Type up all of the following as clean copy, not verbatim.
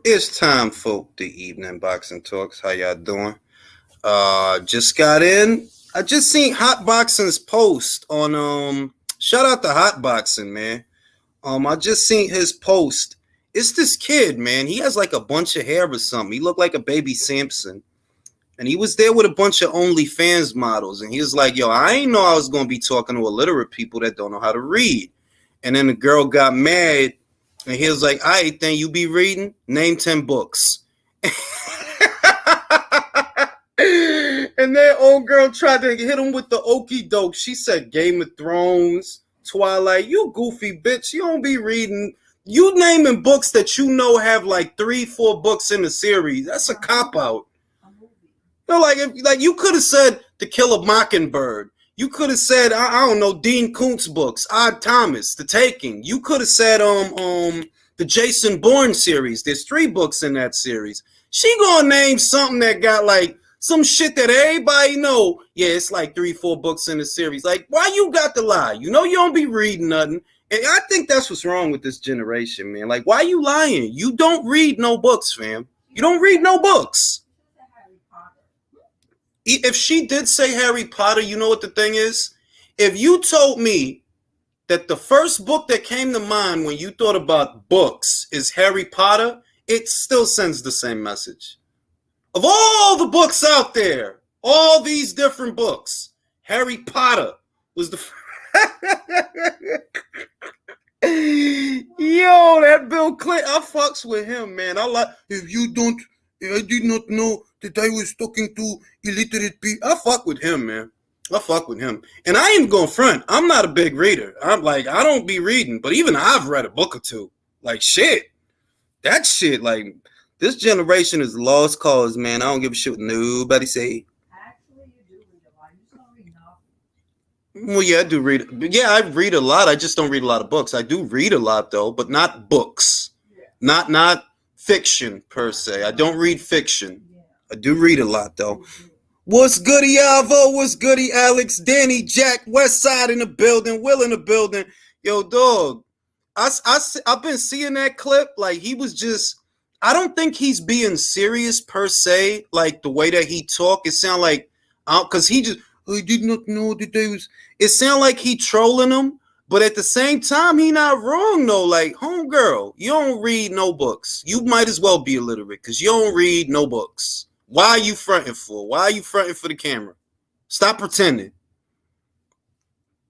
It's time for the evening boxing talks. How y'all doing? Just got in. I just seen Hot Boxing's post on shout out to Hot Boxing, man. I just seen his post. It's this kid, man. He has like a bunch of hair or something. He looked like a baby Samson. And he was there with a bunch of OnlyFans models. And he was like, yo, I ain't know I was gonna be talking to illiterate people that don't know how to read. And then the girl got mad. And he was like, all right, then you be reading? Name 10 books. And that old girl tried to hit him with the okie doke. She said Game of Thrones, Twilight. You goofy bitch. You don't be reading. You naming books that you know have like 3-4 books in the series. That's a cop-out. No, like you could have said To Kill a Mockingbird. You could have said, I don't know, Dean Koontz books, Odd Thomas, The Taking. You could have said the Jason Bourne series. There's 3 books in that series. She gonna name something that got like some shit that everybody know. Yeah, it's like 3-4 books in the series. Like, why you got to lie? You know you don't be reading nothing. And I think that's what's wrong with this generation, man. Like, why you lying? You don't read no books, fam. You don't read no books. If she did say Harry Potter, you know what the thing is? If you told me that the first book that came to mind when you thought about books is Harry Potter, it still sends the same message. Of all the books out there, all these different books, Harry Potter was the Yo, that Bill Clinton, I fucks with him, man. I did not know that I was talking to illiterate people. I fuck with him, man. I fuck with him. And I ain't going front. I'm not a big reader. I don't be reading, but even I've read a book or two. Like, shit. That shit, like, this generation is lost cause, man. I don't give a shit what nobody say. Actually, you do read a lot. You just don't read enough. Well, yeah, I do read. Yeah, I read a lot. I just don't read a lot of books. I do read a lot, though, but not books. Yeah. Not fiction, per se. I don't read fiction. Yeah. I do read a lot, though. Mm-hmm. What's goody, Alvo? What's goody, Alex? Danny, Jack, West Side in the building, Will in the building. Yo, dog, I've been seeing that clip. Like, he was just, I don't think he's being serious, per se, like, the way that he talk. It sound like, because he just, I did not know that they was, it sound like he trolling him, but at the same time, he not wrong, though. Like, homegirl, you don't read no books. You might as well be illiterate, because you don't read no books. Why are you fronting for? Why are you fronting for the camera? Stop pretending.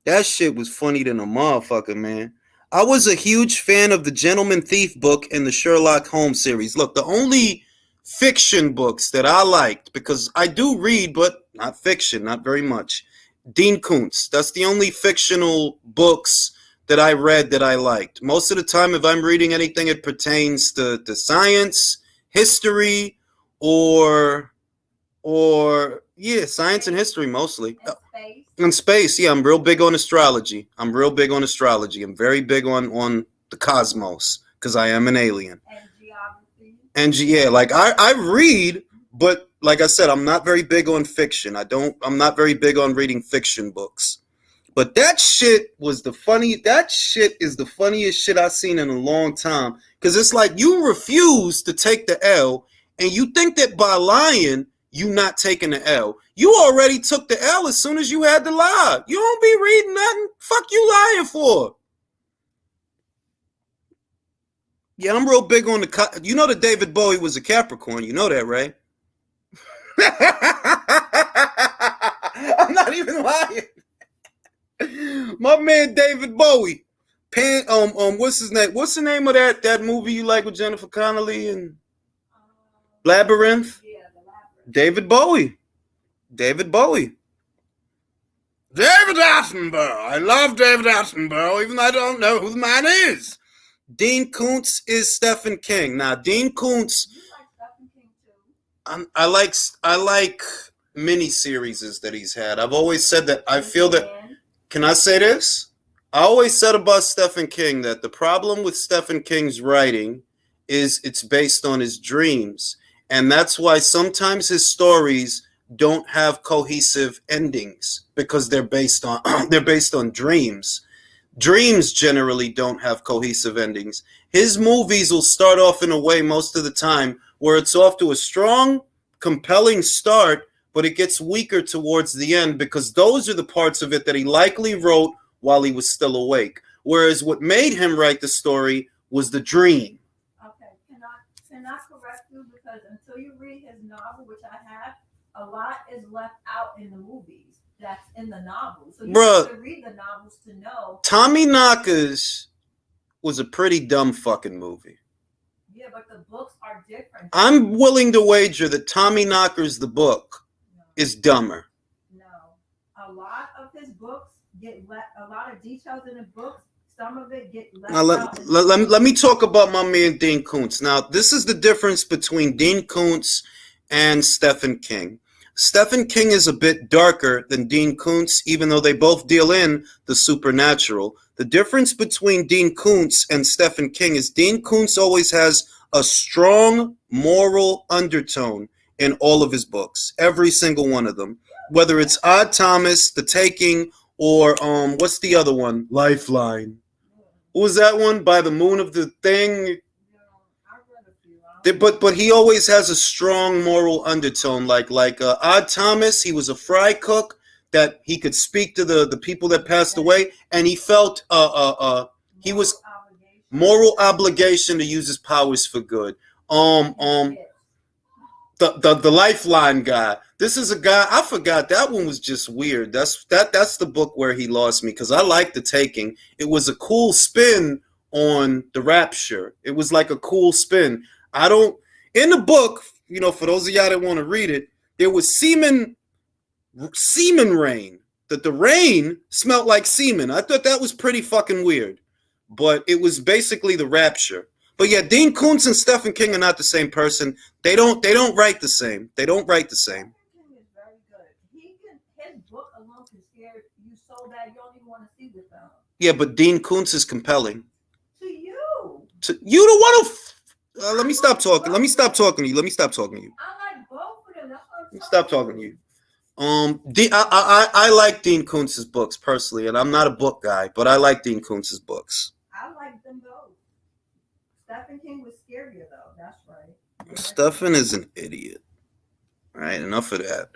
That shit was funny than a motherfucker, man. I was a huge fan of the Gentleman Thief book and the Sherlock Holmes series. Look, the only fiction books that I liked, because I do read, but not fiction, not very much. Dean Koontz. That's the only fictional books that I read that I liked. Most of the time, if I'm reading anything, it pertains to science, history, or science and history mostly. And space, yeah, I'm real big on astrology. I'm very big on the cosmos, because I am an alien. And geography. Like I read, but like I said, I'm not very big on fiction. I'm not very big on reading fiction books. But that shit is the funniest shit I've seen in a long time. Because it's like you refuse to take the L. And you think that by lying, you not taking the L. You already took the L as soon as you had to lie. You don't be reading nothing. Fuck you lying for. Yeah, I'm real big on the... You know that David Bowie was a Capricorn. You know that, right? I'm not even lying. My man David Bowie. What's his name? What's the name of that movie you like with Jennifer Connelly and... Labyrinth? Yeah, the Labyrinth. David Bowie. David Attenborough. I love David Attenborough, even though I don't know who the man is. Dean Koontz is Stephen King. Now, Dean Koontz... You like Stephen King, too? I like mini-series that he's had. I've always said that I feel that... Can I say this? I always said about Stephen King that the problem with Stephen King's writing is it's based on his dreams. And that's why sometimes his stories don't have cohesive endings, because they're based on dreams. Dreams generally don't have cohesive endings. His movies will start off in a way most of the time where it's off to a strong, compelling start, but it gets weaker towards the end because those are the parts of it that he likely wrote while he was still awake. Whereas what made him write the story was the dream. Okay, can I correct you? Because until you read his novel, which I have, a lot is left out in the movies that's in the novels. So you have to read the novels to know. Tommy Knockers was a pretty dumb fucking movie. Yeah, but the books are different. I'm willing to wager that Tommy Knockers, the book, is dumber. No. A lot of his books a lot of details in the books, some of it get left out. Let me talk about my man Dean Koontz. Now, this is the difference between Dean Koontz and Stephen King. Stephen King is a bit darker than Dean Koontz, even though they both deal in the supernatural. The difference between Dean Koontz and Stephen King is Dean Koontz always has a strong moral undertone in all of his books, every single one of them. Whether it's Odd Thomas, The Taking, or what's the other one? Lifeline. What was that one? By the Moon of the Thing? But he always has a strong moral undertone. Like Odd Thomas, he was a fry cook that he could speak to the people that passed away, and he felt he was moral obligation to use his powers for good. The Lifeline guy. This is a guy I forgot. That one was just weird. That's the book where he lost me because I liked The Taking. It was a cool spin on The Rapture. It was like a cool spin. In the book, for those of y'all that want to read it, there was semen rain. That the rain smelled like semen. I thought that was pretty fucking weird. But it was basically the rapture. But yeah, Dean Koontz and Stephen King are not the same person. They don't write the same. They don't write the same. Stephen King is very good. His book alone can scare you so bad you don't even want to see the film. Yeah, but Dean Koontz is compelling. To you. You don't want to. Let me stop talking. Let me stop talking to you. Let me stop talking to you. I like both of them. That's what I'm Stop talking to you. I like Dean Koontz's books personally, and I'm not a book guy, but I like Dean Koontz's books. I like them both. Stephen King was scarier though. That's right. Stephen is an idiot. All right, enough of that.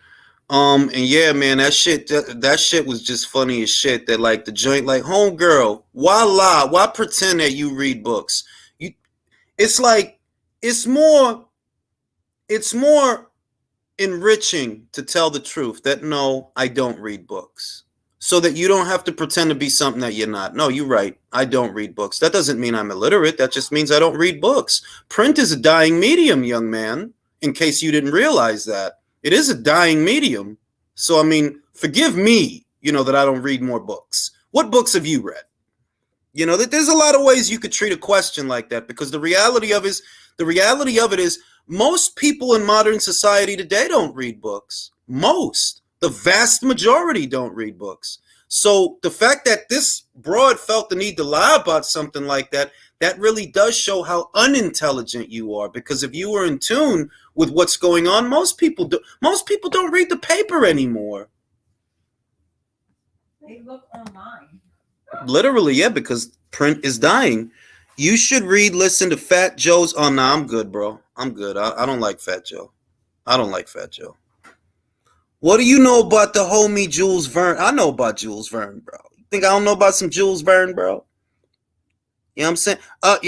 And yeah, man, that shit was just funny as shit. That like the joint, like homegirl, why lie? Why pretend that you read books? It's like it's more enriching to tell the truth that no, I don't read books. So that you don't have to pretend to be something that you're not. No, you're right. I don't read books. That doesn't mean I'm illiterate. That just means I don't read books. Print is a dying medium, young man, in case you didn't realize that. It is a dying medium. So, I mean, forgive me, that I don't read more books. What books have you read? There's a lot of ways you could treat a question like that because the reality of it is most people in modern society today don't read books. The vast majority don't read books. So the fact that this broad felt the need to lie about something like that really does show how unintelligent you are. Because if you were in tune with what's going on, most people don't read the paper anymore. They look online. Literally, yeah, because print is dying. You should listen to Fat Joe's. Oh, no, I'm good, bro. I'm good. I don't like Fat Joe. What do you know about the homie Jules Verne? I know about Jules Verne, bro. You think I don't know about some Jules Verne, bro? You know what I'm saying?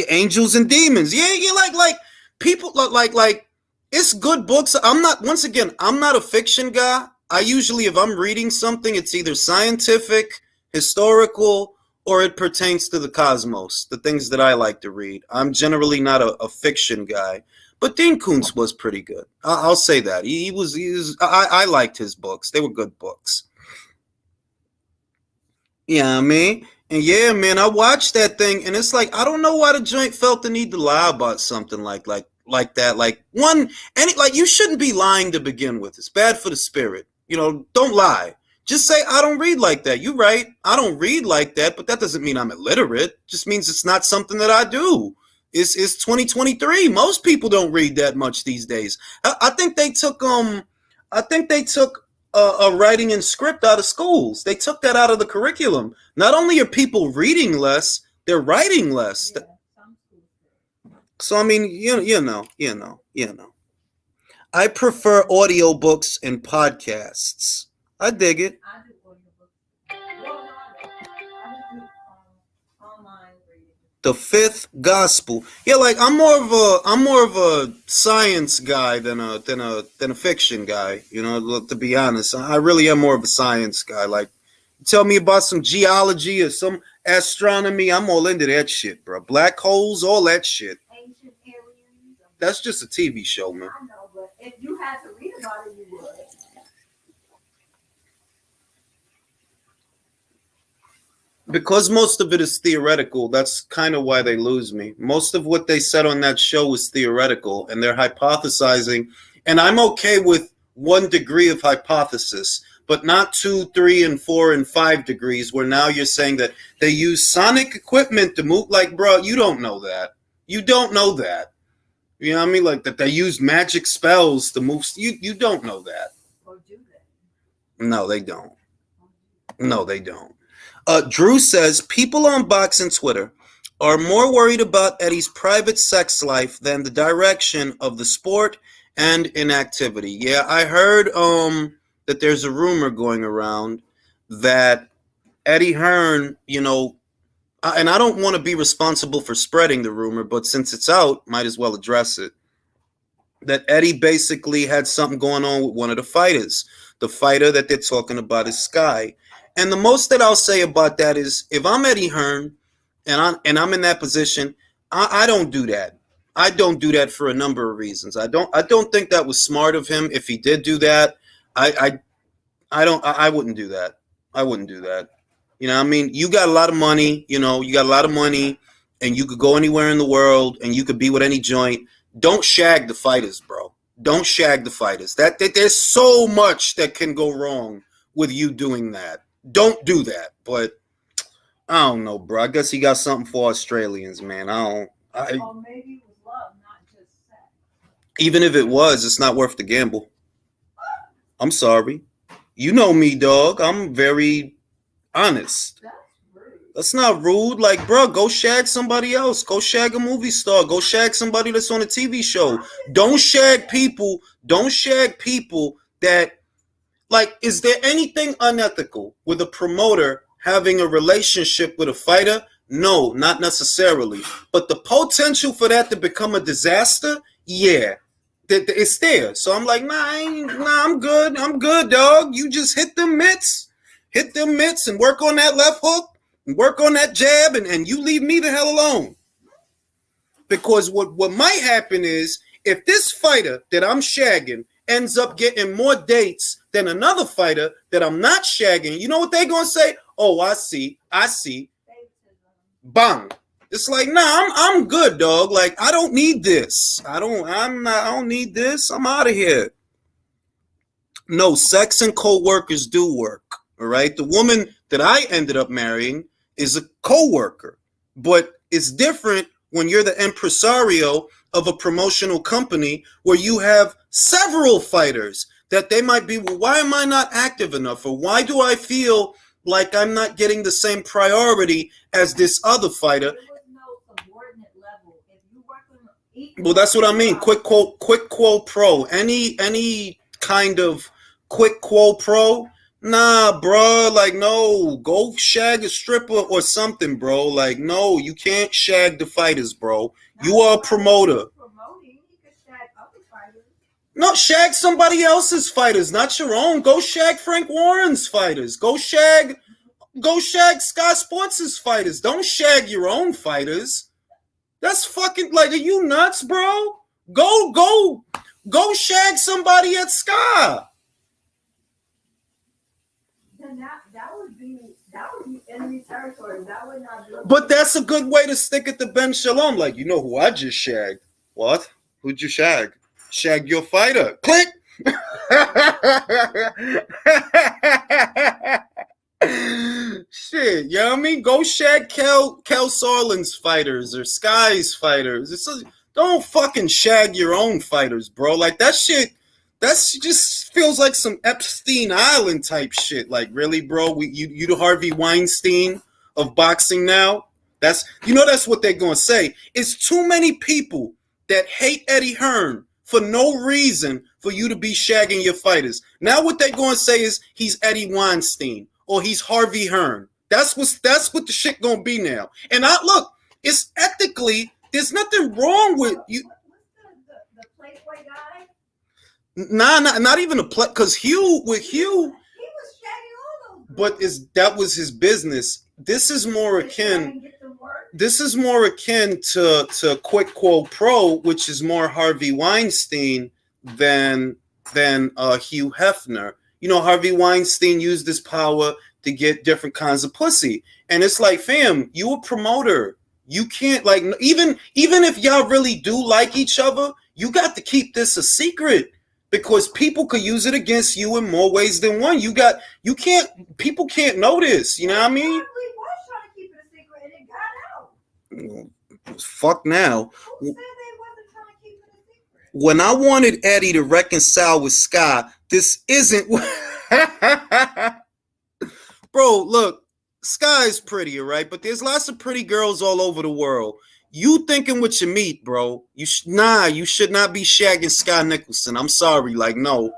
Angels and Demons. Yeah, like people like it's good books. I'm not a fiction guy. I usually, if I'm reading something, it's either scientific, historical, or it pertains to the cosmos, the things that I like to read. I'm generally not a fiction guy. But Dean Koontz was pretty good. I'll say that. He was. I liked his books. They were good books. Yeah, I mean, and yeah, man, I watched that thing, and it's like I don't know why the joint felt the need to lie about something like that. Like you shouldn't be lying to begin with. It's bad for the spirit. Don't lie. Just say I don't read like that. You're right. I don't read like that, but that doesn't mean I'm illiterate. It just means it's not something that I do. It's 2023. Most people don't read that much these days. I think they took writing and script out of schools. They took that out of the curriculum. Not only are people reading less, they're writing less. Yeah, So I mean, you know. I prefer audiobooks and podcasts. I dig it. I do audiobooks. Well, I do online reading. The Fifth Gospel. Yeah, like I'm more of a science guy than a fiction guy. You know, to be honest, I really am more of a science guy. Like, tell me about some geology or some astronomy, I'm all into that shit, bro. Black holes, all that shit. Ancient aliens. That's just a TV show, man. I know, but if you had to read about it, you would. Because most of it is theoretical, that's kind of why they lose me. Most of what they said on that show is theoretical, and they're hypothesizing. And I'm okay with 1 degree of hypothesis, but not 2, 3, and 4, and 5 degrees, where now you're saying that they use sonic equipment to move. Like, bro, you don't know that. You don't know that. You know what I mean? Like, that they use magic spells to move. You don't know that. Or do they? No, they don't. No, they don't. Drew says, people on Box and Twitter are more worried about Eddie's private sex life than the direction of the sport and inactivity. Yeah, I heard that there's a rumor going around that Eddie Hearn, you know, and I don't want to be responsible for spreading the rumor, but since it's out, might as well address it, that Eddie basically had something going on with one of the fighters. The fighter that they're talking about is Sky. And the most that I'll say about that is, if I'm Eddie Hearn and I'm in that position, I don't do that. I don't do that for a number of reasons. I don't think that was smart of him. If he did do that, I wouldn't do that. I wouldn't do that. You know what I mean? You got a lot of money, you know, and you could go anywhere in the world and you could be with any joint. Don't shag the fighters, bro. Don't shag the fighters. That there's so much that can go wrong with you doing that. Don't do that. But I don't know, bro. I guess he got something for Australians, man. Or maybe it was love, not just sex. Even if it was, it's not worth the gamble. I'm sorry. You know me, dog. I'm very honest. That's rude. That's not rude. Like, bro, go shag somebody else. Go shag a movie star. Go shag somebody that's on a TV show. Don't shag people. Don't shag people that, like, is there anything unethical with a promoter having a relationship with a fighter? No, not necessarily. But the potential for that to become a disaster, yeah, it's there. So I'm like, I'm good. I'm good, dog. You just hit them mitts and work on that left hook and work on that jab, and you leave me the hell alone. Because what might happen is, if this fighter that I'm shagging ends up getting more dates than another fighter that I'm not shagging, you know what they're gonna say? Oh, I see. Bang. It's like, nah, I'm good, dog. Like, I don't need this. I don't need this. I'm out of here. No, sex and co-workers do work. All right. The woman that I ended up marrying is a co-worker, but it's different when you're the impresario of a promotional company where you have several fighters that they might be, well, why am I not active enough? Or why do I feel like I'm not getting the same priority as this other fighter? There was no subordinate level. If you work on equal, Well, that's what I mean. Quick quo pro. Any kind of quick quo pro? Nah, bro. Like, no. Go shag a stripper or something, bro. Like, no, you can't shag the fighters, bro. You are a promoter. Promoting, you can shag other fighters. No, shag somebody else's fighters, not your own. Go shag Frank Warren's fighters. Go shag Sky Sports' fighters. Don't shag your own fighters. That's fucking, like, are you nuts, bro? Go shag somebody at Sky. Then that would be enemy territory. That would not be. But that's a good way to stick it to Ben Shalom. Like, you know who I just shagged? What? Who'd you shag? Shag your fighter. Click. Shit, you know what I mean? Go shag Kel Sarlin's fighters or Sky's fighters. Don't fucking shag your own fighters, bro. Like, that shit That's just feels like some Epstein Island type shit. Like, really, bro? You the Harvey Weinstein of boxing now? That's what they're gonna say. It's too many people that hate Eddie Hearn for no reason for you to be shagging your fighters. Now what they're gonna say is he's Eddie Weinstein or he's Harvey Hearn. That's what the shit gonna be now. And look, it's ethically, there's nothing wrong with you. The Playboy guy? Nah, not even a play. Because Tszyu, he was shagging all those girls. But that was his business. This is more akin. This is more akin to Quick Quo Pro, which is more Harvey Weinstein than Hugh Hefner. You know, Harvey Weinstein used his power to get different kinds of pussy, and it's like, fam, you a promoter. You can't, like, even if y'all really do like each other, you got to keep this a secret. Because people could use it against you in more ways than one. People can't know this. You know what I mean? Probably was trying to keep it a secret and it got out. Fuck now. Who said they wasn't trying to keep it a secret? When I wanted Eddie to reconcile with Sky, this isn't. Bro, look, Sky's prettier, right? But there's lots of pretty girls all over the world. You thinking with your meat, bro. You should not be shagging Sky Nicholson. I'm sorry. Like, no,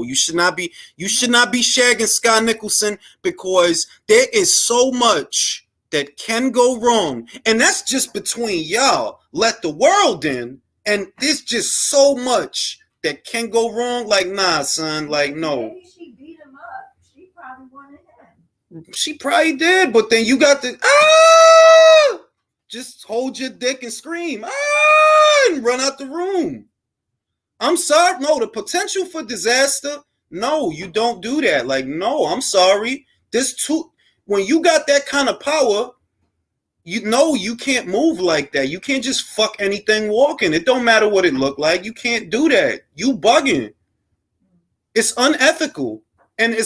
you should not be shagging Sky Nicholson because there is so much that can go wrong. And that's just between y'all. Let the world in. And there's just so much that can go wrong. Like, nah, son. Like, no. Maybe she beat him up. She probably wanted him. She probably did, but then you got the just hold your dick and scream, and run out the room. I'm sorry. No, the potential for disaster. No, you don't do that. Like, no, I'm sorry. When you got that kind of power, you can't move like that. You can't just fuck anything walking. It don't matter what it look like. You can't do that. You bugging. It's unethical. And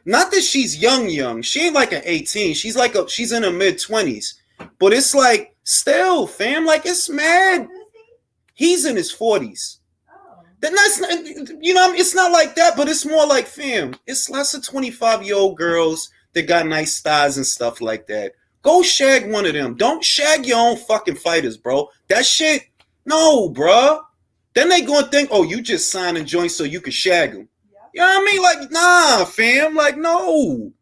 not that she's young. She ain't like an 18. She's in her mid-20s. But it's like, still, fam, like, it's mad. He's in his 40s. Oh. Then that's not, it's not like that, but it's more like, fam, it's lots of 25-year-old girls that got nice thighs and stuff like that. Go shag one of them. Don't shag your own fucking fighters, bro. That shit, no, bro. Then they gonna think, oh, you just signing joints so you can shag them. Yeah. You know what I mean? Like, nah, fam, like, no.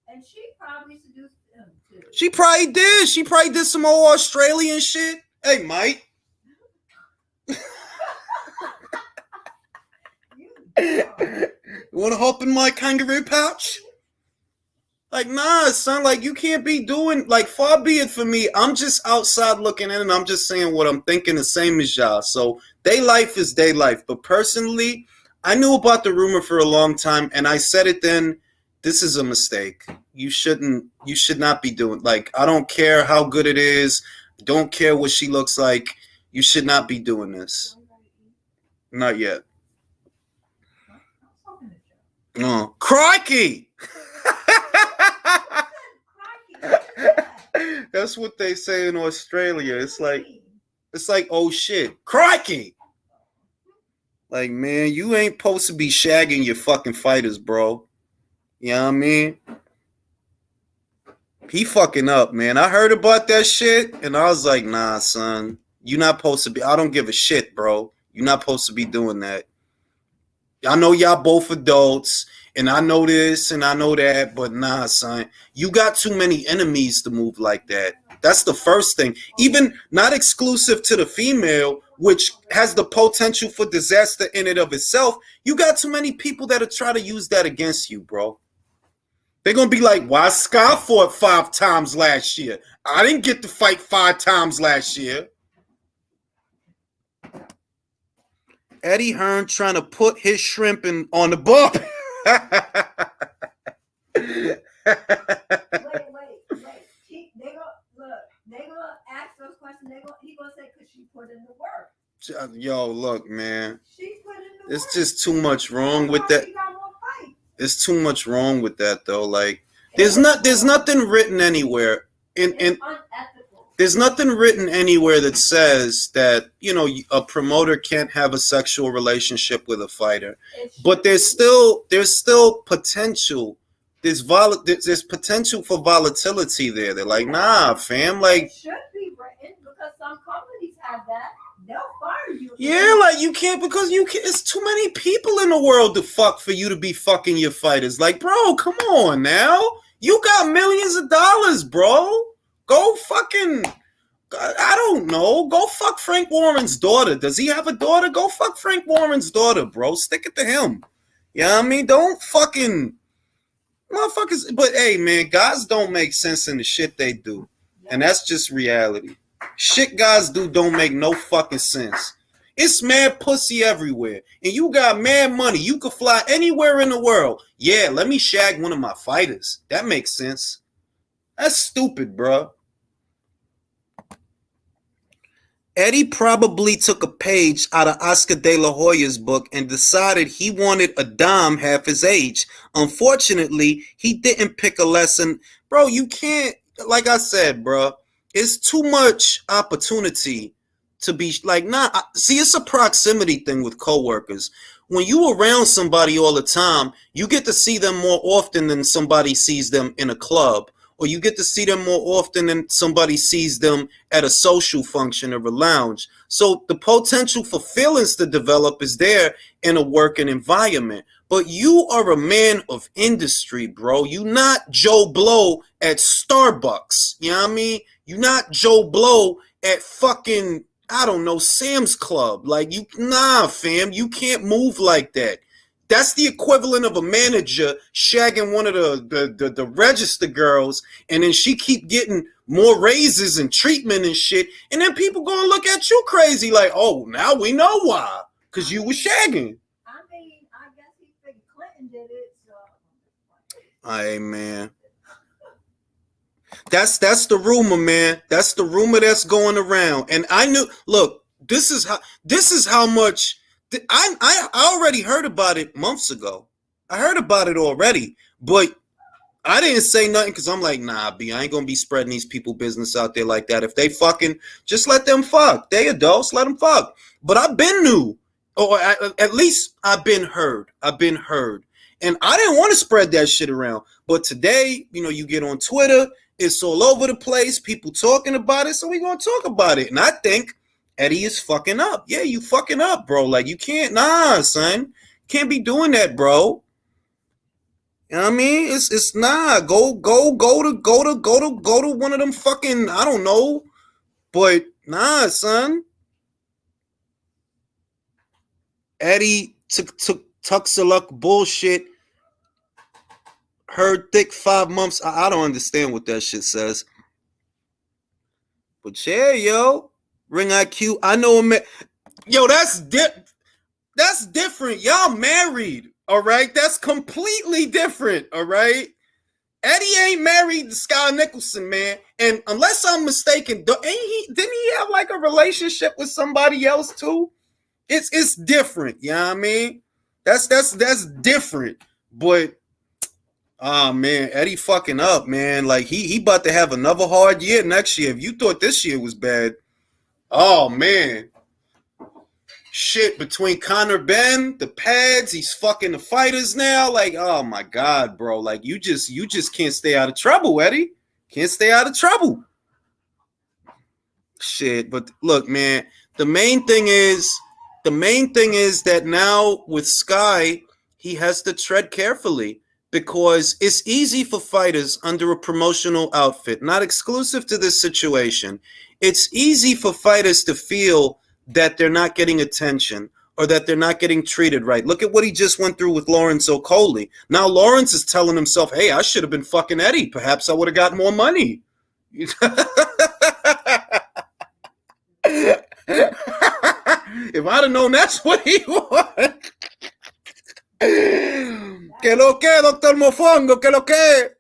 And she probably seduced him, too. She probably did. She probably did some old Australian shit. Hey, Mike. You want to hop in my kangaroo pouch? Like, nah, son, like, you can't be doing, like, far be it for me. I'm just outside looking in and I'm just saying what I'm thinking, the same as y'all. So, they life is they life. But personally, I knew about the rumor for a long time and I said it then, this is a mistake. You should not be doing, like, I don't care how good it is. Don't care what she looks like. You should not be doing this. Not yet. No. Crikey! That's what they say in Australia. It's like, oh shit. Crikey! Like, man, you ain't supposed to be shagging your fucking fighters, bro. You know what I mean? He fucking up, man. I heard about that shit, and I was like, nah, son. You're not supposed to be. I don't give a shit, bro. You're not supposed to be doing that. I know y'all both adults, and I know this and I know that, but nah, son. You got too many enemies to move like that. That's the first thing. Even not exclusive to the female, which has the potential for disaster in and of itself. You got too many people that'll try to use that against you, bro. They're going to be like, why Sky fought 5 times last year? I didn't get to fight 5 times last year. Eddie Hearn trying to put his shrimp on the bump. Wait. They gonna ask those questions. He gonna say, "Cause she put in the work." Yo, look, man. She put in the work. It's just too much wrong with that. It's too much wrong with that, though. Like, there's nothing written anywhere. It's unethical. There's nothing written anywhere that says that, you know, a promoter can't have a sexual relationship with a fighter. But there's still potential. There's potential for volatility there. They're like, nah, fam, like it should be written because some companies have that. They'll fire you. Yeah, like you can't because you can't. It's too many people in the world to fuck for you to be fucking your fighters. Like, bro, come on now. You got millions of dollars, bro. Go fucking, I don't know. Go fuck Frank Warren's daughter. Does he have a daughter? Go fuck Frank Warren's daughter, bro. Stick it to him. You know what I mean? Don't fucking, motherfuckers. But hey, man, guys don't make sense in the shit they do. And that's just reality. Shit guys do don't make no fucking sense. It's mad pussy everywhere. And you got mad money. You could fly anywhere in the world. Yeah, let me shag one of my fighters. That makes sense. That's stupid, bro. Eddie probably took a page out of Oscar De La Hoya's book and decided he wanted a dime half his age. Unfortunately, he didn't pick a lesson. Bro, you can't, like I said, bro, it's too much opportunity to be like, nah, see, it's a proximity thing with coworkers. When you around somebody all the time, you get to see them more often than somebody sees them in a club. Or you get to see them more often than somebody sees them at a social function or a lounge. So the potential for feelings to develop is there in a working environment. But you are a man of industry, bro. You not Joe Blow at Starbucks. You know what I mean? You not Joe Blow at fucking, I don't know, Sam's Club. Like, you, nah, fam. You can't move like that. That's the equivalent of a manager shagging one of the register girls, and then she keep getting more raises and treatment and shit, and then people gonna look at you crazy like, oh, now we know why, because you was shagging. I mean, I guess he figured Clinton did it, so. Hey, man. That's the rumor, man. That's the rumor that's going around. And I knew, look, this is how much. I already heard about it months ago. I heard about it already, but I didn't say nothing because I'm like, nah, B, I ain't gonna be spreading these people business out there like that. If they fucking, just let them fuck. They adults, let them fuck. But I've been new, or at least I've been heard. And I didn't want to spread that shit around. But today, you know, you get on Twitter, it's all over the place, people talking about it, so we gonna talk about it. And I think Eddie is fucking up. Yeah, you fucking up, bro. Like, you can't, nah, son. Can't be doing that, bro. You know what I mean? It's nah. Go to one of them fucking, I don't know. But nah, son. Eddie took Tuxaluk bullshit. Heard thick 5 months. I don't understand what that shit says. But yeah, yo. Ring IQ, I know a man. Yo, that's different. Y'all married, all right? That's completely different, all right? Eddie ain't married to Sky Nicholson, man. And unless I'm mistaken, didn't he have like a relationship with somebody else too? It's different, you know what I mean? That's different. But oh man, Eddie fucking up, man. Like he about to have another hard year next year. If you thought this year was bad. Oh, man. Shit, between Conor Ben, the pads, he's fucking the fighters now. Like, oh, my God, bro. Like, you just can't stay out of trouble, Eddie. Can't stay out of trouble. Shit, but look, man, the main thing is that now with Sky, he has to tread carefully because it's easy for fighters under a promotional outfit, not exclusive to this situation. It's easy for fighters to feel that they're not getting attention or that they're not getting treated right. Look at what he just went through with Lawrence Okolie. Now Lawrence is telling himself, hey, I should have been fucking Eddie. Perhaps I would have got more money. If I'd have known that's what he wanted. Que lo que, Dr. Mofongo, que lo que. That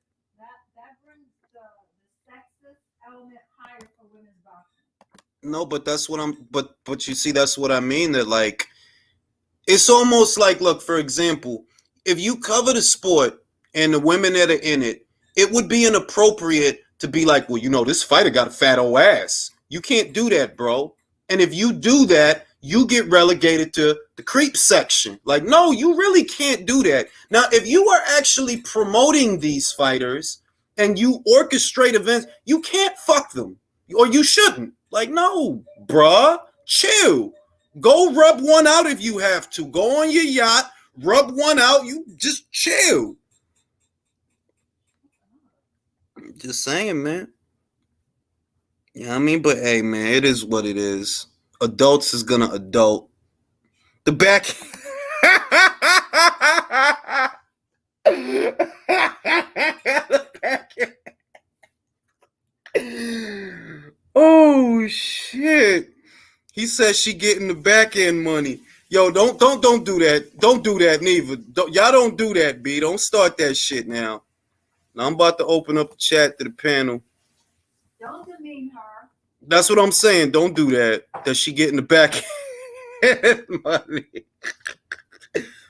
brings the sexist element higher for women's boxing. No, but that's what but you see, that's what I mean. That like, it's almost like, look, for example, if you cover the sport and the women that are in it, it would be inappropriate to be like, well, you know, this fighter got a fat old ass. You can't do that, bro. And if you do that, you get relegated to the creep section. Like, no, you really can't do that. Now, if you are actually promoting these fighters and you orchestrate events, you can't fuck them. Or you shouldn't. Like, no, bruh, chill. Go rub one out if you have to. Go on your yacht, rub one out. You just chill. Just saying, man. Yeah, I mean, but hey, man, it is what it is. Adults is gonna adult. The back. The back. Oh shit! He says she getting the back end money. Yo, don't do that. Don't do that neither. Y'all don't do that, B. Don't start that shit now. Now I'm about to open up the chat to the panel. Don't demean her. That's what I'm saying. Don't do that. That she getting the back end money.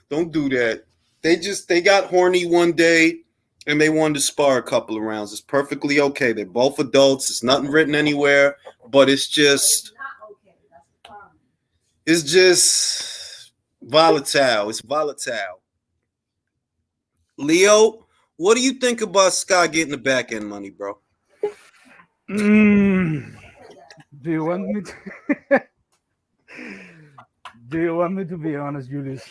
Don't do that. They got horny one day and they wanted to spar a couple of rounds. It's perfectly okay. They're both adults. It's nothing written anywhere, but it's just Not okay. That's the problem. it's just volatile. It's volatile. Leo, what do you think about Sky getting the back end money, bro? Do you want me to? Do you want me to be honest, Julius?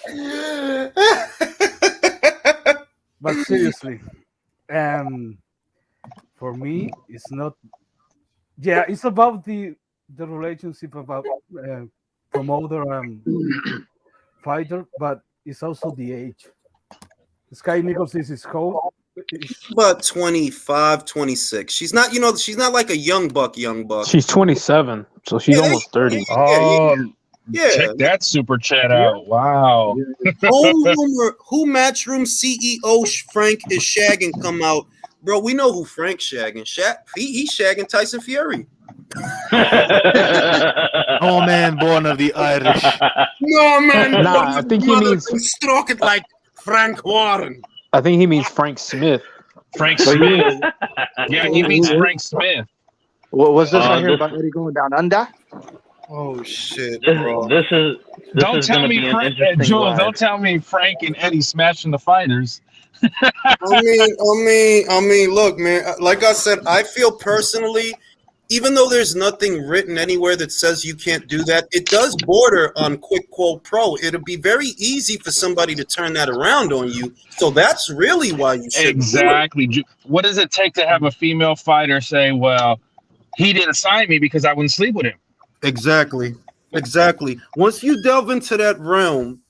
But seriously, for me, it's not. Yeah, it's about the relationship about promoter and fighter, but it's also the age. Sky Nichols is his coach. About 25, 26. She's not, she's not like a young buck. She's 27, so she's almost 30. Yeah. Check that super chat out. Wow. Who Matchroom CEO Frank is shagging come out. Bro, we know who Frank's shagging. He's shagging Tyson Fury. Oh man, born of the Irish. No man. Nah, I think he means stroke it like Frank Warren. I think he means Frank Smith. Frank Smith. Yeah, he means Frank Smith. What was this I hear about Eddie going down under? Oh shit, bro. This is Don't tell gonna me, be an Frank, interesting Jules. ride. Don't tell me Frank and Eddie smashing the fighters. I mean, look, man. Like I said, I feel personally, even though there's nothing written anywhere that says you can't do that, it does border on quid quo pro. It'll be very easy for somebody to turn that around on you. So that's really why you should. Exactly. What does it take to have a female fighter say, "Well, he didn't sign me because I wouldn't sleep with him"? Exactly. Once you delve into that realm,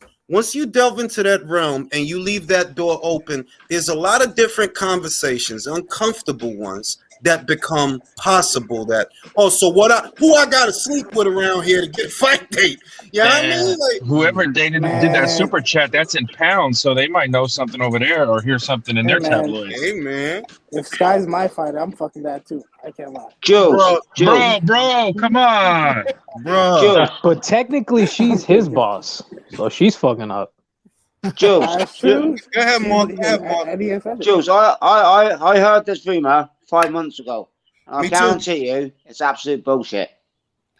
and you leave that door open, there's a lot of different conversations, uncomfortable ones, that become possible. That who I gotta sleep with around here to get a fight date? Yeah, I mean, like, whoever did that super chat, that's in pounds, so they might know something over there or hear something in their tabloids. Hey man, if Sky's my fighter, I'm fucking that too. I can't lie. Jules, bro, come on, bro. But technically, she's his boss, so she's fucking up. Jules, Go ahead, Mark. Jules, I heard this rumor 5 months ago. I guarantee you, it's absolute bullshit.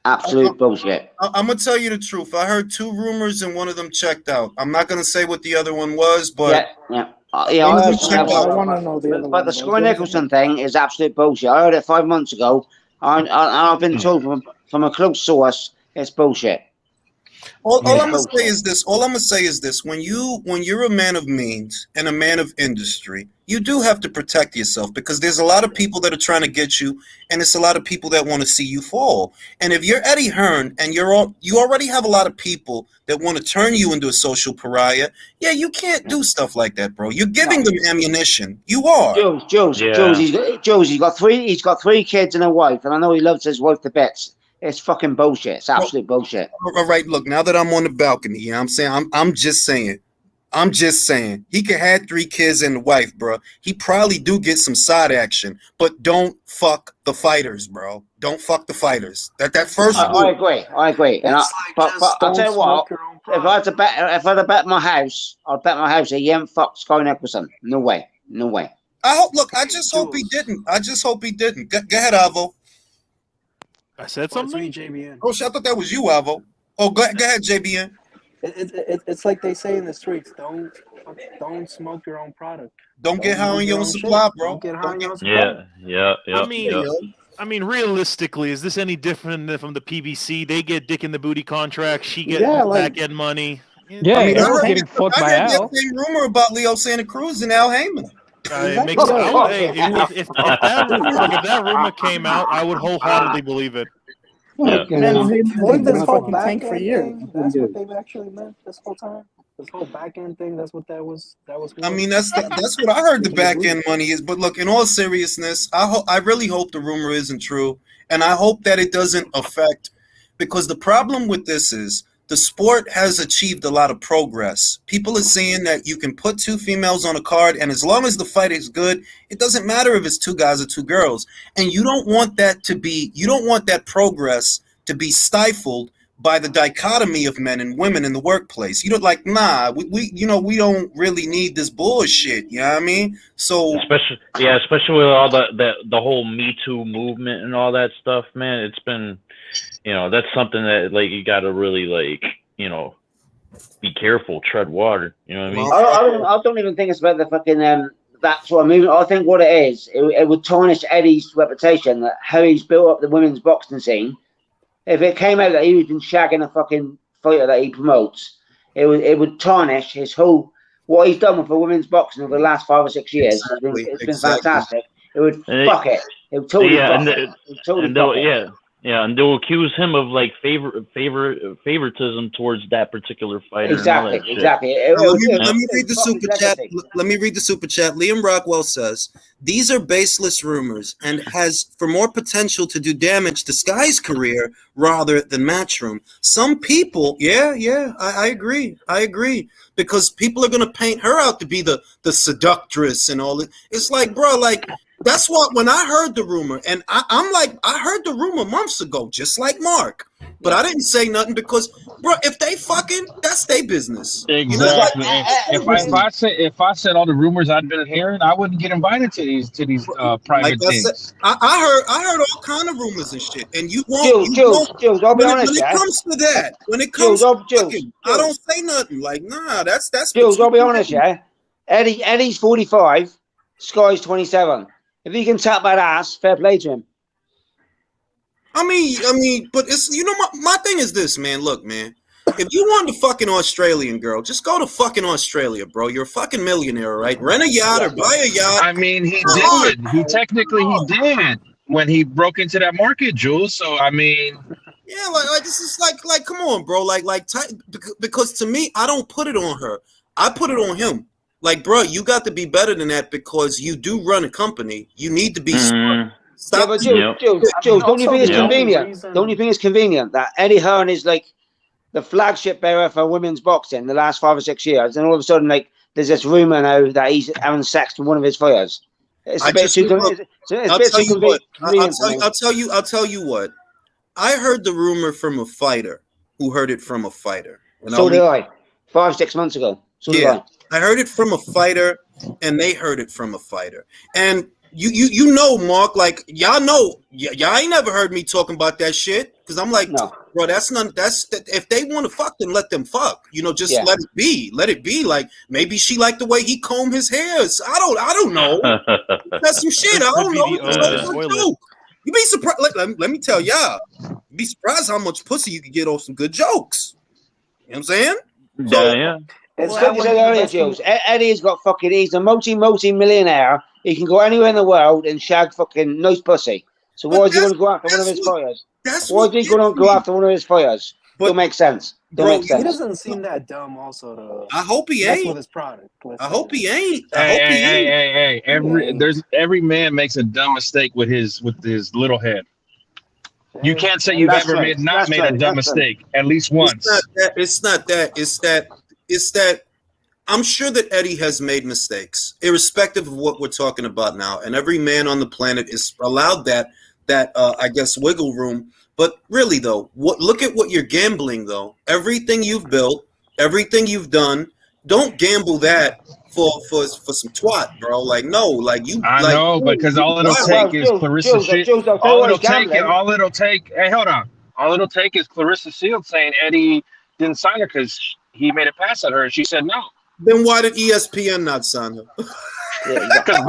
Absolute bullshit. I'm gonna tell you the truth. I heard 2 rumors and one of them checked out. I'm not gonna say what the other one was, but I want to know the other one. But the Sky Nicholson thing is absolute bullshit. I heard it 5 months ago, and I've been told from a close source it's bullshit. All I'm gonna say is this: when you're a man of means and a man of industry, you do have to protect yourself, because there's a lot of people that are trying to get you, and it's a lot of people that want to see you fall. And if you're Eddie Hearn and you already have a lot of people that want to turn you into a social pariah, you can't do stuff like that, bro. You're giving them ammunition. You are. Jules, he's got 3 kids and a wife, and I know he loves his wife to bits. It's fucking bullshit. It's absolute bullshit. All right, look, now that I'm on the balcony, you know what I'm saying? I'm just saying. He could have 3 kids and a wife, bro. He probably do get some side action, but don't fuck the fighters, bro. Don't fuck the fighters. That first. I agree. And but I'll tell you what. If I had to bet my house, I'd bet my house that he ain't fucked Sky Nicholson. No way. I just hope he didn't. I just hope he didn't. Go ahead, Avo. I said something. JBN. Oh, shit, I thought that was you, Avo. Oh, go ahead, JBN. It's like they say in the streets: don't smoke your own product. Don't get high on your own supply, bro. Don't get high on your own supply. Yeah. I mean, realistically, is this any different than from the PBC? They get dick in the booty contract. She gets back end money. Yeah, I mean, Errol's getting fucked by I heard Al. that same rumor about Leo Santa Cruz and Al Heyman. It makes, if that rumor came out, I would wholeheartedly believe it. Yeah. They've been fucking tank for years. That's what they've actually meant this whole time. This whole back end thing. That's what that was. I mean, that's what I heard. The back end money is. But look, in all seriousness, I really hope the rumor isn't true, and I hope that it doesn't affect, because the problem with this is the sport has achieved a lot of progress. People are seeing that you can put two females on a card, and as long as the fight is good, it doesn't matter if it's two guys or two girls. And you don't want that progress to be stifled by the dichotomy of men and women in the workplace. You know, like, nah, we don't really need this bullshit. You know what I mean? So especially with all the whole Me Too movement and all that stuff, man. It's been, that's something that like you got to really be careful, tread water. You know what I mean? I don't even think it's about the fucking that sort of movement. I think what it is, it would tarnish Eddie's reputation, that how he's built up the women's boxing scene. If it came out that he's been shagging a fucking fighter that he promotes, it would tarnish his whole, what he's done with the women's boxing over the last 5 or 6 years. It's been fantastic. It would fuck it. It would totally fuck it. And they'll accuse him of like favoritism towards that particular fighter. Exactly. Let me read the super chat. Let me read the super chat. Liam Rockwell says, "These are baseless rumors and has for more potential to do damage to Sky's career rather than Matchroom." Some people, I agree. Because people are gonna paint her out to be the seductress and all that. It's like, bro, like. That's what, when I heard the rumor, and I'm like, I heard the rumor months ago, just like Mark, but I didn't say nothing because, bro, if they fucking, that's their business. Exactly. If I said all the rumors I'd been hearing, I wouldn't get invited to these private things. I heard all kind of rumors and shit, and you won't. Jules, I'll be honest. When it comes to that, I don't say nothing. Like, nah, that's. Jules, I'll be honest, yeah. Eddie's 45, Sky's 27. If he can tap that ass, fair play to him. I mean, but it's, my thing is this, man. Look, man, if you want a fucking Australian girl, just go to fucking Australia, bro. You're a fucking millionaire, right? Rent a yacht or buy a yacht. I mean, he did. He did when he broke into that market, Jules. So I mean, yeah, like this is like, come on, bro, because to me, I don't put it on her. I put it on him. Like, bro, you got to be better than that because you do run a company. You need to be smart. Stop. Yeah, but Jules, don't you think it's convenient? Don't you think it's convenient that Eddie Hearn is like the flagship bearer for women's boxing the last 5 or 6 years, and all of a sudden, like, there's this rumor now that he's having sex with one of his fighters? It's a bit too convenient. I'll tell you what. I heard the rumor from a fighter who heard it from a fighter. So did I. 5 or 6 months ago. So did I. I heard it from a fighter, and they heard it from a fighter. And you know, Mark, like, y'all know, y'all ain't never heard me talking about that shit, because I'm like, no. Bro, if they want to fuck, then let them fuck. Just let it be. Let it be. Like, maybe she liked the way he combed his hairs. I don't know. That's some shit. I don't know. You be surprised. Let me tell y'all. You be surprised how much pussy you can get off some good jokes. You know what I'm saying? Yeah. It's like you said earlier, Jules. Eddie's got fucking, he's a multi-millionaire. He can go anywhere in the world and shag fucking nice pussy. So why is he going to go after one of his fighters? Why is he going to go after one of his fighters? Don't make sense. He doesn't seem that dumb also to... I hope he ain't. With his product. I hope he ain't. Hey. Every man makes a dumb mistake with his little head. You can't say you've ever made a dumb mistake at least once. It's not that. It's that I'm sure that Eddie has made mistakes, irrespective of what we're talking about now. And every man on the planet is allowed that I guess, wiggle room. But really, though, look at what you're gambling, though. Everything you've built, everything you've done, don't gamble that for some twat, bro. Like, no, like you. I like, know, because all it'll take is Clarissa Shields. All it'll take. Hey, hold on. All it'll take is Clarissa Shields saying Eddie didn't sign her because he made a pass at her and she said no. Then why did ESPN not sign her? Because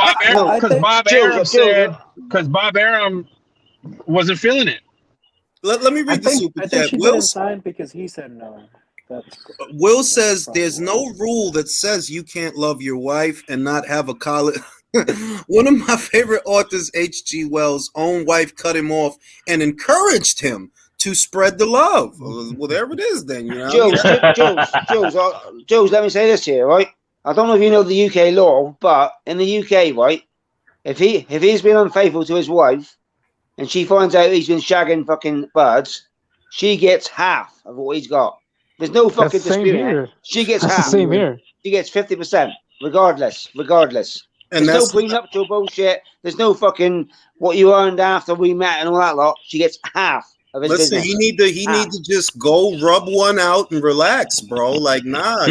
Bob Arum wasn't feeling it. Let me read the super chat. She didn't sign because he said no. Will says there's no rule that says you can't love your wife and not have a college. One of my favorite authors, H.G. Wells' own wife cut him off and encouraged him to spread the love. Whatever it is, then, you know. Jules, let me say this here, right? I don't know if you know the UK law, but in the UK, right, if he's been unfaithful to his wife and she finds out he's been shagging fucking birds, she gets half of what he's got. There's no fucking dispute. She gets half. The same here. She gets 50%, regardless. And there's no prenuptial bullshit. There's no fucking what you earned after we met and all that lot. She gets half of his business. He need to just go rub one out and relax, bro. Like, nah.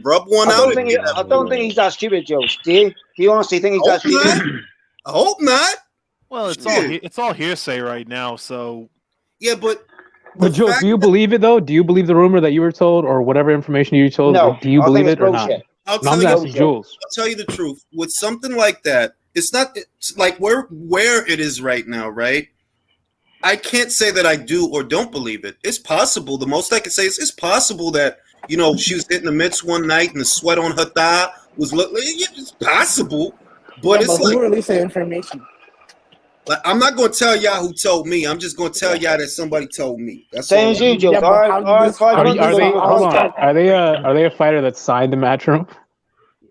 Rub one out. I don't think he's that stupid, Joe. Do you honestly think he's that stupid? I hope not. Well, it's all hearsay right now, so yeah, but Joe, do you believe it though? Do you believe the rumor that you were told or whatever information you were told? No, do you believe it or not? I'll tell you the truth. With something like that, it's like where it is right now, right? I can't say that I do or don't believe it. It's possible. The most I can say is it's possible that, you know, she was hitting the mitts one night and the sweat on her thigh was it's possible, but it's like who released the information? Like, I'm not going to tell y'all who told me. I'm just going to tell y'all that somebody told me. That's same as you, Joe. Are they a fighter that signed the Matchroom?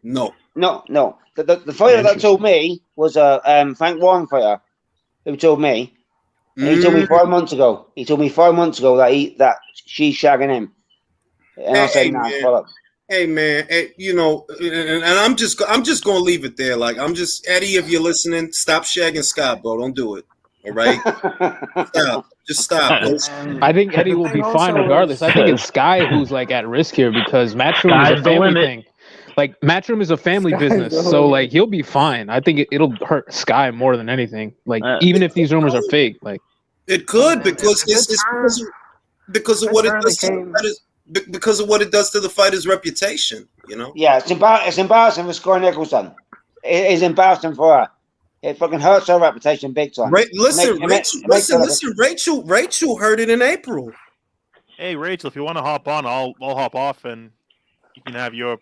No. The fighter that told me was a Frank Warren fighter who told me. He told me 5 months ago. He told me 5 months ago that she's shagging him. And I said, nah, follow up. Hey man, you know, and I'm just gonna leave it there. Like, I'm just, Eddie, if you're listening, stop shagging Scott, bro. Don't do it. All right, just stop. I think Eddie will be fine regardless. I think it's Sky who's like at risk here because Matchroom is a family thing. Like, Matchroom is a family business, so like he'll be fine. I think it'll hurt Sky more than anything. Like, even if these rumors are fake, like it could because it's because of what it does. Because of what it does to the fighter's reputation, you know. Yeah, it's embarrassing for Sky Nicholson. It is embarrassing for her. It fucking hurts her reputation big time. Listen, Rachel heard it in April. Hey, Rachel, if you want to hop on, I'll hop off, and you can have your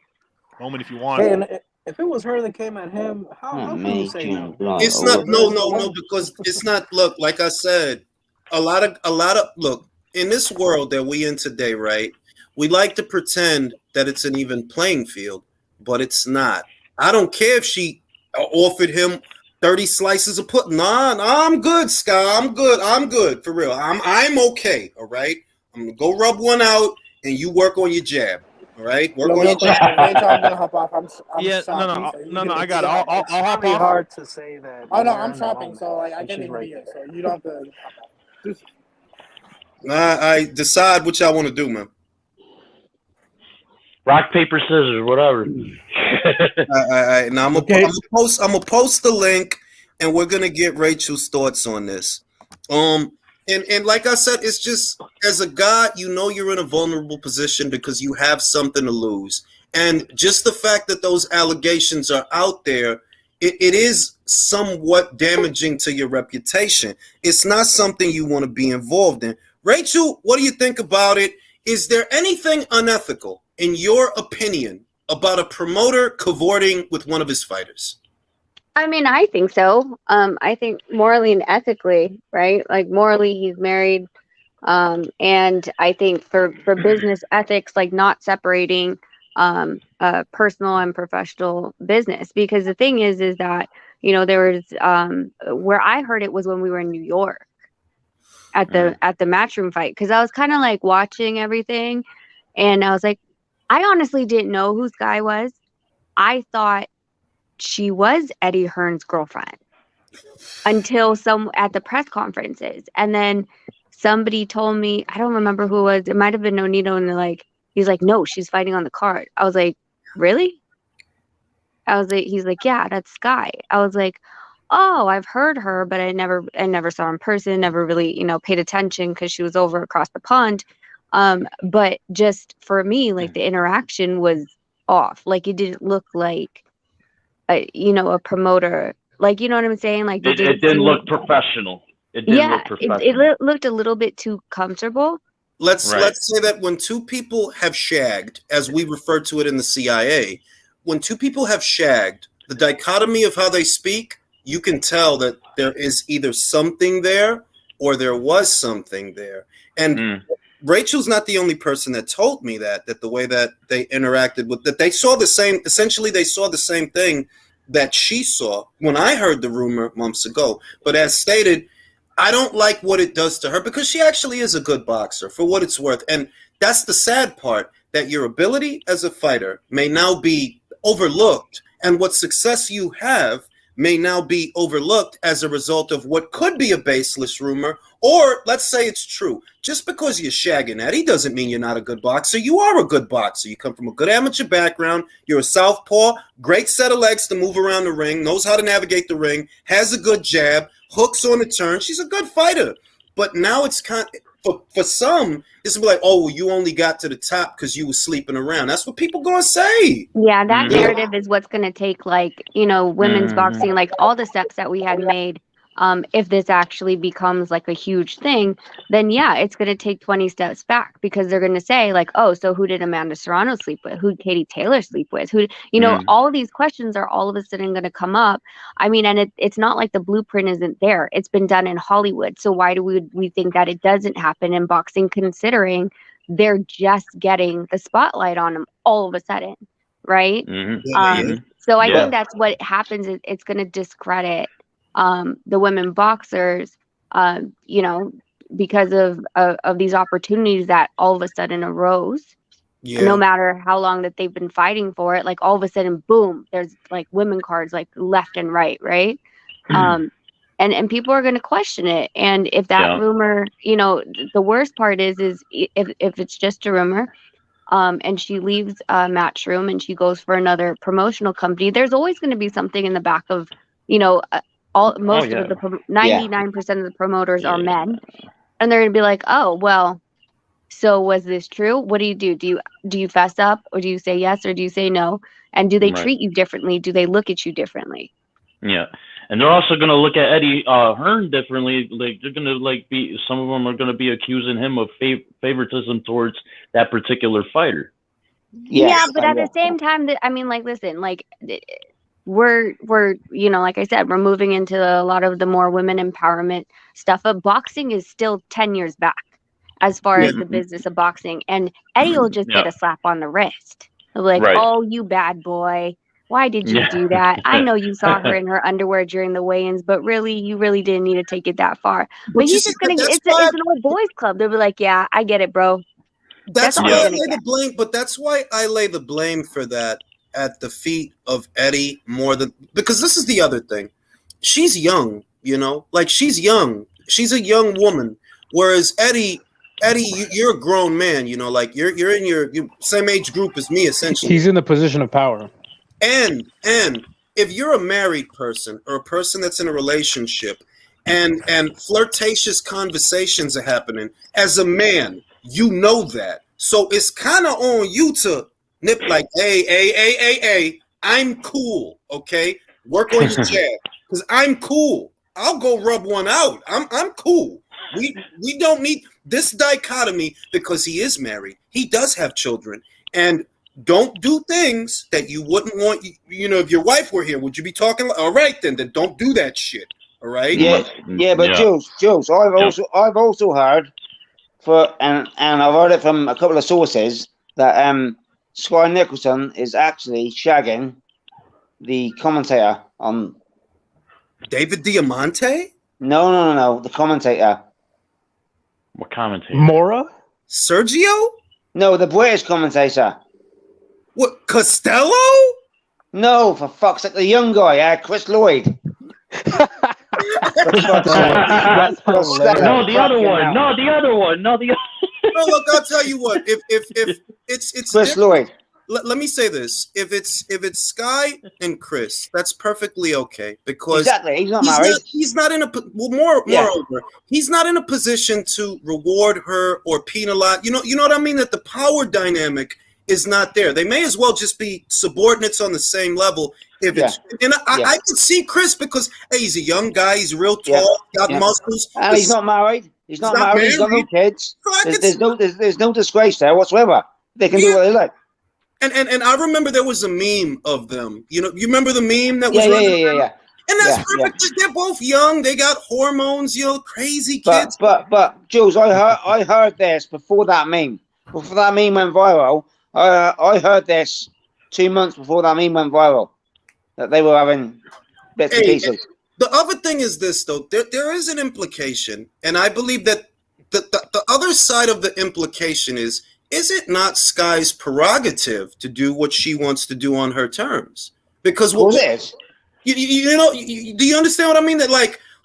moment if you want. Hey, and if it was her that came at him, how can you say no? It's not no because it's not. Look, like I said, a lot of look in this world that we in today, right? We like to pretend that it's an even playing field, but it's not. I don't care if she offered him 30 slices of pudding. Nah, I'm good, Sky. I'm good for real. I'm okay. All right. I'm gonna go rub one out, and you work on your jab. All right. Work on your jab. I'm gonna hop off. I'm yeah, shopping, no. I got it. I'll hop off. It's hard to say that. Oh no, I'm shopping, so like I can't even be here. So you don't have to hop off. I decide what y'all want to do, man. Rock, paper, scissors, whatever. Now I'm gonna post the link, and we're gonna get Rachel's thoughts on this. And like I said, it's just, as a guy, you know you're in a vulnerable position because you have something to lose, and just the fact that those allegations are out there, it is somewhat damaging to your reputation. It's not something you want to be involved in. Rachel, what do you think about it? Is there anything unethical, in your opinion, about a promoter cavorting with one of his fighters? I mean, I think so. I think morally and ethically, right? Like, morally, he's married. And I think for business ethics, like not separating personal and professional business. Because the thing is that, you know, there was where I heard it was when we were in New York at the Matchroom fight. Because I was kind of like watching everything, and I was like, I honestly didn't know who Sky was. I thought she was Eddie Hearn's girlfriend until at the press conferences. And then somebody told me, I don't remember who it was. It might have been Nonito. And he's like, no, she's fighting on the card. I was like, really? I was like, he's like, yeah, that's Sky. I was like, oh, I've heard her, but I never saw her in person, never really, paid attention because she was over across the pond. But just for me, like the interaction was off. Like it didn't look like a promoter. Like, you know what I'm saying? Like it didn't look professional. It didn't look professional. It looked a little bit too comfortable. Let's say that when two people have shagged, as we refer to it in the CIA, when two people have shagged, the dichotomy of how they speak, you can tell that there is either something there or there was something there. And Rachel's not the only person that told me that the way that they interacted with, that they saw the same, essentially they saw the same thing that she saw when I heard the rumor months ago. But as stated, I don't like what it does to her because she actually is a good boxer for what it's worth. And that's the sad part, that your ability as a fighter may now be overlooked, and what success you have may now be overlooked as a result of what could be a baseless rumor, or let's say it's true. Just because you're shagging Eddie doesn't mean you're not a good boxer. You are a good boxer. You come from a good amateur background. You're a southpaw, great set of legs to move around the ring, knows how to navigate the ring, has a good jab, hooks on the turn. She's a good fighter. But now it's kind of, for some, it's like, oh, well, you only got to the top because you were sleeping around. That's what people gonna say. Yeah, that narrative is what's gonna take, like, women's boxing, like all the steps that we had made. If this actually becomes like a huge thing, then yeah, it's going to take 20 steps back, because they're going to say like, oh, so who did Amanda Serrano sleep with? Who did Katie Taylor sleep with? Who, all of these questions are all of a sudden going to come up. I mean, and it's not like the blueprint isn't there. It's been done in Hollywood. So why do we think that it doesn't happen in boxing, considering they're just getting the spotlight on them all of a sudden, right? So I think that's what happens. It's going to discredit the women boxers, because of these opportunities that all of a sudden arose. No matter how long that they've been fighting for it, like all of a sudden, boom, there's like women cards like left and right. And people are going to question it. And if that rumor, the worst part is if it's just a rumor, and she leaves Matchroom and she goes for another promotional company, there's always going to be something in the back of, most of the 99% of the promoters are men, and they're gonna be like, oh well, so was this true? What do you do? Do you fess up, or do you say yes, or do you say no? And do they treat you differently? Do they look at you differently? Yeah, and they're also gonna look at Eddie Hearn differently. Like they're gonna be, some of them are gonna be accusing him of favoritism towards that particular fighter. Yeah, but at the same time, listen, like. We're like I said, we're moving into a lot of the more women empowerment stuff, but boxing is still 10 years back as far as the business of boxing. And Eddie will just get a slap on the wrist. Like, oh, you bad boy. Why did you do that? I know you saw her in her underwear during the weigh-ins, but really, you really didn't need to take it that far. But he's just going to, it's an old boys club. They'll be like, yeah, I get it, bro. That's why I lay the blame, but that's why I lay the blame for that at the feet of Eddie more than, because this is the other thing. She's young, like she's young. She's a young woman. Whereas Eddie, you're a grown man, like you're in your same age group as me, essentially. He's in the position of power. And if you're a married person or a person that's in a relationship and flirtatious conversations are happening, as a man, that. So it's kind of on you to nip like, hey, I'm cool, okay? Work on your jab, because I'm cool. I'll go rub one out. I'm cool. We don't need this dichotomy, because he is married. He does have children, and don't do things that you wouldn't want. If your wife were here, would you be talking? All right, then don't do that shit. All right. Yeah. But Jules, I've also heard and I've heard it from a couple of sources that Sky Nicholson is actually shagging the commentator on David Diamante? No, the commentator. What commentator? Mora? Sergio? No, the British commentator. What, Costello? No, for fuck's sake, the young guy, Chris Lloyd. No, the other one. No, look, I'll tell you what. If it's Chris Lloyd. let me say this: if it's Sky and Chris, that's perfectly okay because exactly he's not married. He's not in a moreover, he's not in a position to reward her or penalize. You know what I mean? That the power dynamic is not there. They may as well just be subordinates on the same level. I could see Chris because he's a young guy, he's real tall, got muscles. And he's not married. He's not married. He's got no kids. There's no disgrace there whatsoever. They can do what they like. And I remember there was a meme of them. You remember the meme that was yeah. And that's perfect. They're both young. They got hormones. Crazy kids. But Jules, I heard this before that meme. Before that meme went viral, I heard this 2 months before that meme went viral that they were having bits and pieces. The other thing is this, though. There is an implication, and I believe that the other side of the implication is it not Sky's prerogative to do what she wants to do on her terms? Because do you understand what I mean? That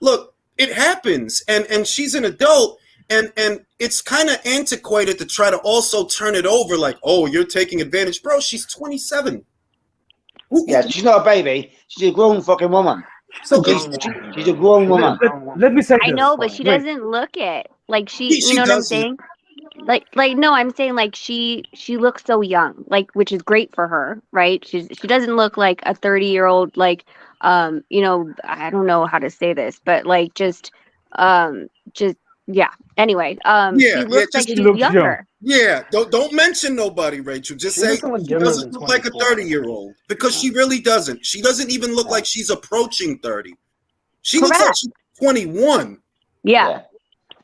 look, it happens, and she's an adult, and it's kind of antiquated to try to also turn it over like, oh, you're taking advantage, bro. She's 27. Yeah, she's not a baby. She's a grown fucking woman. So she's a grown woman. Let me say this. I know, but she doesn't look it. Like she you know what I'm saying? Like no, I'm saying like she looks so young, which is great for her, right? She doesn't look like a 30-year-old, I don't know how to say this, but Anyway, she looks like she's younger. Yeah, don't mention nobody, Rachel. Just say she doesn't look like a 30-year-old because she really doesn't. She doesn't even look like she's approaching 30. She looks like she's 21. Yeah,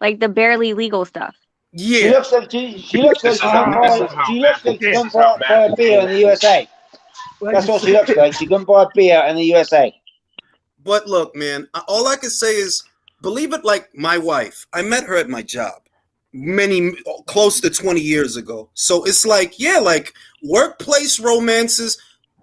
like the barely legal stuff. Yeah, she looks like she can buy a beer in the USA. That's what she looks like. She can buy a beer in the USA. But look, man, all I can say is, believe it like my wife. I met her at my job close to 20 years ago. So it's like workplace romances,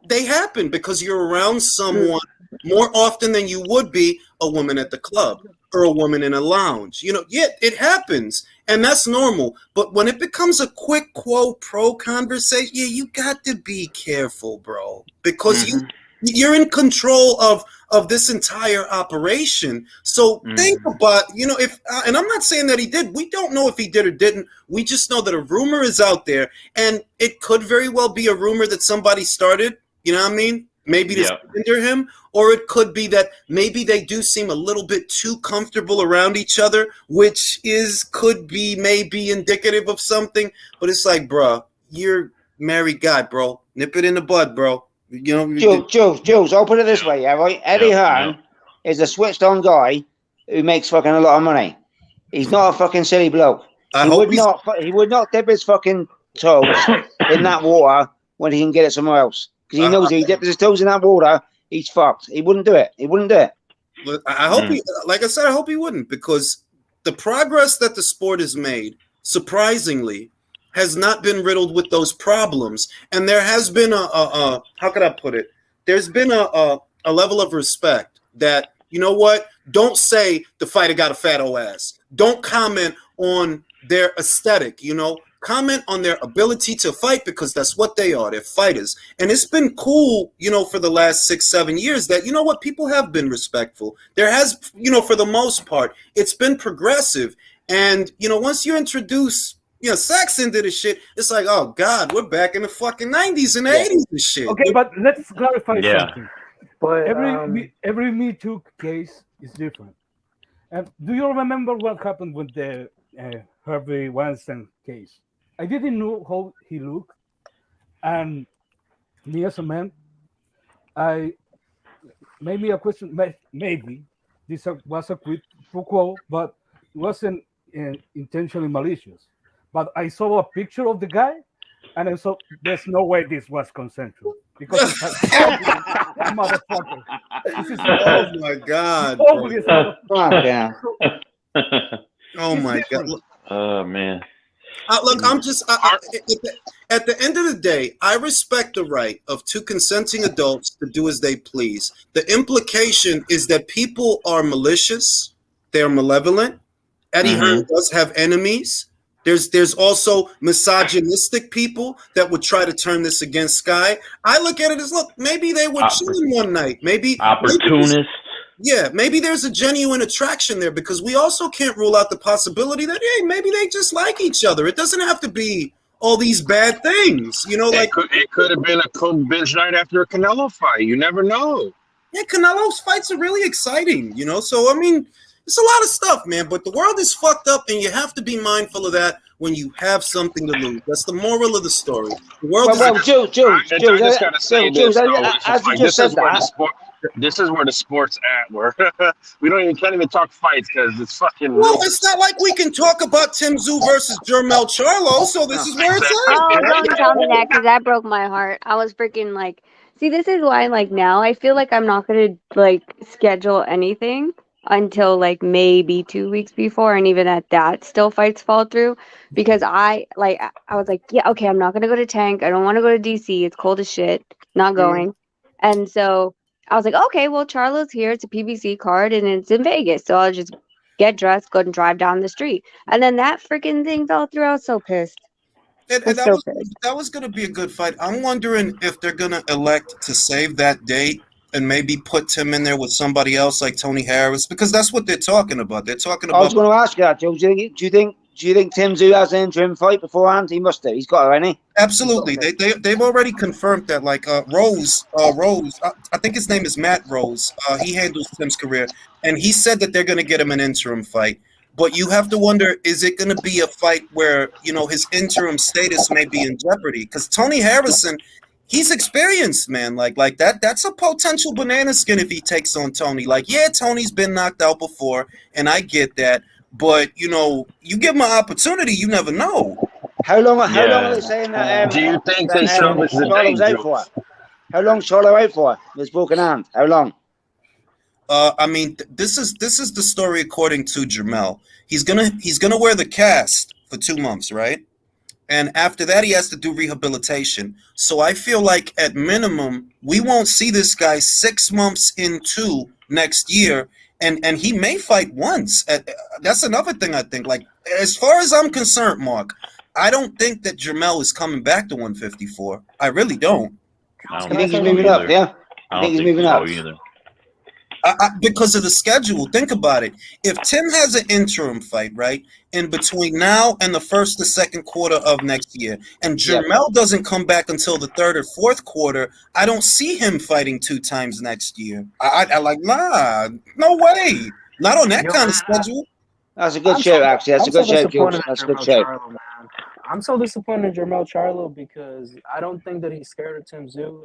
they happen because you're around someone more often than you would be a woman at the club or a woman in a lounge. It happens, and that's normal. But when it becomes a quick quote pro conversation, you got to be careful, bro, because you're in control of this entire operation. So think about, if, and I'm not saying that he did. We don't know if he did or didn't. We just know that a rumor is out there, and it could very well be a rumor that somebody started, you know what I mean? Maybe to hinder him, or it could be that maybe they do seem a little bit too comfortable around each other, which could be maybe indicative of something. But it's like, bro, you're married guy, bro. Nip it in the bud, bro. Jules, I'll put it this way, right? Eddie Hearn is a switched-on guy who makes fucking a lot of money. He's not a fucking silly bloke. He would not dip his fucking toes in that water when he can get it somewhere else. Because he knows if he dips his toes in that water, he's fucked. He wouldn't do it. I hope like I said, I hope he wouldn't, because the progress that the sport has made, surprisingly, has not been riddled with those problems. And there has been how could I put it? There's been a level of respect that, you know what? Don't say the fighter got a fat old ass. Don't comment on their aesthetic, comment on their ability to fight, because that's what they are. They're fighters. And it's been cool, for the last 6-7 years that, people have been respectful. There has, for the most part, it's been progressive. And, once you introduce sex into the shit, it's like, oh God, we're back in the fucking 90s and 80s and shit. Okay, but let's clarify something. But every Me Too case is different. Do you remember what happened with the Harvey Weinstein case? I didn't know how he looked, and me as a man, maybe a question, maybe this was a quid pro quo, but it wasn't intentionally malicious. But I saw a picture of the guy, and I saw there's no way this was consensual, because motherfucker. Oh my God! Oh my God! Oh man! Look, I'm just at the end of the day, I respect the right of two consenting adults to do as they please. The implication is that people are malicious, they're malevolent. Eddie Hearn does have enemies. There's also misogynistic people that would try to turn this against Sky. I look at it as, look, maybe they were chilling one night. Maybe opportunists. Maybe there's a genuine attraction there, because we also can't rule out the possibility that, hey, maybe they just like each other. It doesn't have to be all these bad things, you know. Like it could have been a binge night after a Canelo fight. You never know. Yeah, Canelo's fights are really exciting, you know. So I mean, it's a lot of stuff, man. But the world is fucked up, and you have to be mindful of that when you have something to lose. That's the moral of the story. The world is. Well, Jules, I just gotta say this, this is where the sport's at. Where we can't even talk fights because it's fucking. Well, it's not like we can talk about Tszyu versus Jermell Charlo. So this is where it's at. Oh, don't tell me that, because that broke my heart. I was freaking like, see, this is why, like, now I feel like I'm not gonna like schedule anything until like maybe 2 weeks before, and even at that, still fights fall through, because I was like, yeah, okay, I'm not gonna go to Tank. I don't want to go to DC. It's cold as shit. Not going. And so I was like, okay, well, Charlo's here. It's a PBC card, and it's in Vegas, so I'll just get dressed, go and drive down the street. And then that freaking thing fell through. I was so pissed. And that was going to be a good fight. I'm wondering if they're going to elect to save that date and maybe put Tim in there with somebody else like Tony Harris, because that's what they're talking about. They're talking about. I was going to ask you that, Joe. Do you think Tszyu has an interim fight beforehand? He must do. He's got it, hasn't he? Absolutely. They've already confirmed that. Like Rose, I think his name is Matt Rose. He handles Tim's career, and he said that they're going to get him an interim fight. But you have to wonder, is it going to be a fight where, you know, his interim status may be in jeopardy? Because Tony Harrison, he's experienced, man. Like that. That's a potential banana skin if he takes on Tony. Like, yeah, Tony's been knocked out before, and I get that. But, you know, you give him an opportunity, you never know. How long are they saying that? Do you think they salvage the date? How long Charlo out for? His broken hand. How long? I mean, this is the story according to Jermell. He's gonna wear the cast for 2 months, right? And after that, he has to do rehabilitation. So I feel like at minimum, we won't see this guy 6 months into next year, and he may fight once. That's another thing I think. Like, as far as I'm concerned, Mark, I don't think that Jermell is coming back to 154. I really don't. I think he's moving up. Yeah, I think he's moving up either. Because of the schedule. Think about it. If Tim has an interim fight, right, in between now and the first or second quarter of next year, and Jermell doesn't come back until the third or fourth quarter, I don't see him fighting 2 times next year. I like, nah, no way. Not on that kind of schedule. That's a good show, actually. That's a good show, George. That's a good show. I'm so disappointed in Jermell Charlo because I don't think that he's scared of Tszyu.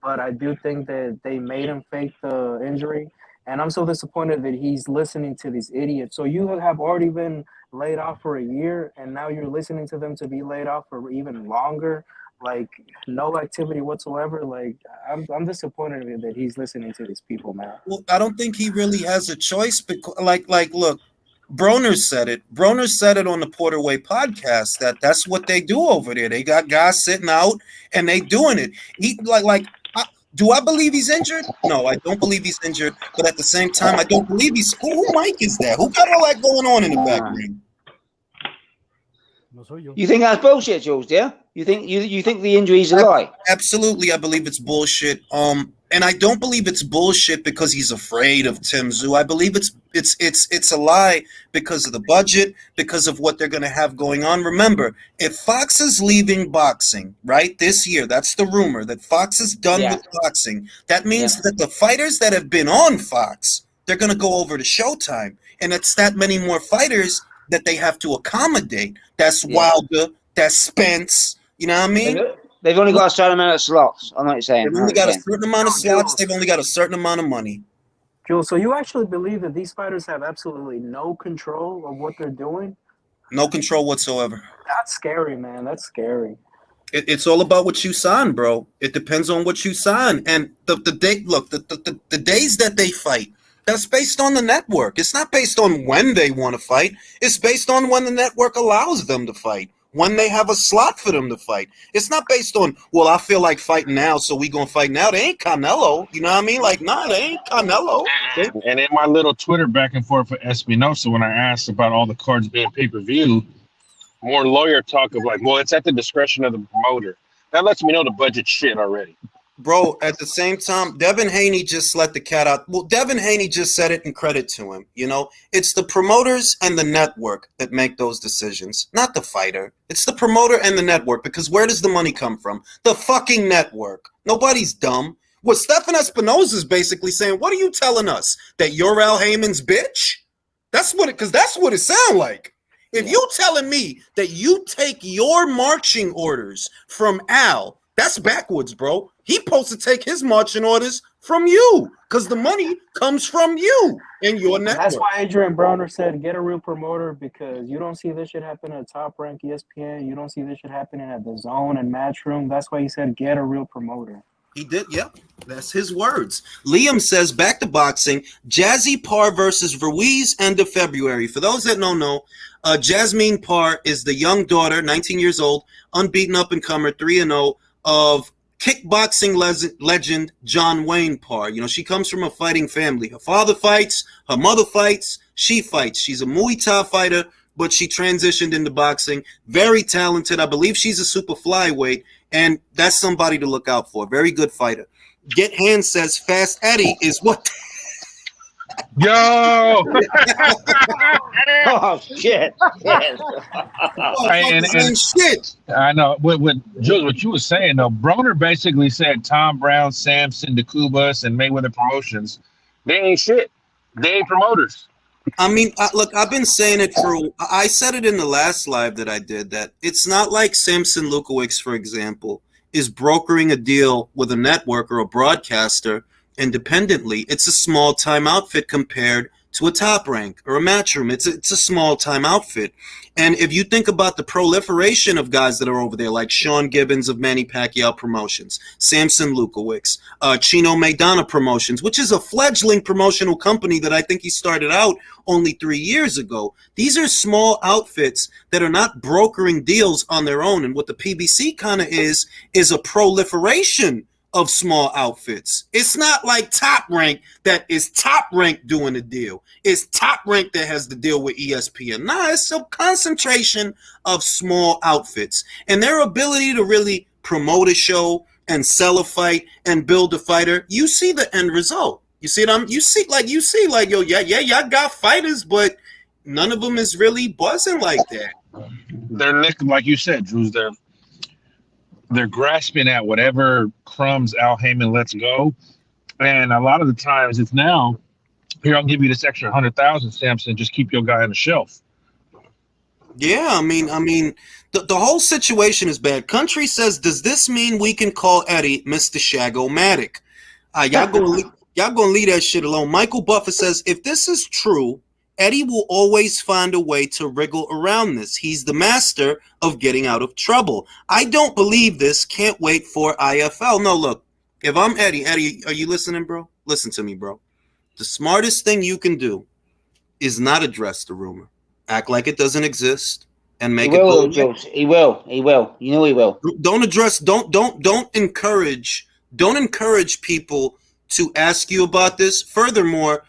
But I do think that they made him fake the injury. And I'm so disappointed that he's listening to these idiots. So you have already been laid off for a year, and now you're listening to them to be laid off for even longer. Like, no activity whatsoever. Like, I'm disappointed that he's listening to these people, man. Well, I don't think he really has a choice. Because, like, look, Broner said it. Broner said it on the Porter Way podcast that's what they do over there. They got guys sitting out, and they doing it. He do I believe he's injured? No, I don't believe he's injured. But at the same time, I don't believe he's. Who Mike is that? Who got all that going on in the background? You think that's bullshit, Jules? Yeah. You think the injury's a lie? Absolutely, I believe it's bullshit. And I don't believe it's bullshit because he's afraid of Tszyu. I believe it's a lie because of the budget, because of what they're going to have going on. Remember, if Fox is leaving boxing, right, this year, that's the rumor, that Fox is done with boxing, that means that the fighters that have been on Fox, they're going to go over to Showtime. And it's that many more fighters that they have to accommodate. That's Wilder, that's Spence, you know what I mean? They've only got a certain amount of slots. I know what you're saying. They've only got a certain amount of slots. They've only got a certain amount of money. Joel, so you actually believe that these fighters have absolutely no control of what they're doing? No control whatsoever. That's scary, man. That's scary. It's all about what you sign, bro. It depends on what you sign. And the days that they fight, that's based on the network. It's not based on when they want to fight. It's based on when the network allows them to fight. When they have a slot for them to fight. It's not based on, well, I feel like fighting now, so we gonna fight now. They ain't Canelo. You know what I mean? Like, nah, they ain't Canelo. And in my little Twitter back and forth with Espinosa, when I asked about all the cards being pay-per-view, more lawyer talk of like, well, it's at the discretion of the promoter. That lets me know the budget shit already. Bro, at the same time, Devin Haney just let the cat out. Well, Devin Haney just said it, and credit to him. You know, it's the promoters and the network that make those decisions, not the fighter. It's the promoter and the network, because where does the money come from? The fucking network. Nobody's dumb. What Stefan Espinosa is basically saying, what are you telling us? That you're Al Heyman's bitch? That's what it sounds like. If you telling me that you take your marching orders from Al, that's backwards, bro. He supposed to take his marching orders from you, because the money comes from you and your network. That's why Adrian Browner said, get a real promoter, because you don't see this shit happen at Top Rank ESPN. You don't see this shit happening at The Zone and Matchroom. That's why he said, get a real promoter. He did, yep. That's his words. Liam says, back to boxing, Jazzy Parr versus Ruiz, end of February. For those that don't know, Jasmine Parr is the young daughter, 19 years old, unbeaten up-and-comer, 3-0, of kickboxing legend John Wayne Parr. You know, she comes from a fighting family. Her father fights, her mother fights, she fights. She's a Muay Thai fighter, but she transitioned into boxing. Very talented. I believe she's a super flyweight, and that's somebody to look out for. Very good fighter. Get Hand says Fast Eddie is what? Yo! Oh shit! Shit! I know. What Jules, what you were saying though, Broner basically said Tom Brown, Samson, DeCubas, and Mayweather Promotions, they ain't shit. They ain't promoters. I mean, look, I've been saying it I said it in the last live that I did, that it's not like Samson Lukowicz, for example, is brokering a deal with a network or a broadcaster independently. It's a small time outfit compared to a Top Rank or a Matchroom. It's a small time outfit. And if you think about the proliferation of guys that are over there, like Sean Gibbons of Manny Pacquiao Promotions, Samson Lukowicz, Chino Maidana Promotions, which is a fledgling promotional company that I think he started out only 3 years ago. These are small outfits that are not brokering deals on their own. And what the PBC kind of is a proliferation of small outfits. It's not like Top Rank that is Top Rank doing the deal. It's Top Rank that has the deal with ESPN. Nah, it's a concentration of small outfits. And their ability to really promote a show and sell a fight and build a fighter, you see the end result. You see like, yo, y'all got fighters, but none of them is really buzzing like that. They're like you said, Drews, they're grasping at whatever crumbs Al Heyman lets go. And a lot of the times it's now, here, I'll give you this extra 100,000, Samson, just keep your guy on the shelf. Yeah, I mean, the whole situation is bad. Country says, does this mean we can call Eddie Mr. Shag-O-Matic? Y'all gonna leave that shit alone. Michael Buffer says, if this is true, Eddie will always find a way to wriggle around this. He's the master of getting out of trouble. I don't believe this. Can't wait for IFL. No, look, if I'm Eddie, are you listening, bro? Listen to me, bro. The smartest thing you can do is not address the rumor. Act like it doesn't exist and make it go. He will. You know he will. Don't encourage people to ask you about this. Furthermore,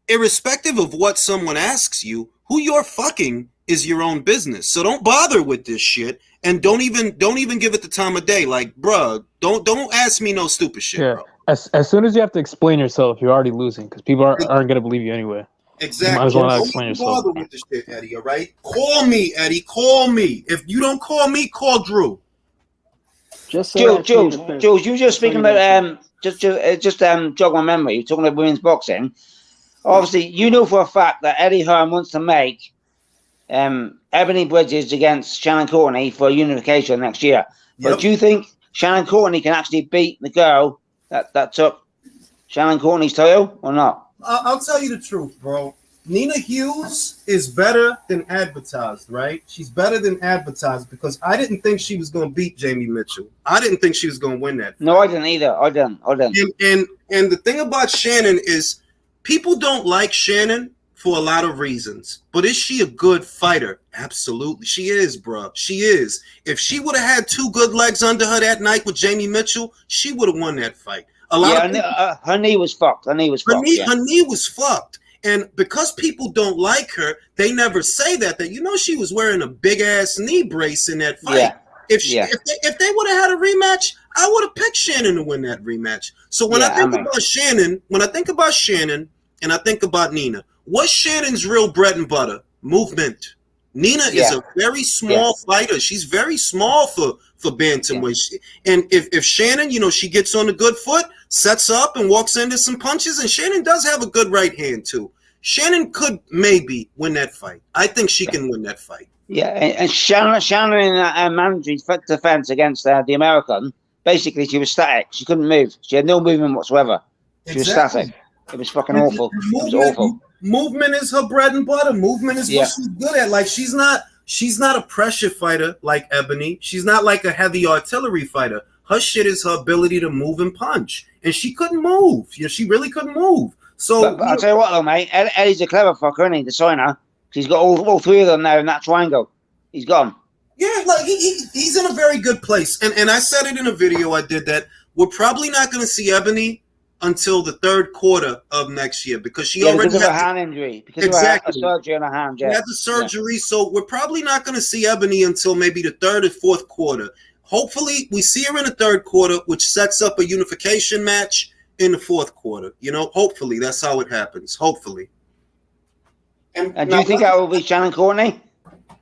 irrespective of what someone asks you, who you're fucking is your own business. So don't bother with this shit, and don't even give it the time of day. Like, bruh, don't ask me no stupid shit, bro. As soon as you have to explain yourself, you're already losing, because people aren't gonna believe you anyway. Exactly. You might as well not explain yourself. Don't bother with this shit, Eddie. All right, call me, Eddie. Call me. If you don't call me, call Drew. Jules, you were just speaking about just jog my memory. You're talking about women's boxing. Obviously, you know for a fact that Eddie Hearn wants to make Ebony Bridges against Shannon Courtney for unification next year. But do you think Shannon Courtney can actually beat the girl that took Shannon Courtney's title or not? I'll tell you the truth, bro. Nina Hughes is better than advertised, right? She's better than advertised, because I didn't think she was going to beat Jamie Mitchell. I didn't think she was going to win that fight. No, I didn't either. I didn't. And the thing about Shannon is, people don't like Shannon for a lot of reasons, but is she a good fighter? Absolutely. She is, bro. She is. If she would have had 2 good legs under her that night with Jamie Mitchell, she would have won that fight. Her knee was fucked. Her knee was fucked. And because people don't like her, they never say that she was wearing a big ass knee brace in that fight. Yeah. If they would have had a rematch, I would have picked Shannon to win that rematch. So when I think about Shannon, and I think about Nina, what's Shannon's real bread and butter? Movement. Nina is a very small fighter. She's very small for bantamweight. And if Shannon, she gets on a good foot, sets up and walks into some punches, and Shannon does have a good right hand too. Shannon could maybe win that fight. I think she can win that fight. Yeah, and Shannon in that mandatory defense against the American, basically she was static. She couldn't move. She had no movement whatsoever. She was static. It was fucking awful. It was awful. Movement is her bread and butter. Movement is what she's good at. Like she's not a pressure fighter like Ebony. She's not like a heavy artillery fighter. Her shit is her ability to move and punch, and she couldn't move. She really couldn't move. So but I'll tell you what, though, mate. Eddie's a clever fucker, isn't he? The signer. He's got all three of them now in that triangle. He's gone. Yeah, like he's in a very good place. And I said it in a video I did that we're probably not going to see Ebony until the third quarter of next year because she already had a hand injury. Because of a surgery on her hand. Yeah. She had the surgery, so we're probably not going to see Ebony until maybe the third or fourth quarter. Hopefully, we see her in the third quarter, which sets up a unification match in the fourth quarter. Hopefully that's how it happens. Hopefully. And do you think that will be Shannon Courtney?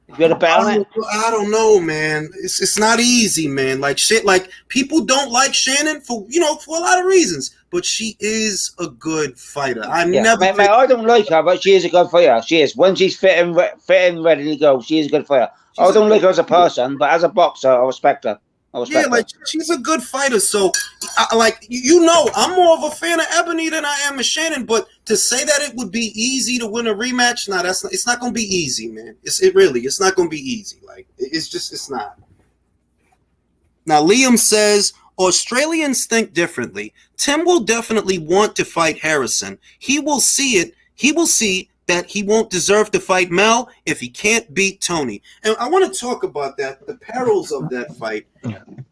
If you had a bet on it? I don't know, man. It's not easy, man. Like shit, like people don't like Shannon for a lot of reasons, but she is a good fighter. I don't like her, but she is a good fighter. She is. When she's fit and ready to go, she is a good fighter. I don't like her as a person, but as a boxer, I respect her. She's a good fighter. So, I'm more of a fan of Ebony than I am of Shannon. But to say that it would be easy to win a rematch, it's not going to be easy, man. It's not going to be easy. Like it's not. Now, Liam says Australians think differently. Tim will definitely want to fight Harrison. He will see it. He will see that he won't deserve to fight Mel if he can't beat Tony. And I want to talk about that, the perils of that fight. Can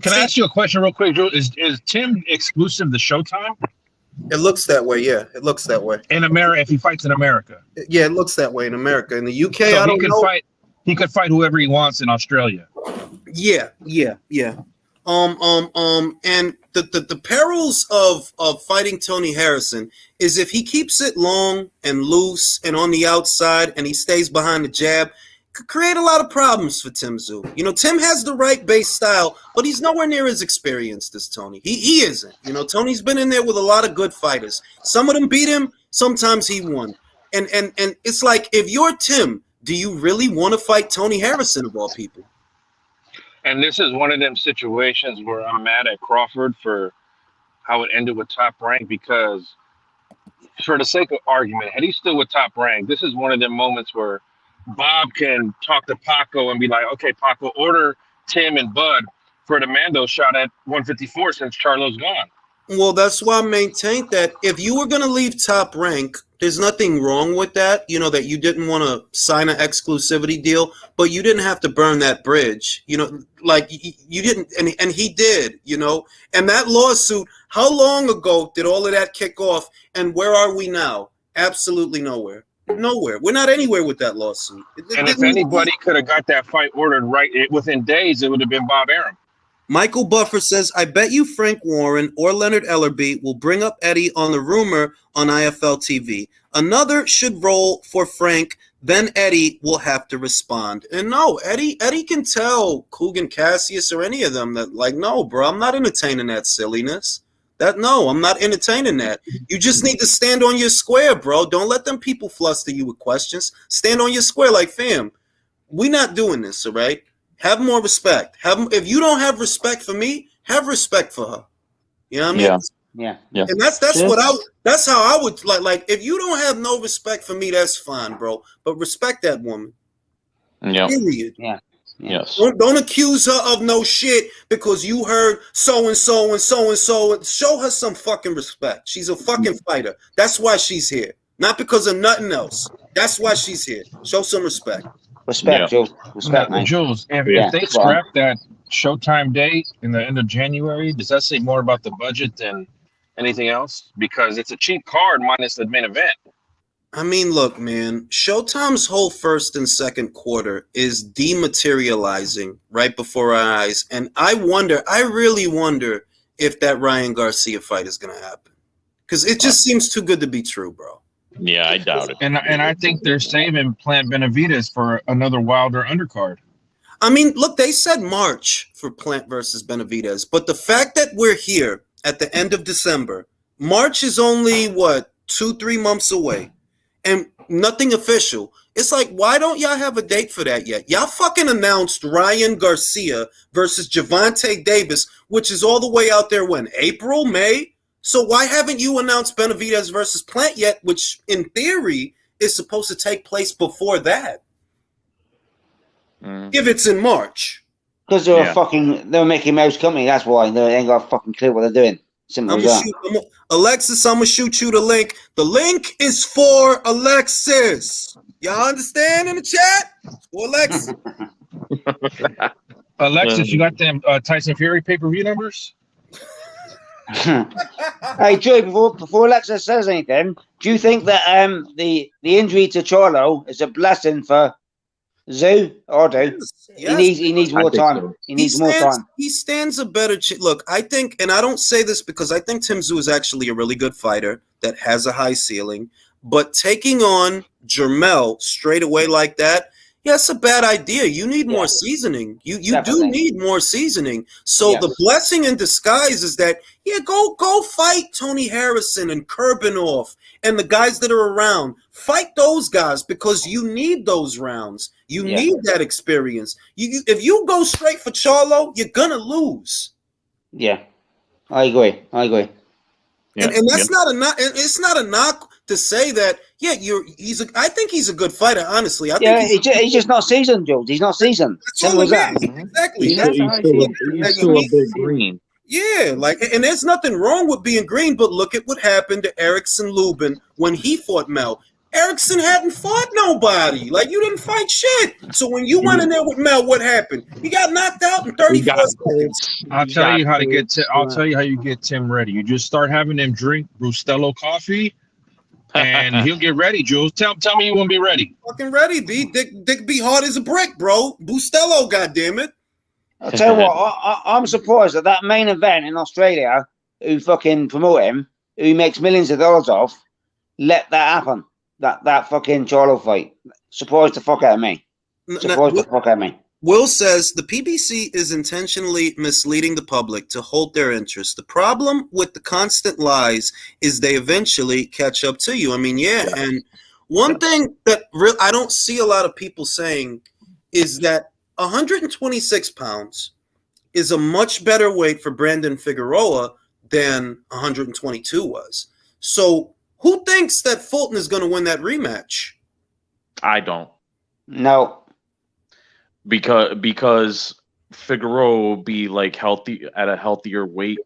I ask you a question real quick, Drew? Is Tim exclusive to Showtime? It looks that way, yeah. It looks that way. In America, if he fights in America. Yeah, it looks that way in America. In the UK, so he could fight whoever he wants in Australia. Yeah. And the perils of fighting Tony Harrison is if he keeps it long and loose and on the outside and he stays behind the jab, could create a lot of problems for Tim Tszyu. Tim has the right base style, but he's nowhere near as experienced as Tony. He isn't. Tony's been in there with a lot of good fighters. Some of them beat him, sometimes he won. And it's like, if you're Tim, do you really want to fight Tony Harrison of all people? And this is one of them situations where I'm mad at Crawford for how it ended with Top Rank, because for the sake of argument, had he still with Top Rank, this is one of them moments where Bob can talk to Paco and be like, okay, Paco, order Tim and Bud for the Mando shot at 154 since Charlo's gone. Well, that's why I maintained that if you were going to leave Top Rank, there's nothing wrong with that, that you didn't want to sign an exclusivity deal, but you didn't have to burn that bridge, you didn't, and he did, and that lawsuit, how long ago did all of that kick off, and where are we now? Absolutely nowhere. We're not anywhere with that lawsuit. And if anybody could have got that fight ordered within days, it would have been Bob Arum. Michael Buffer says, I bet you Frank Warren or Leonard Ellerby will bring up Eddie on the rumor on IFL TV. Another should roll for Frank, then Eddie will have to respond. And no, Eddie can tell Coogan Cassius or any of them that, no, bro, I'm not entertaining that silliness. I'm not entertaining that. You just need to stand on your square, bro. Don't let them people fluster you with questions. Stand on your square like, fam, we not doing this, all right? Have more respect. If you don't have respect for me, have respect for her. You know what I mean? Yeah. And that's how I would like. If you don't have no respect for me, that's fine, bro. But respect that woman. Yeah. Period. Yeah. Yes. Don't accuse her of no shit because you heard so and so and so and so. Show her some fucking respect. She's a fucking fighter. That's why she's here. Not because of nothing else. That's why she's here. Show some respect. Respect, Jules. Respect, man. Jules, if they scrap that Showtime date in the end of January, does that say more about the budget than anything else? Because it's a cheap card minus the main event. I mean, look, man, Showtime's whole first and second quarter is dematerializing right before our eyes. And I really wonder if that Ryan Garcia fight is going to happen. Because it just seems too good to be true, bro. Yeah, I doubt it. And I think they're saving Plant Benavidez for another Wilder undercard. I mean, look, they said March for Plant versus Benavidez. But the fact that we're here at the end of December, March is only, 2-3 months away. And nothing official. It's like, why don't y'all have a date for that yet? Y'all fucking announced Ryan Garcia versus Gervonta Davis, which is all the way out there when? April, May? So why haven't you announced Benavidez versus Plant yet, which in theory is supposed to take place before that? If it's in March. Because they're a Mickey Mouse company, that's why. They ain't got a fucking clue what they're doing. Simple as that. Alexis, I'm going to shoot you the link. The link is for Alexis. Y'all understand in the chat? For Alexis. Alexis, you got them Tyson Fury pay-per-view numbers? Hey, Joey, before Alexis says anything, do you think that the injury to Charlo is a blessing for Tszyu or do? Yes. He needs more time. So. He needs more time. He stands a better chance. Look, I think, and I don't say this because I think Tszyu is actually a really good fighter that has a high ceiling, but taking on Jermell straight away like that, it's a bad idea. You need more seasoning. You do need more seasoning. So the blessing in disguise is that, go fight Tony Harrison and Kurbanoff and the guys that are around. Fight those guys because you need those rounds. You need that experience. If you go straight for Charlo, you're going to lose. Yeah, I agree. Yeah, and that's not a knock. It's not a knock to say that. Yeah, I think he's a good fighter. Honestly, I think he's just not seasoned, George. He's not seasoned. Simple as that. Exactly. He's still a big green. Yeah, and there's nothing wrong with being green, but look at what happened to Erickson Lubin when he fought Mel. Erickson hadn't fought nobody. You didn't fight shit. So when you went in there with Mel, what happened? He got knocked out in 34 seconds. I'll tell you how you get Tim ready. You just start having him drink Bustelo coffee, and he'll get ready. Jules, tell me you won't be ready. Fucking ready, B. Dick be hard as a brick, bro. Bustelo, goddammit. I'll tell you what. I'm surprised that main event in Australia, who fucking promote him, who makes millions of dollars off, let that happen. That fucking Charlo fight. Surprised the fuck out of me. Will says the PBC is intentionally misleading the public to hold their interest. The problem with the constant lies is they eventually catch up to you. I mean, and one thing that I don't see a lot of people saying is that 126 pounds is a much better weight for Brandon Figueroa than 122 was. So who thinks that Fulton is going to win that rematch? I don't. No. Because Figueroa will be healthy at a healthier weight.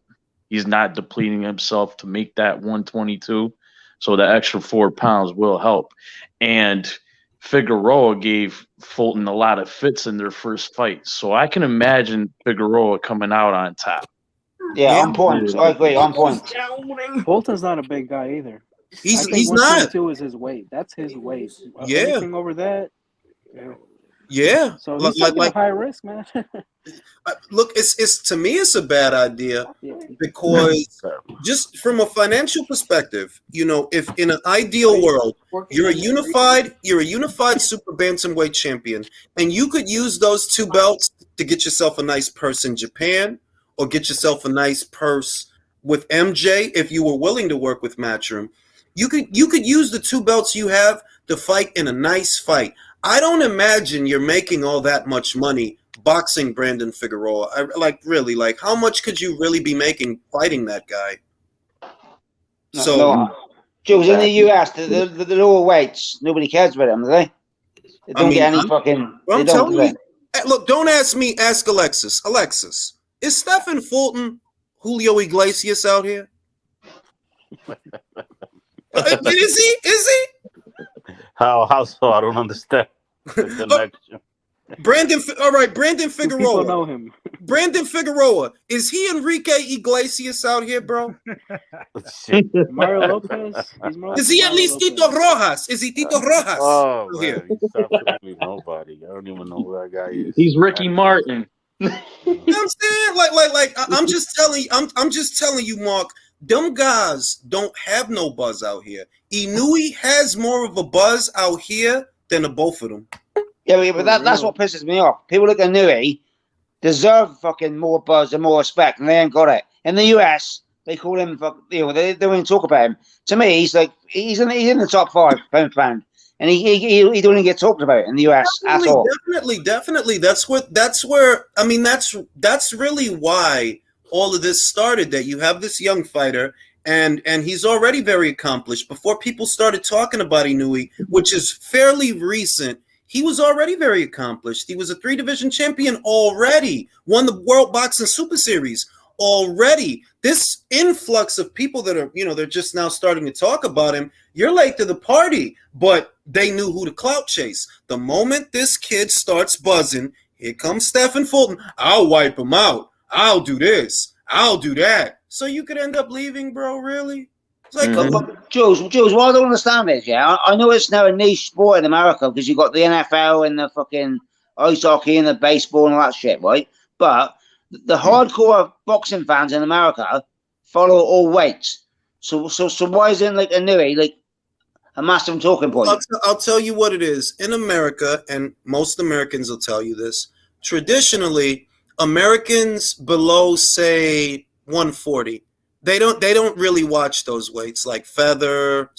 He's not depleting himself to make that 122. So the extra 4 pounds will help. And Figueroa gave Fulton a lot of fits in their first fight. So I can imagine Figueroa coming out on top. Yeah, on point. I agree, on point. Fulton's not a big guy either. He's not. 122 is his weight. That's his weight. Anything over that. Yeah. So he's taking a high risk, man. Look, it's to me, it's a bad idea because just from a financial perspective, if in an ideal world you're a unified super bantamweight champion, and you could use those 2 belts to get yourself a nice purse in Japan or get yourself a nice purse with MJ if you were willing to work with Matchroom. You could use the 2 belts you have to fight in a nice fight. I don't imagine you're making all that much money boxing Brandon Figueroa. Really, how much could you really be making fighting that guy? Jules, in the US, the lower weights, nobody cares about them, do they? They don't get any fucking. I'm telling you. Look, don't ask me. Ask Alexis. Alexis, is Stephen Fulton Julio Iglesias out here? Is he? How so? I don't understand the connection. All right, Brandon People Figueroa. know him. Brandon Figueroa. Is he Enrique Iglesias out here, bro? Mario Lopez. Is he at least Tito Rojas? Is he Tito Rojas? Oh out man, here? he's absolutely nobody. I don't even know who that guy is. He's Ricky Martin. You know what I'm saying? Like I'm just telling you, Mark, them guys don't have no buzz out here. Inui has more of a buzz out here than the both of them. Yeah, but that's what pisses me off. People like Inui deserve fucking more buzz and more respect, and they ain't got it. In the US, they call him, they don't even talk about him. To me, he's in the top 5 pound, and he don't even get talked about in the US at all. Definitely. That's where. I mean, that's really why all of this started. That you have this young fighter, and he's already very accomplished. Before people started talking about Inui, which is fairly recent, he was already very accomplished. He was a 3-division champion already. Won the World Boxing Super Series already. This influx of people that are, they're just now starting to talk about him. You're late to the party, but they knew who to clout chase. The moment this kid starts buzzing, here comes Stephen Fulton. I'll wipe him out. I'll do this. I'll do that. So you could end up leaving, bro, really? It's like, Jules, what I don't understand is, I know it's now a niche sport in America because you've got the NFL and the fucking ice hockey and the baseball and all that shit, right? But the hardcore boxing fans in America follow all weights. So why isn't like Inui like a massive talking point? I'll tell you what it is. In America, and most Americans will tell you this, traditionally, Americans below, say, 140, they don't really watch those weights like feather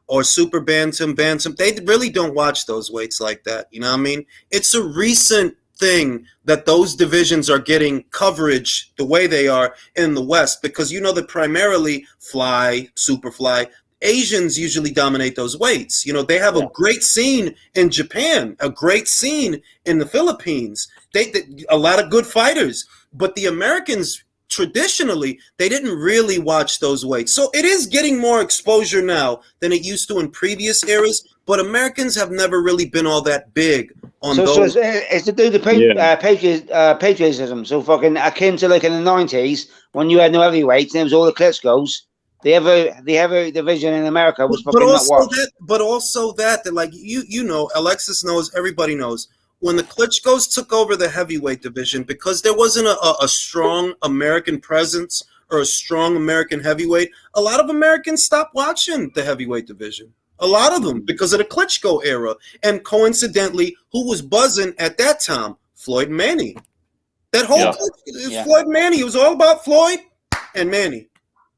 or super bantam. They really don't watch those weights like that. You know what I mean? It's a recent thing that those divisions are getting coverage the way they are in the West, because that primarily fly, super fly, Asians usually dominate those weights. They have a great scene in Japan, a great scene in the Philippines. They a lot of good fighters, but the Americans traditionally, they didn't really watch those weights. So it is getting more exposure now than it used to in previous eras, but Americans have never really been all that big on those. So it's to do the patriotism. So fucking akin to like in the 90s when you had no heavyweights and it was all the Klitschko's. The heavy division in America was fucking not watched. But also that like Alexis knows, everybody knows. When the Klitschko's took over the heavyweight division, because there wasn't a strong American presence or a strong American heavyweight, a lot of Americans stopped watching the heavyweight division. A lot of them, because of the Klitschko era. And coincidentally, who was buzzing at that time? Floyd Manny. That whole Floyd Manny, it was all about Floyd and Manny.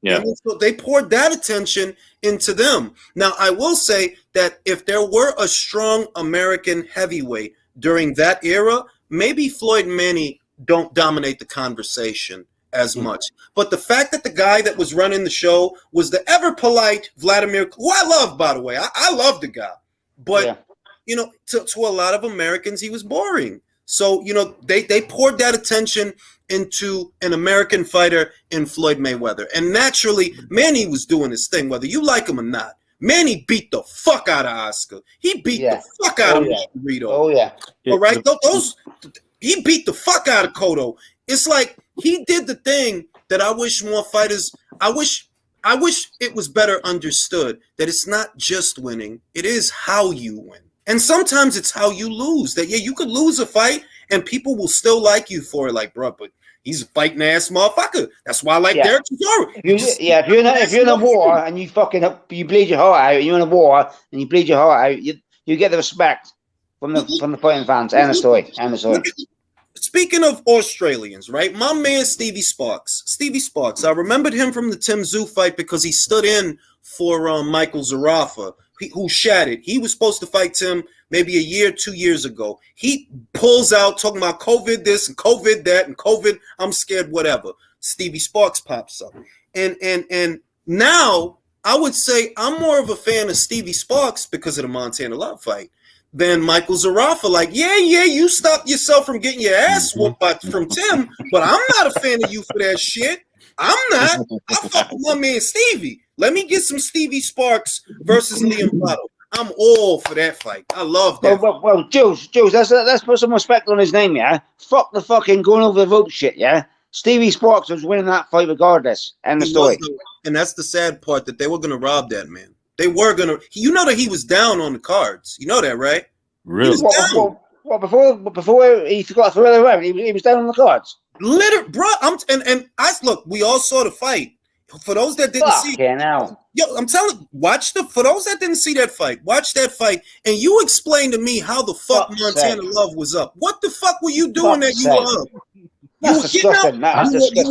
Yeah. And so they poured that attention into them. Now, I will say that if there were a strong American heavyweight during that era, maybe Floyd Manny don't dominate the conversation as much. But the fact that the guy that was running the show was the ever polite Vladimir, who I love, by the way. I love the guy. But, to a lot of Americans, he was boring. So, they poured that attention into an American fighter in Floyd Mayweather. And naturally, Manny was doing his thing, whether you like him or not. Manny beat the fuck out of Oscar. He beat the fuck out of Rito. Oh, yeah. All right? He beat the fuck out of Cotto. It's like he did the thing that I wish more fighters, I wish it was better understood, that it's not just winning. It is how you win. And sometimes it's how you lose. That, you could lose a fight and people will still like you for it. Like, bro, but he's a fighting ass motherfucker. That's why I like Derek Chisora. If you're in a war and you bleed your heart out, you're in a war and you bleed your heart out, you get the respect from the fighting fans. End of story. Speaking of Australians, right? My man Stevie Sparks. I remembered him from the Tim Tszyu fight because he stood in for Michael Zarafa, who shattered. He was supposed to fight Tim maybe a year, 2 years ago. He pulls out talking about COVID this and COVID that and COVID, I'm scared, whatever. Stevie Sparks pops up. And now I would say I'm more of a fan of Stevie Sparks because of the Montana Love fight than Michael Zarafa. Like, you stopped yourself from getting your ass whooped from Tim, but I'm not a fan of you for that shit. I'm not. I fuck with my man Stevie. Let me get some Stevie Sparks versus Liam Bottle. I'm all for that fight. I love that. Well, Jules, let's put some respect on his name, yeah? Fuck the fucking going over the rope shit, yeah? Stevie Sparks was winning that fight regardless. End of story. And that's the sad part, that they were going to rob that man. They were going to. You know that he was down on the cards. You know that, right? Really? What before he forgot to throw it around, he was down on the cards. Literally, bro. Look, we all saw the fight. For those that didn't see, I'm telling. For those that didn't see that fight, watch that fight, and you explain to me how the fuck Montana Love was up. What the fuck were you doing that you were up? You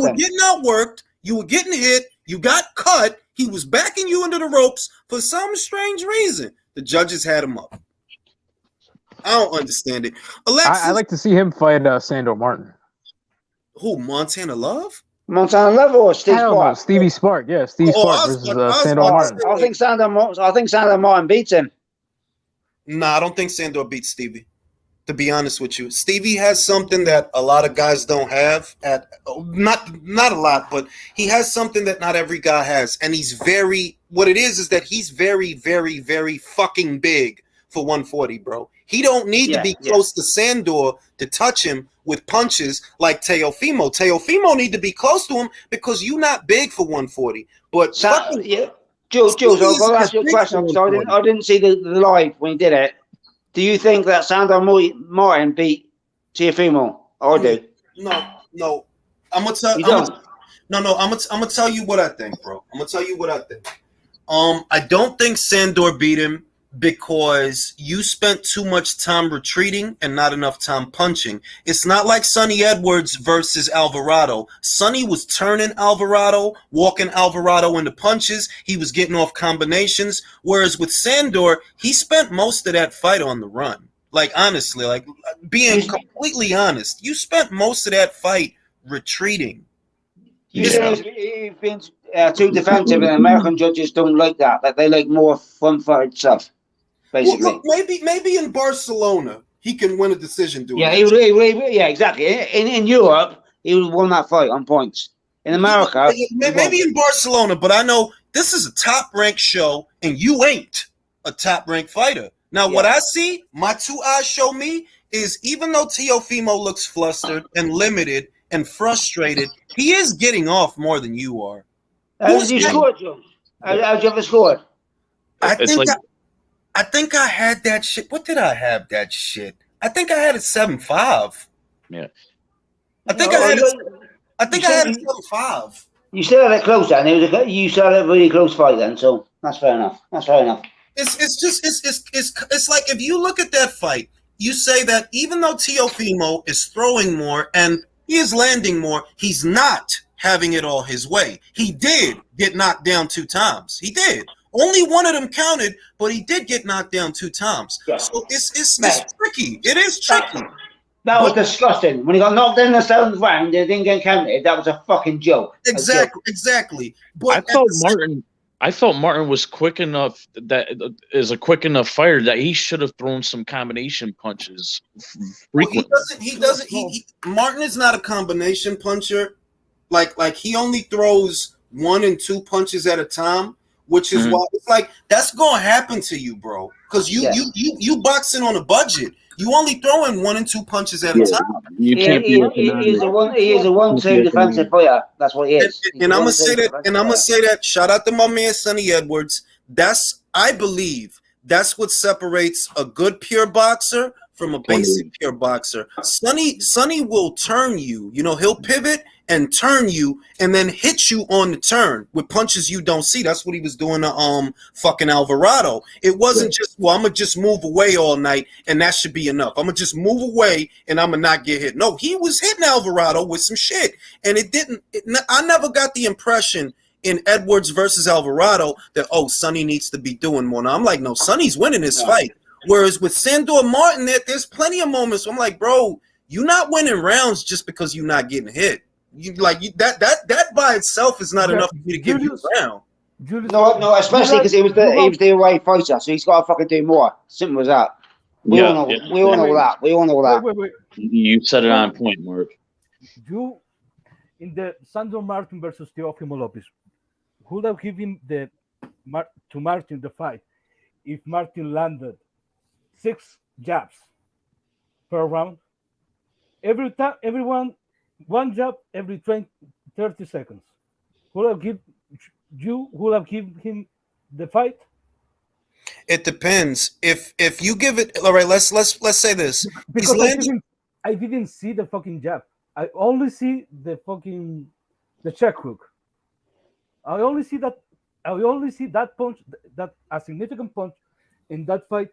were getting outworked. You were getting hit. You got cut. He was backing you into the ropes for some strange reason. The judges had him up. I don't understand it. Alexis, I like to see him fight Sandor Martin. Who, Montana Love? Montana Love or Steve Spark? No, Stevie Spark. Yeah, Steve Spark versus Sandor Martin. I think Sandor Martin beats him. Nah, I don't think Sandor beats Stevie. To be honest with you, Stevie has something that a lot of guys don't have. Not a lot, but he has something that not every guy has, and he's very. What it is that he's very, very, very fucking big for 140, bro. He don't need to be close to Sandor to touch him with punches like Teofimo. Teofimo need to be close to him because you're not big for 140. But Jules, I've got to ask you a question. So I didn't see the live when he did it. Do you think that Sandor Martin beat Teofimo? I do. No. I'm gonna tell you. I'm gonna tell you what I think, bro. I'm gonna tell you what I think. I don't think Sandor beat him because you spent too much time retreating and not enough time punching. It's not like Sonny Edwards versus Alvarado. Sonny was turning Alvarado, walking Alvarado into punches. He was getting off combinations. Whereas with Sandor, he spent most of that fight on the run. Like, honestly, like being completely honest, you spent most of that fight retreating. He's been too defensive, and American judges don't like that. Like, they like more front-footed stuff. Basically. Well, maybe in Barcelona he can win a decision doing yeah, exactly. In Europe, he would have won that fight on points. In America, maybe in Barcelona, but I know this is a top-ranked show, and you ain't a top-ranked fighter. Now, what I see, my two eyes show me, is even though Teofimo looks flustered and limited and frustrated, he is getting off more than you are. How did you score, Joe? How'd you ever score? I think I had that shit. What did I have that shit? I think I had a 7-5. Yeah. I think I had a 7-5. You still had it close then. You still had a really close fight then, so that's fair enough. It's like if you look at that fight, you say that even though Teofimo is throwing more and he is landing more, he's not having it all his way. He did get knocked down 2 times. He did. Only one of them counted, but he did get knocked down 2 times. Yeah. So it's tricky. It is tricky. That was disgusting. When he got knocked in the 7th round, it didn't get counted. That was a fucking joke. Exactly. But I felt Martin was quick enough. That is a quick enough fighter that he should have thrown some combination punches frequently. Well, Martin is not a combination puncher. Like he only throws 1 and 2 punches at a time. Which is why it's like that's gonna happen to you, bro. Because you boxing on a budget. You only throwing 1 and 2 punches at a time. He is a 1-2 defensive player. That's what he is. And I'm gonna say that. Shout out to my man Sonny Edwards. I believe that's what separates a good pure boxer from a basic pure boxer. Sonny will turn you. You know, he'll pivot and turn you and then hit you on the turn with punches you don't see. That's what he was doing to fucking Alvarado. It wasn't just, I'm gonna just move away all night and that should be enough. I'm gonna just move away and I'm gonna not get hit. No, he was hitting Alvarado with some shit. And I never got the impression in Edwards versus Alvarado that, Sonny needs to be doing more. Now I'm like, no, Sonny's winning this fight. Whereas with Sandor Martin, there's plenty of moments where I'm like, bro, you're not winning rounds just because you're not getting hit. That by itself is not enough for me to give you a round. No, especially because he was the away fighter, so he's got to fucking do more. Simple as that. We all know that. Wait. You said it on point, Mark. You in the Sandor Martin versus Teofimo Lopez, who would have given to Martin the fight? if Martin landed 6 jabs per round. Every time, one jab every 30 seconds. Would have give him the fight? It depends. If you give it, all right. Let's say this. Because I didn't see the fucking jab. I only see the check hook. I only see that punch, that a significant punch in that fight.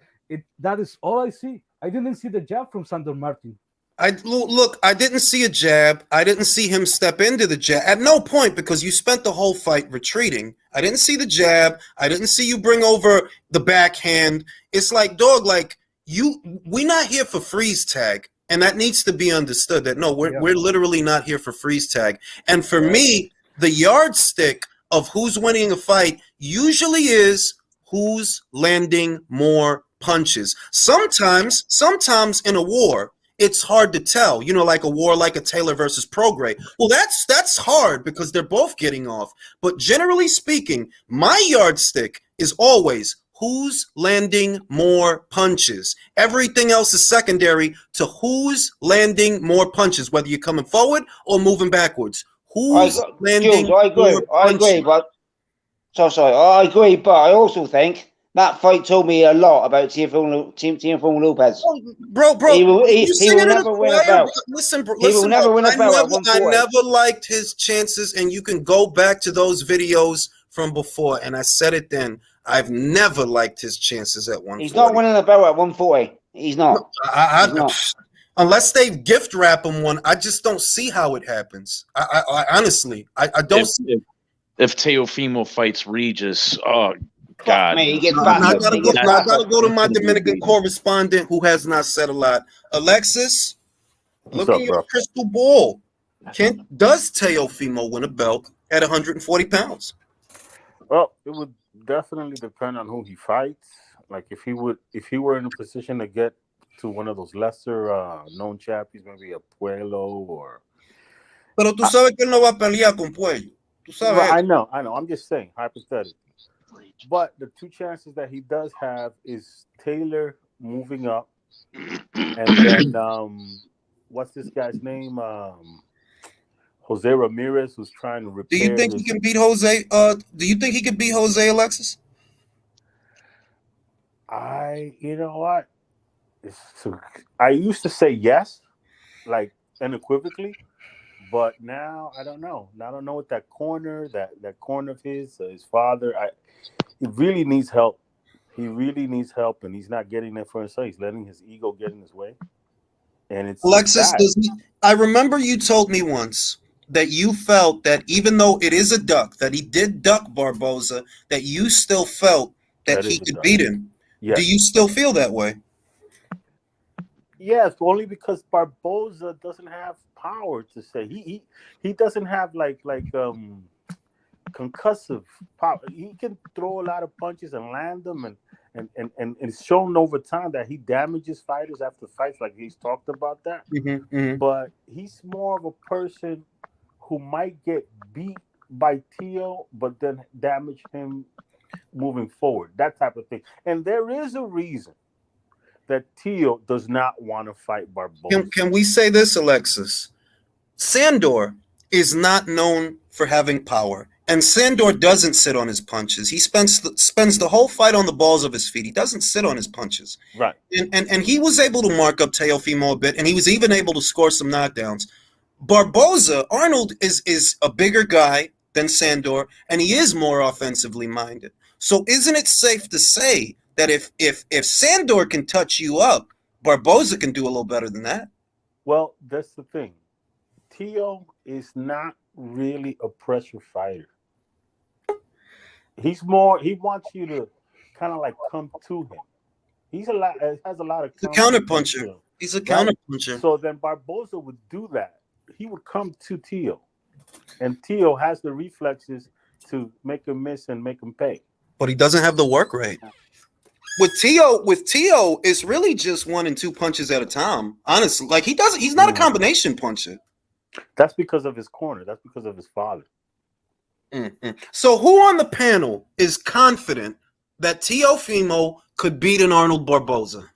That is all I see. I didn't see the jab from Sandor Martin. I didn't see a jab. I didn't see him step into the jab at no point, because you spent the whole fight retreating. I didn't see the jab. I didn't see you bring over the backhand. It's like, dog, like we're not here for freeze tag. And that needs to be understood, that no, we're literally not here for freeze tag. And for me, the yardstick of who's winning a fight usually is who's landing more punches. Sometimes in a war, it's hard to tell, like a war like a Taylor versus Prograis. Well, that's hard because they're both getting off. But generally speaking, my yardstick is always who's landing more punches. Everything else is secondary to who's landing more punches, whether you're coming forward or moving backwards. Who's landing more punches? I agree, but I agree, but I also think that fight told me a lot about Teofimo Lopez. Bro, he will never win a belt. Listen, he will never win a belt. I never liked his chances, and you can go back to those videos from before, and I said it then. I've never liked his chances at 140. He's not winning a belt at 140. He's not. He's not. Unless they gift wrap him one, I just don't see how it happens. I honestly, I don't see it. If Teofimo fights Regis, oh God. Man, he I gotta go to my Dominican correspondent who has not said a lot. Alexis, look at your crystal ball. Does Teofimo win a belt at 140 pounds? Well, it would definitely depend on who he fights. Like if he were in a position to get to one of those lesser known champions, maybe a Puello or. Pero tú sabes que él no va a pelear con Puello. Tú sabes. Well, I know. I'm just saying, hypothetically. But the two chances that he does have is Taylor moving up, and then what's this guy's name? Jose Ramirez, who's trying to repair. Do you think he can beat Jose? Do you think he can beat Jose, Alexis? You know what? I used to say yes, like unequivocally, but now I don't know. I don't know what that corner of his father. He really needs help. He really needs help, and he's not getting it for himself. He's letting his ego get in his way, and it's Alexis. I remember you told me once that you felt that even though it is a duck, that he did duck Barboza, that you still felt that he could beat him. Yes. Do you still feel that way? Yes, only because Barboza doesn't have power to say. He doesn't have like concussive power. He can throw a lot of punches and land them, and it's shown over time that he damages fighters after fights. Like he's talked about that. But he's more of a person who might get beat by Tszyu, but then damage him moving forward. That type of thing. And there is a reason that Tszyu does not want to fight Barboza. Can we say this, Alexis? Sandor is not known for having power. And Sandor doesn't sit on his punches. He spends the whole fight on the balls of his feet. He doesn't sit on his punches. Right. And he was able to mark up Teofimo a bit, and he was even able to score some knockdowns. Barboza, Arnold is a bigger guy than Sandor, and he is more offensively minded. So isn't it safe to say that if Sandor can touch you up, Barboza can do a little better than that? Well, that's the thing. Tszyu is not really a pressure fighter. He wants you to kind of like come to him. Has a lot of counterpuncher. He's a counterpuncher. So then Barboza would do that. He would come to Tszyu, and Tszyu has the reflexes to make him miss and make him pay. But he doesn't have the work rate. With Tszyu, it's really just 1 and 2 punches at a time. Honestly, like he's not a combination puncher. That's because of his corner. That's because of his father. So who on the panel is confident that Teofimo could beat an Arnold Barboza?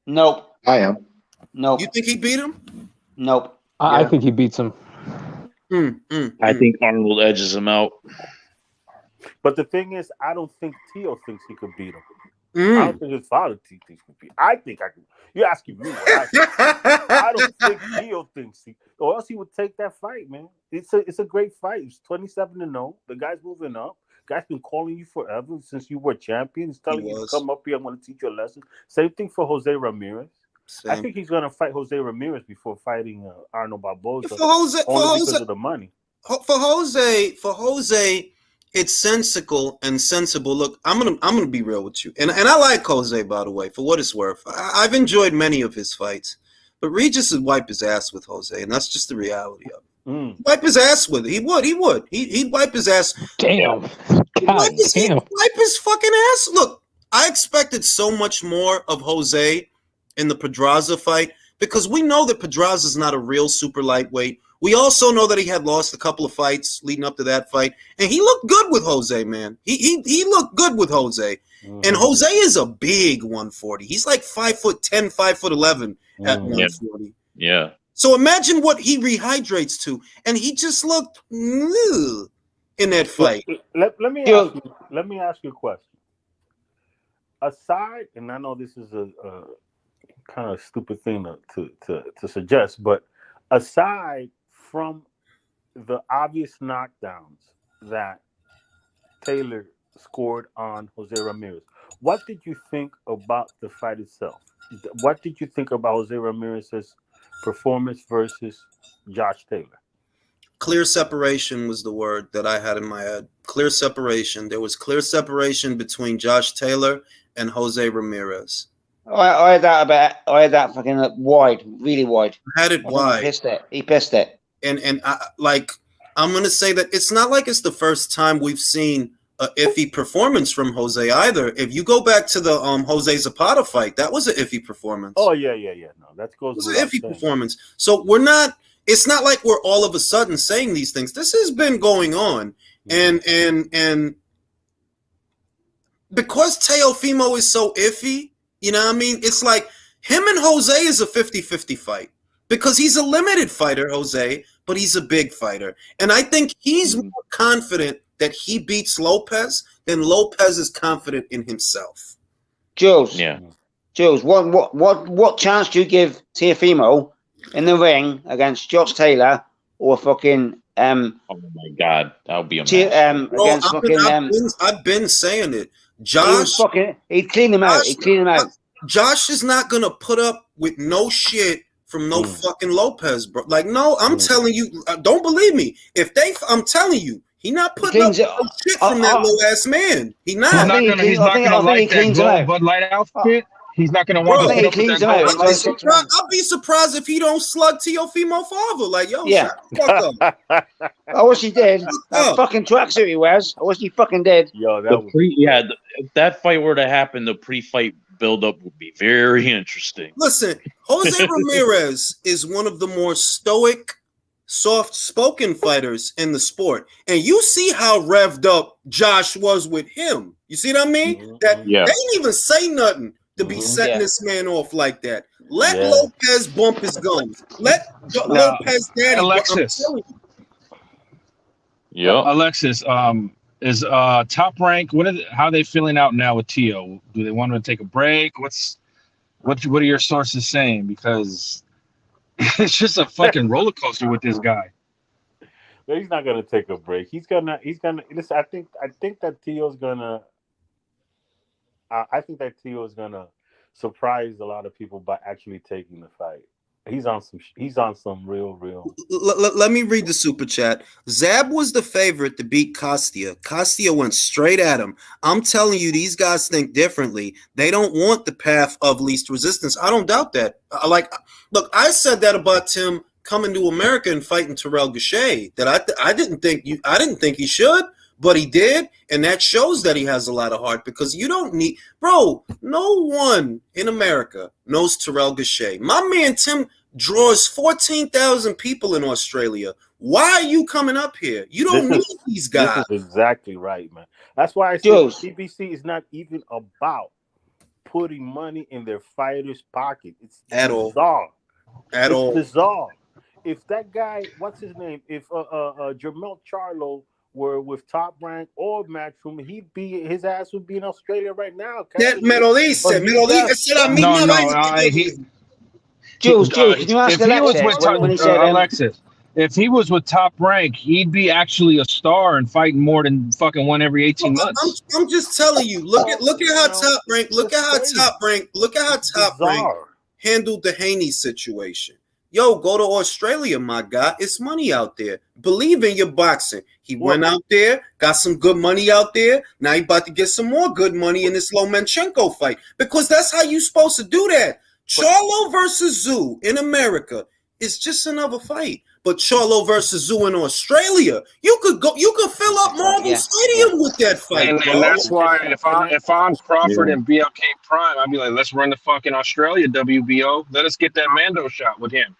Nope. I am. Nope. You think he beat him? Nope. I think he beats him. I think Arnold edges him out. But the thing is, I don't think Teo thinks he could beat him. I don't think his father thinks he could beat him. I think I can. You're asking me what I think. I don't think Teo thinks he, or else he would take that fight, man. It's a great fight. It's 27-0. The guy's moving up. Guy's been calling you forever since you were champion. He's telling you to come up here. I'm going to teach you a lesson. Same thing for Jose Ramirez. I think he's going to fight Jose Ramirez before fighting Arnold Barboza. For Jose, because of the money. For Jose, it's sensical and sensible. Look, I'm gonna be real with you, and I like Jose, by the way, for what it's worth. I've enjoyed many of his fights, but Regis would wipe his ass with Jose, and that's just the reality of it. Wipe his ass with it. He would. He'd wipe his ass. Damn. Wipe his fucking ass. Look, I expected so much more of Jose in the Pedraza fight because we know that Pedraza's not a real super lightweight. We also know that he had lost a couple of fights leading up to that fight, and he looked good with Jose, man. He looked good with Jose, and Jose is a big 140. He's like 5'10", 5'11" at 140. Yeah. So imagine what he rehydrates to, and he just looked in that fight. Let me ask you a question. Aside, and I know this is a kind of stupid thing to suggest, but aside from the obvious knockdowns that Taylor scored on Jose Ramirez, what did you think about the fight itself? What did you think about Jose Ramirez's performance versus Josh Taylor? Clear separation was the word that I had in my head. Clear separation. There was clear separation between Josh Taylor and Jose Ramirez. I had that fucking wide, really wide. I had it wide. He pissed it. And I'm gonna say that it's not like it's the first time we've seen an iffy performance from Jose either. If you go back to the Jose Zapata fight, that was an iffy performance. Oh yeah. No, that goes. It was an iffy performance. So we're not. It's not like we're all of a sudden saying these things. This has been going on, and because Teofimo is so iffy, you know what I mean? It's like him and Jose is a 50-50 fight because he's a limited fighter, Jose, but he's a big fighter. And I think he's more confident that he beats Lopez than Lopez is confident in himself. Jules, what chance do you give Teofimo in the ring against Josh Taylor or fucking oh my God, that would be amazing. I've been saying it. Josh, he'd clean him out. Josh is not gonna put up with no shit from no fucking Lopez, bro. Like, no, I'm telling you, don't believe me. I'm telling you, he not putting up with no shit from that little ass man. He's not gonna like that gold Bud Light outfit. He's not gonna want to put up with that. I'll be surprised if he don't slug Teofimo father. Like, yo, shut the fuck up. I wish he did. That fucking tracksuit he wears. I wish he fucking did. Yo, if that fight were to happen, the pre-fight buildup would be very interesting. Listen, Jose Ramirez is one of the more stoic, soft-spoken fighters in the sport, and you see how revved up Josh was with him. You see what I mean? They didn't even say nothing to be setting this man off like that. Let Lopez bump his gums. Let Lopez daddy. Alexis. Alexis, is Top Rank? How are they feeling out now with Teo? Do they want to take a break? What are your sources saying? Because it's just a fucking roller coaster with this guy. But he's not gonna take a break. He's gonna. Listen, I think that Teo's gonna. I think that Teo is gonna surprise a lot of people by actually taking the fight. He's on some real. Let me read the super chat. Zab was the favorite to beat Costia. Costia went straight at him. I'm telling you, these guys think differently. They don't want the path of least resistance. I don't doubt that. Look, I said that about Tim coming to America and fighting Terrell Gausha. That I didn't think he should. But he did, and that shows that he has a lot of heart because you don't need... Bro, no one in America knows Terrell Gausha. My man Tim draws 14,000 people in Australia. Why are you coming up here? You don't need these guys. This is exactly right, man. That's why I say PBC is not even about putting money in their fighters' pocket. It's At bizarre. all. It's bizarre. If that guy, what's his name? If Jermell Charlo were with Top Rank or Matchroom, his ass would be in Australia right now. Me lo dice la misma vaina. Jules, can you ask Alexis? If he was with Top Rank, he'd be actually a star and fighting more than fucking one every 18 months. I'm just telling you. Look at how Top Rank. Look at how Top Rank handled the Haney situation. Yo, go to Australia, my guy. It's money out there. Believe in your boxing. He went out there, got some good money out there. Now he about to get some more good money in this Lomachenko fight because that's how you supposed to do that. Charlo versus Tszyu in America is just another fight. But Charlo versus Tszyu in Australia, you could fill up Marvel Stadium with that fight. And that's why if I'm Crawford and BLK Prime, I'd be like, let's run the fucking Australia WBO. Let us get that Mando shot with him.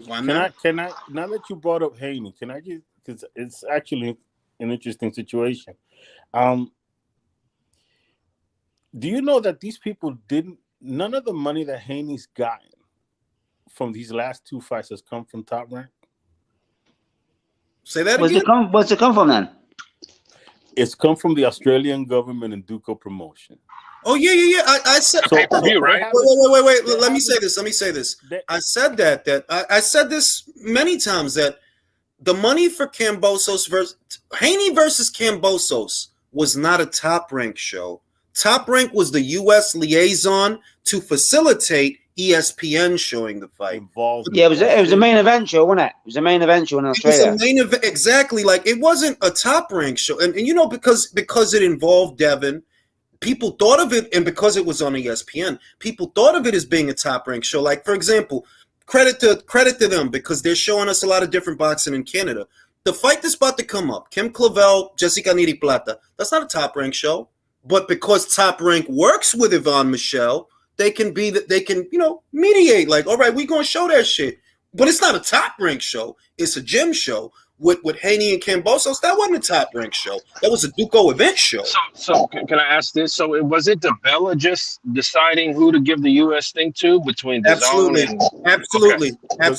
Why not? Can I now that you brought up Haney, can I get, because it's actually an interesting situation. Do you know that these people none of the money that Haney's gotten from these last two fights has come from Top Rank? Say that again. What's it come from then? It's come from the Australian government and Duco Promotion. Oh yeah. I said pay-per-view, right? Wait. Let me say this. I said that I said this many times that the money for Kambosos versus Haney versus Kambosos was not a Top Rank show. Top Rank was the U.S. liaison to facilitate ESPN showing the fight. Yeah, it was a main event show, wasn't it? It was a main event show in Australia. It was a main event, exactly. Like it wasn't a Top Rank show, and you know because it involved Devin. People thought of it, and because it was on ESPN, people thought of it as being a Top Rank show. Like, for example, credit to them because they're showing us a lot of different boxing in Canada. The fight that's about to come up, Kim Clavel, Jessica Neri Plata, that's not a Top Rank show. But because Top Rank works with Yvonne Michelle, they can mediate. Like, all right, we're gonna show that shit. But it's not a Top Rank show. It's a gym show. With Haney and Kambosos, that wasn't a Top Rank show. That was a Duco event show. So can I ask this? So was it DeBella just deciding who to give the U.S. thing to between Absolutely. Okay. And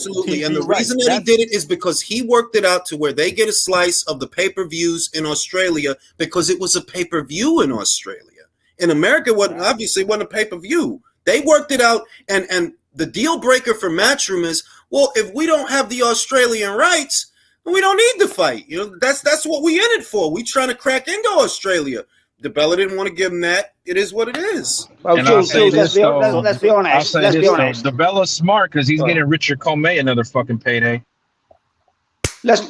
the reason that he did it is because he worked it out to where they get a slice of the pay-per-views in Australia because it was a pay-per-view in Australia. In America, obviously wasn't a pay-per-view. They worked it out, and the deal breaker for Matchroom is, well, if we don't have the Australian rights, we don't need the fight. You know, that's what we in it for. We trying to crack into Australia. DeBella didn't want to give him that. It is what it is. Well, let's be honest. DeBella's smart because he's getting Richard Comey another fucking payday. Let's be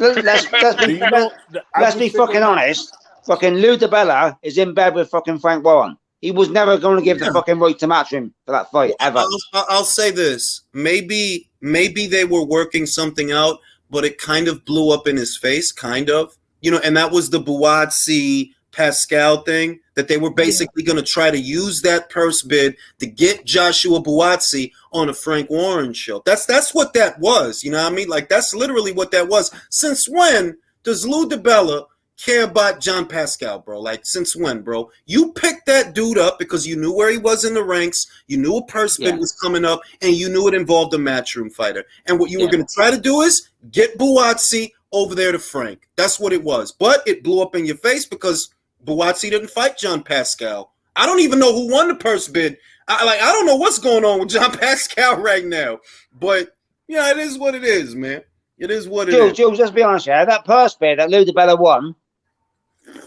fucking honest. Fucking Lou DeBella is in bed with fucking Frank Warren. He was never going to give the fucking right to Matchroom for that fight ever. I'll say this: maybe they were working something out, but it kind of blew up in his face, kind of, and that was the Buatsi Pascal thing, that they were basically going to try to use that purse bid to get Joshua Buatsi on a Frank Warren show. That's what that was, you know what I mean? Like, that's literally what that was. Since when does Lou DeBella care about John Pascal, bro? Like, since when, bro? You picked that dude up because you knew where he was in the ranks, you knew a purse bid was coming up, and you knew it involved a Matchroom fighter. And what you were going to try to do is get Buatsi over there to Frank. That's what it was. But it blew up in your face because Buatsi didn't fight John Pascal. I don't even know who won the purse bid. I don't know what's going on with John Pascal right now. But, yeah, it is what it is, man. It is what it is. Jules, let's be honest here. That purse bid that Lou DeBella won,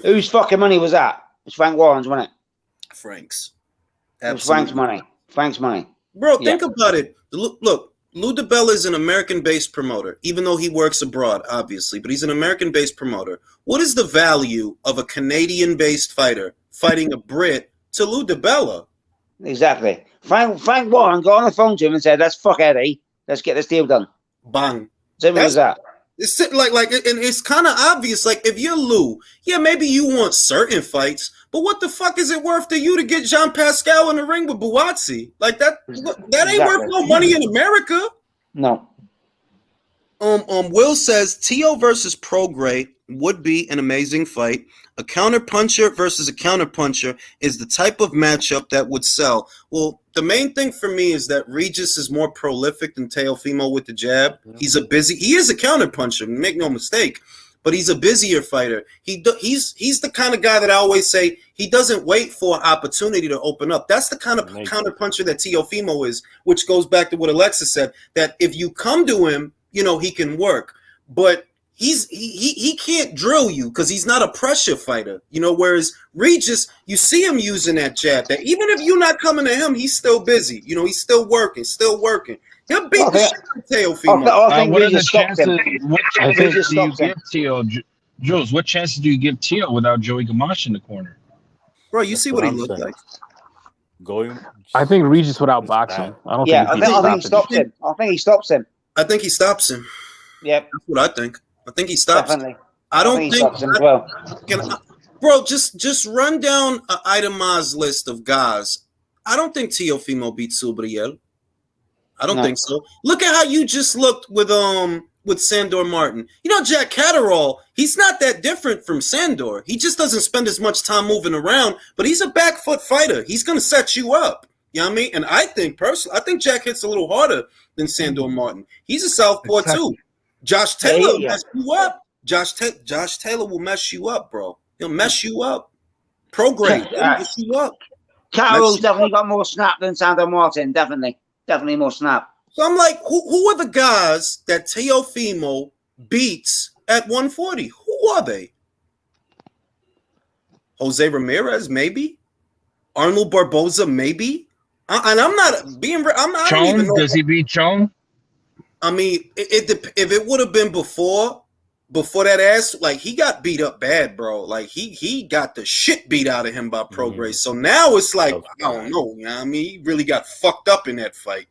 whose fucking money was that? It's Frank Warren's, wasn't it? Frank's. It was Frank's money. Frank's money. Bro, think about it. Look, Lou DeBella is an American-based promoter, even though he works abroad, obviously, but he's an American-based promoter. What is the value of a Canadian-based fighter fighting a Brit to Lou DeBella? Exactly. Frank Warren got on the phone to him and said, let's fuck Eddie. Let's get this deal done. Bang. Simple as that. It's like, and it's kind of obvious. Like, if you're Lou, yeah, maybe you want certain fights, but what the fuck is it worth to you to get Jean Pascal in the ring with Buatsi? Like that ain't worth no money in America. No. Will says Tszyu versus Prograis would be an amazing fight. A counterpuncher versus a counterpuncher is the type of matchup that would sell. Well, the main thing for me is that Regis is more prolific than Teofimo with the jab. He is a counterpuncher, make no mistake, but he's a busier fighter. He's the kind of guy that I always say he doesn't wait for an opportunity to open up. That's the kind of counterpuncher that Teofimo is, which goes back to what Alexis said, that if you come to him, you know, he can work, but he can't drill you because he's not a pressure fighter, you know, whereas Regis, you see him using that jab, that even if you're not coming to him, he's still busy, you know, he's still working. He'll beat the shit out of Teofimo. What are the chances do you give Tszyu? Jules, what chances do you give Tszyu without Joey Gamache in the corner? Bro, you see what he looks like. I think Regis would outbox him. I think he stops him. I think he stops him. I think he stops him. Yep. That's what I think. I think he stops Definitely. him. I don't think he stops him as well. Bro, just run down an itemized list of guys. I don't think Teofimo beats Subriel. I don't think so. Look at how you just looked with Sandor Martin. You know, Jack Catterall, he's not that different from Sandor. He just doesn't spend as much time moving around, but he's a back foot fighter. He's going to set you up. You know what I mean? And I think Jack hits a little harder than Sandor Martin. He's a southpaw too. Josh Taylor will mess you up. Josh Taylor will mess you up, bro. He'll mess you up. Prograis, he'll mess you up. Carroll's definitely got more snap than Sandor Martin. Definitely more snap. So I'm like, who are the guys that Teofimo beats at 140? Who are they? Jose Ramirez, maybe. Arnold Barboza, maybe. And I'm not being. I'm not. Chong, does he beat Chong? I mean, if it would have been before that ass, like he got beat up bad, bro. Like he got the shit beat out of him by Prograis. So now it's like I don't know. You know what I mean, he really got fucked up in that fight.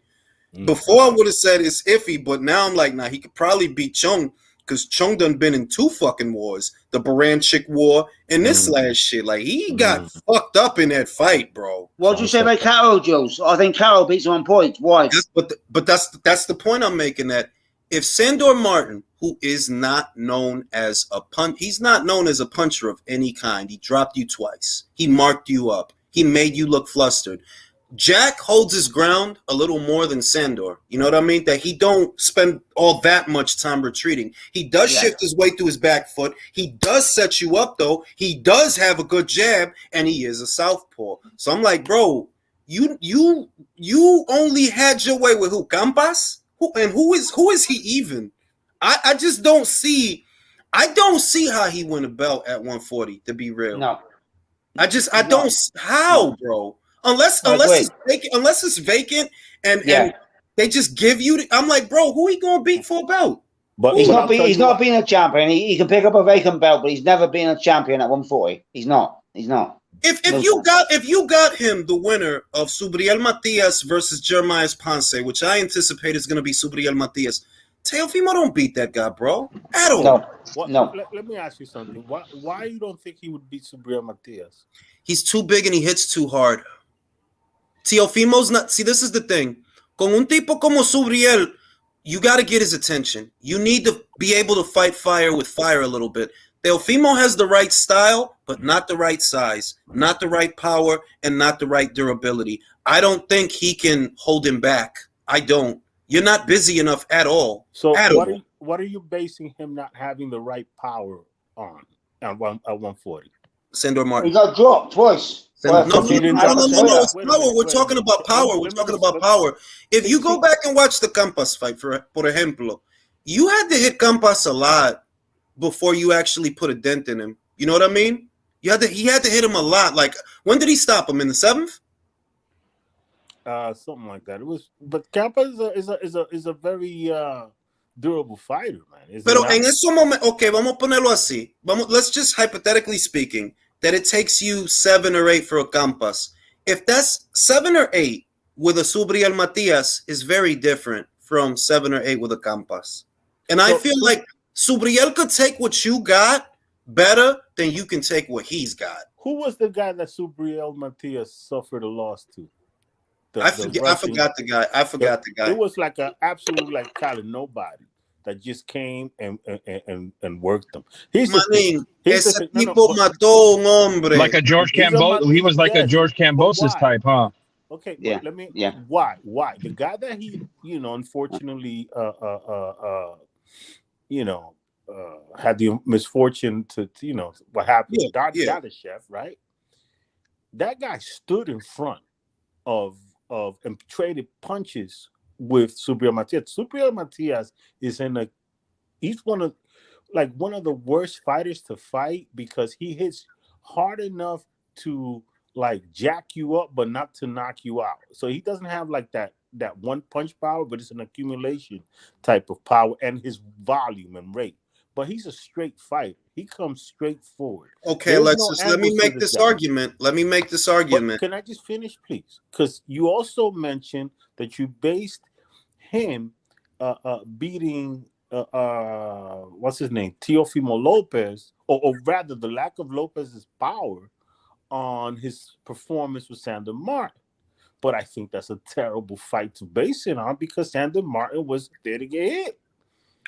Before I would have said it's iffy, but now I'm like, nah, he could probably beat Chong because Chong done been in 2 fucking wars, the Baranchik war and this last shit. Like he got fucked up in that fight, bro. What did you say about Carroll, Jules? I think Carroll beats him on points. Why? But that's the point I'm making. That if Sandor Martin, who is not known as he's not known as a puncher of any kind. He dropped you twice. He marked you up. He made you look flustered. Jack holds his ground a little more than Sandor. You know what I mean? That he don't spend all that much time retreating. He does shift his weight to his back foot. He does set you up, though. He does have a good jab, and he is a southpaw. So I'm like, bro, you only had your way with who? Campas? Who is he even? I just don't see. I don't see how he win a belt at 140. To be real, no. I don't. How, bro? Unless it's vacant and they just give you. I'm like, bro, who he gonna beat for a belt? But he's not been a champion. He can pick up a vacant belt, but he's never been a champion at 140. He's not. If you got him the winner of Subriel Matias versus Jermell Ponce, which I anticipate is gonna be Subriel Matias, Teofimo don't beat that guy, bro. At all. No. Let me ask you something. Why you don't think he would beat Subriel Matias? He's too big and he hits too hard. Teofimo's not. See, this is the thing. Con un tipo como Subriel, you got to get his attention. You need to be able to fight fire with fire a little bit. Teofimo has the right style, but not the right size, not the right power, and not the right durability. I don't think he can hold him back. I don't. You're not busy enough at all. So what are you basing him not having the right power on at 140? Sandor Martin. He got dropped twice. No, it's power. We're talking about power. We're talking about power. If you go back and watch the Campas fight, por ejemplo, you had to hit Campas a lot before you actually put a dent in him. You know what I mean? He had to hit him a lot. Like, when did he stop him? In the 7th? Something like that. But Campas is a very durable fighter, man. Pero en ese momento, okay, vamos a ponerlo así. Let's just hypothetically speaking, that it takes you 7 or 8 for a Campas. If that's 7 or 8 with a Subriel Matias is very different from 7 or 8 with a Campas. And I feel like Subriel could take what you got better than you can take what he's got. Who was the guy that Subriel Matias suffered a loss to? I forgot the guy. It was like an absolute kind of nobody. that just came and worked them. Here's the thing. Ese tipo mató un hombre. Like a George Cambosis. He was like a George Cambosis type, huh? Okay, but let me. Why? The guy that he, unfortunately, had the misfortune to what happened. Dadashev, right? That guy stood in front of and traded punches with Subriel Matias. Subriel Matias is he's one of the worst fighters to fight because he hits hard enough to jack you up, but not to knock you out. So he doesn't have that one punch power, but it's an accumulation type of power and his volume and rate. But he's a straight fighter. He comes straight forward. Okay, Alexis, let me make this argument. But can I just finish, please? Because you also mentioned that you based him beating what's his name, Teofimo Lopez, or rather the lack of Lopez's power on his performance with Sandor Martin. But I think that's a terrible fight to base it on because Sandor Martin was there to get hit.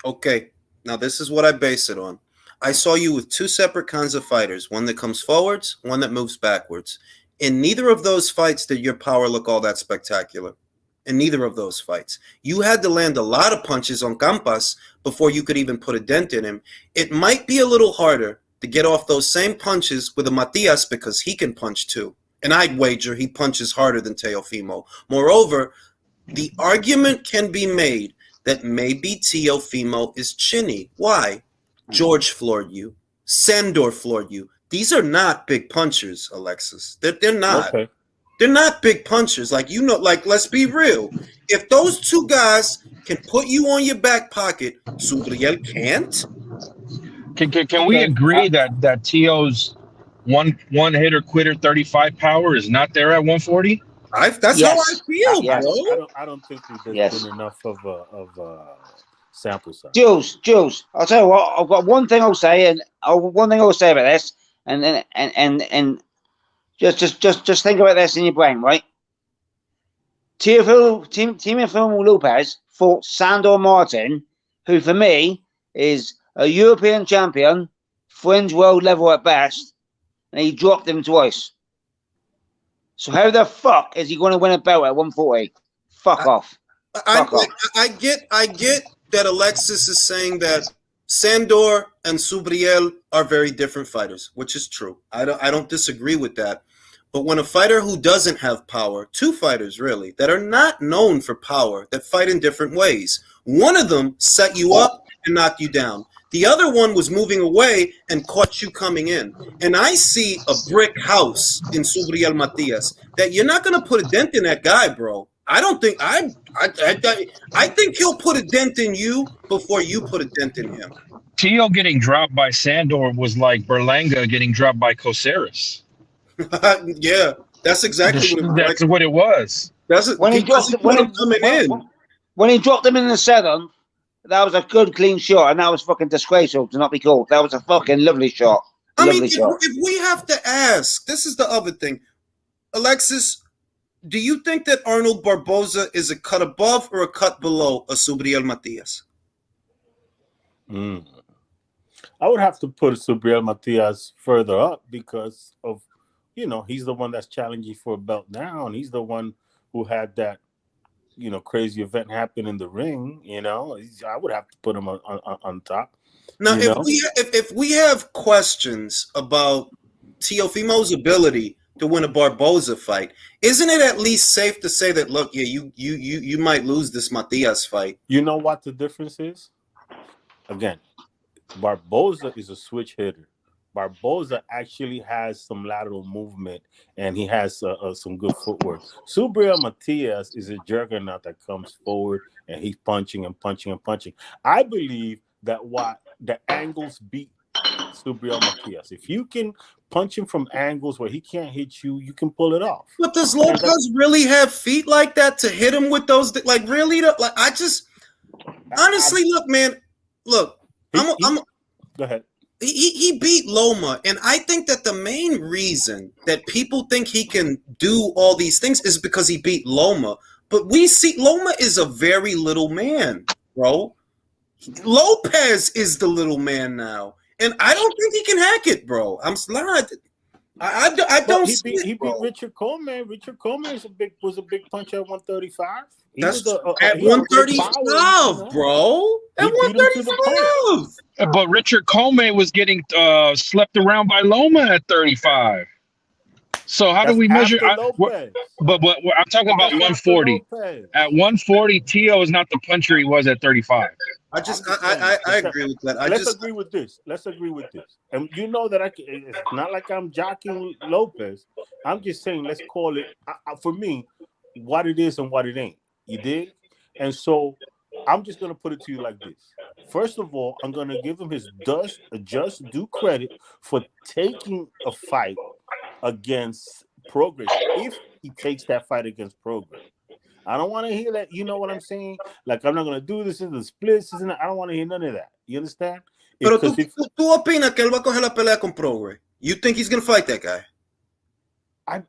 Okay. Now, this is what I base it on. I saw you with two separate kinds of fighters, one that comes forwards, one that moves backwards. In neither of those fights did your power look all that spectacular. In neither of those fights. You had to land a lot of punches on Campas before you could even put a dent in him. It might be a little harder to get off those same punches with a Matias because he can punch too. And I'd wager he punches harder than Teofimo. Moreover, the argument can be made that maybe Teofimo is chinny. Why? George floored you. Sandor floored you. These are not big punchers, Alexis. They're not. Okay. They're not big punchers. Let's be real. If those two guys can put you on your back pocket, Subriel can't. Can we agree that Teo's one hitter quitter 35 power is not there at 140? That's how I feel, bro. I don't think there's been enough of a sample size. Jules, I'll tell you what. I've got one thing I'll say, one thing I'll say about this, and just think about this in your brain, right? Teofimo Lopez fought Sandor Martin, who for me is a European champion, fringe world level at best, and he dropped him twice. So how the fuck is he going to win a belt at 140? Fuck off. I get that Alexis is saying that Sandor and Subriel are very different fighters, which is true. I don't disagree with that. But when a fighter who doesn't have power, two fighters really, that are not known for power, that fight in different ways, one of them set you up and knocked you down. The other one was moving away and caught you coming in. And I see a brick house in Subriel Matias that you're not going to put a dent in that guy, bro. I don't think I think he'll put a dent in you before you put a dent in him. Teo getting dropped by Sandor was like Berlanga getting dropped by Coceres. Yeah, that's exactly what it was. When he dropped him in the seventh, that was a good, clean shot, and that was fucking disgraceful to not be called. That was a fucking lovely shot. If we have to ask, this is the other thing. Alexis, do you think that Arnold Barboza is a cut above or a cut below a Subriel Matias? I would have to put Subriel Matias further up because of, he's the one that's challenging for a belt now, and he's the one who had that, crazy event happen in the ring. I would have to put him on top. Now, if we have questions about Teofimo's ability to win a Barboza fight, isn't it at least safe to say that, look, you might lose this Matias fight? You know what the difference is? Again, Barboza is a switch hitter. Barboza actually has some lateral movement, and he has some good footwork. Subriel Matias is a juggernaut that comes forward, and he's punching and punching and punching. I believe that the angles beat Subriel Matias. If you can punch him from angles where he can't hit you, you can pull it off. But does Lopez really have feet like that to hit him with those? Really? Honestly, look, man. Look, go ahead. He beat Loma, and I think that the main reason that people think he can do all these things is because he beat Loma. But we see Loma is a very little man, bro. Lopez is the little man now, and I don't think he can hack it, bro. I'm not. I don't see it, he beat Richard Coleman. Richard Coleman was a big puncher at 135. That's at 135, bro. At 135. But Richard Coleman was getting slept around by Loma at 35. So how do we measure? But I'm talking about 140. At 140, Tszyu is not the puncher he was at 35. I agree with that. Let's agree with this. And you know that it's not like I'm jockeying Lopez. I'm just saying, let's call it for me what it is and what it ain't. You dig? And so I'm just gonna put it to you like this. First of all, I'm gonna give him his just due credit for taking a fight against Prograis if he takes that fight against Prograis. I don't want to hear that. You know what I'm saying? Like, I'm not going to do this in the splits. I don't want to hear none of that. You understand? Pero tú opinas que él va a coger la pelea con Prograis. You think he's going to fight that guy? I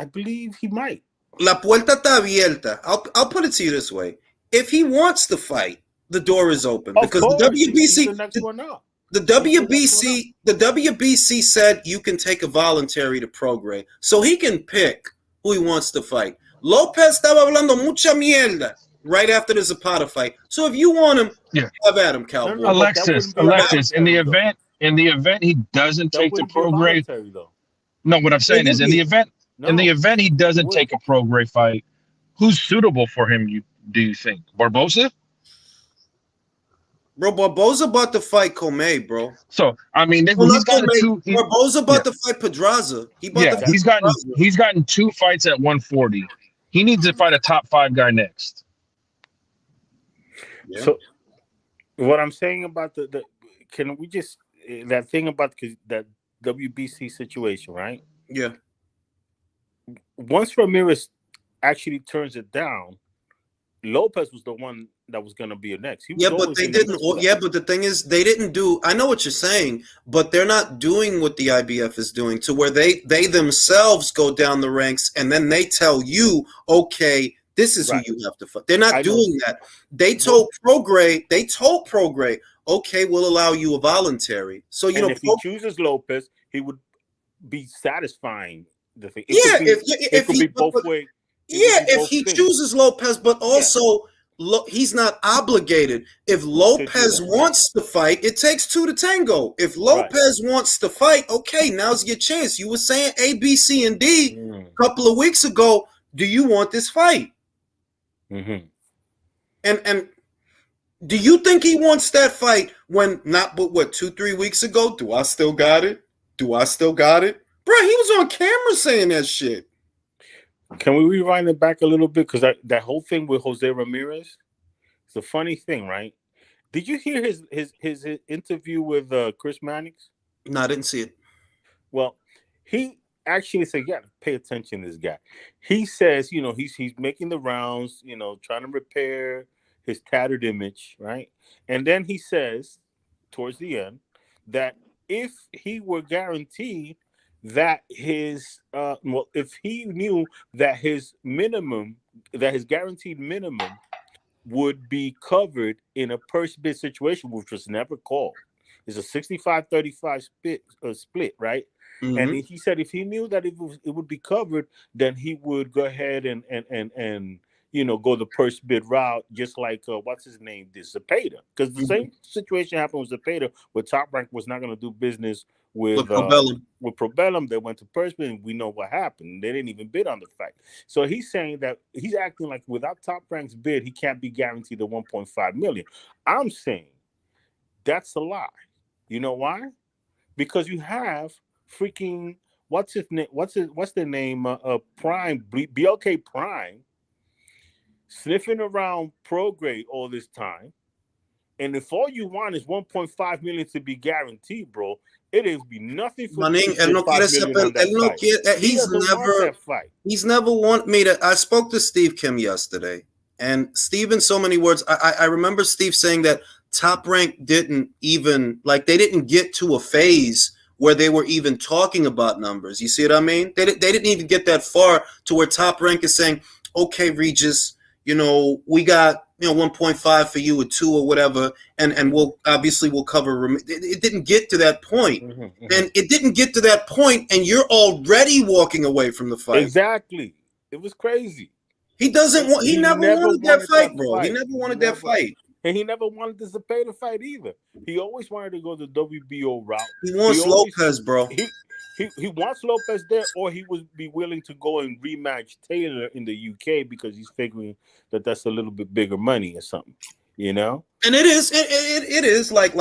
believe he might. La puerta está abierta. I'll put it to you this way. If he wants to fight, the door is open. Because the WBC... The WBC said you can take a voluntary to Prograis, so he can pick who he wants to fight. Lopez estaba hablando mucha mierda right after the Zapata fight. So if you want him, have at him, Cowboy. Alexis, in the event he doesn't take the Prograis. No, what I'm saying is in the event he doesn't take a Prograis fight, who's suitable for him? Do you think Barboza? Bro, Barboza about to fight Comey, bro. So I mean, Barboza about to fight Pedraza. He's gotten 2 fights at 140. He needs to fight a top 5 guy next. Yeah. So what I'm saying about the can we just that thing about that WBC situation, right? Yeah. Once Ramirez actually turns it down, Lopez was the one that was going to be next. But they didn't. But the thing is, they didn't do. I know what you're saying, but they're not doing what the IBF is doing, to where they themselves go down the ranks and then they tell you, okay, this is who you have to fight. They're not doing that. They told Prograis, okay, we'll allow you a voluntary. So if he chooses Lopez, he would be satisfying the thing. It could be both ways. Yeah, if he chooses Lopez, but also he's not obligated. If Lopez wants to fight, it takes 2 to tango. If Lopez wants to fight, okay, now's your chance. You were saying A, B, C, and D a couple of weeks ago. Do you want this fight? Mm-hmm. And do you think he wants that fight when not but 2-3 weeks ago? Do I still got it? Bro, he was on camera saying that shit. Can we rewind it back a little bit? Because that whole thing with Jose Ramirez, it's a funny thing, right? Did you hear his interview with Chris Mannix? No, I didn't see it. Well, he actually said, "Yeah, pay attention to this guy." He says, he's making the rounds, trying to repair his tattered image, right? And then he says, towards the end, that if he were guaranteed that if he knew that his guaranteed minimum would be covered in a purse bid situation, which was never called. It's a 65-35 split, right? Mm-hmm. And he said if he knew that it would be covered, then he would go ahead and go the purse bid route, just like what's his name did, Zepeda. Because the same situation happened with Zepeda, where Top Rank was not going to do business with Probellum. They went to purse bid, and we know what happened. They didn't even bid on the fight. So he's saying that he's acting like without Top Rank's bid, he can't be guaranteed the $1.5 million. I'm saying that's a lie. You know why? Because you have freaking what's their name? Prime, BLK Prime, sniffing around Prograis all this time. And if all you want is $1.5 million to be guaranteed, bro, it is be nothing for He's never want me to. I spoke to Steve Kim yesterday, and Steve, in so many words, I remember Steve saying that Top Rank didn't even they didn't get to a phase where they were even talking about numbers. You see what I mean? They didn't even get that far to where Top Rank is saying, okay, Regis, we got 1.5 for you or 2 or whatever, and we'll cover. It didn't get to that point, and it didn't get to that point, and you're already walking away from the fight. Exactly, it was crazy. He doesn't want. He never wanted that fight, bro. He never wanted that fight, and he never wanted to pay the fight either. He always wanted to go the WBO route. He wants Lopez, bro. He wants Lopez there, or he would be willing to go and rematch Taylor in the UK because he's figuring that that's a little bit bigger money or something, you know. And it is. It is like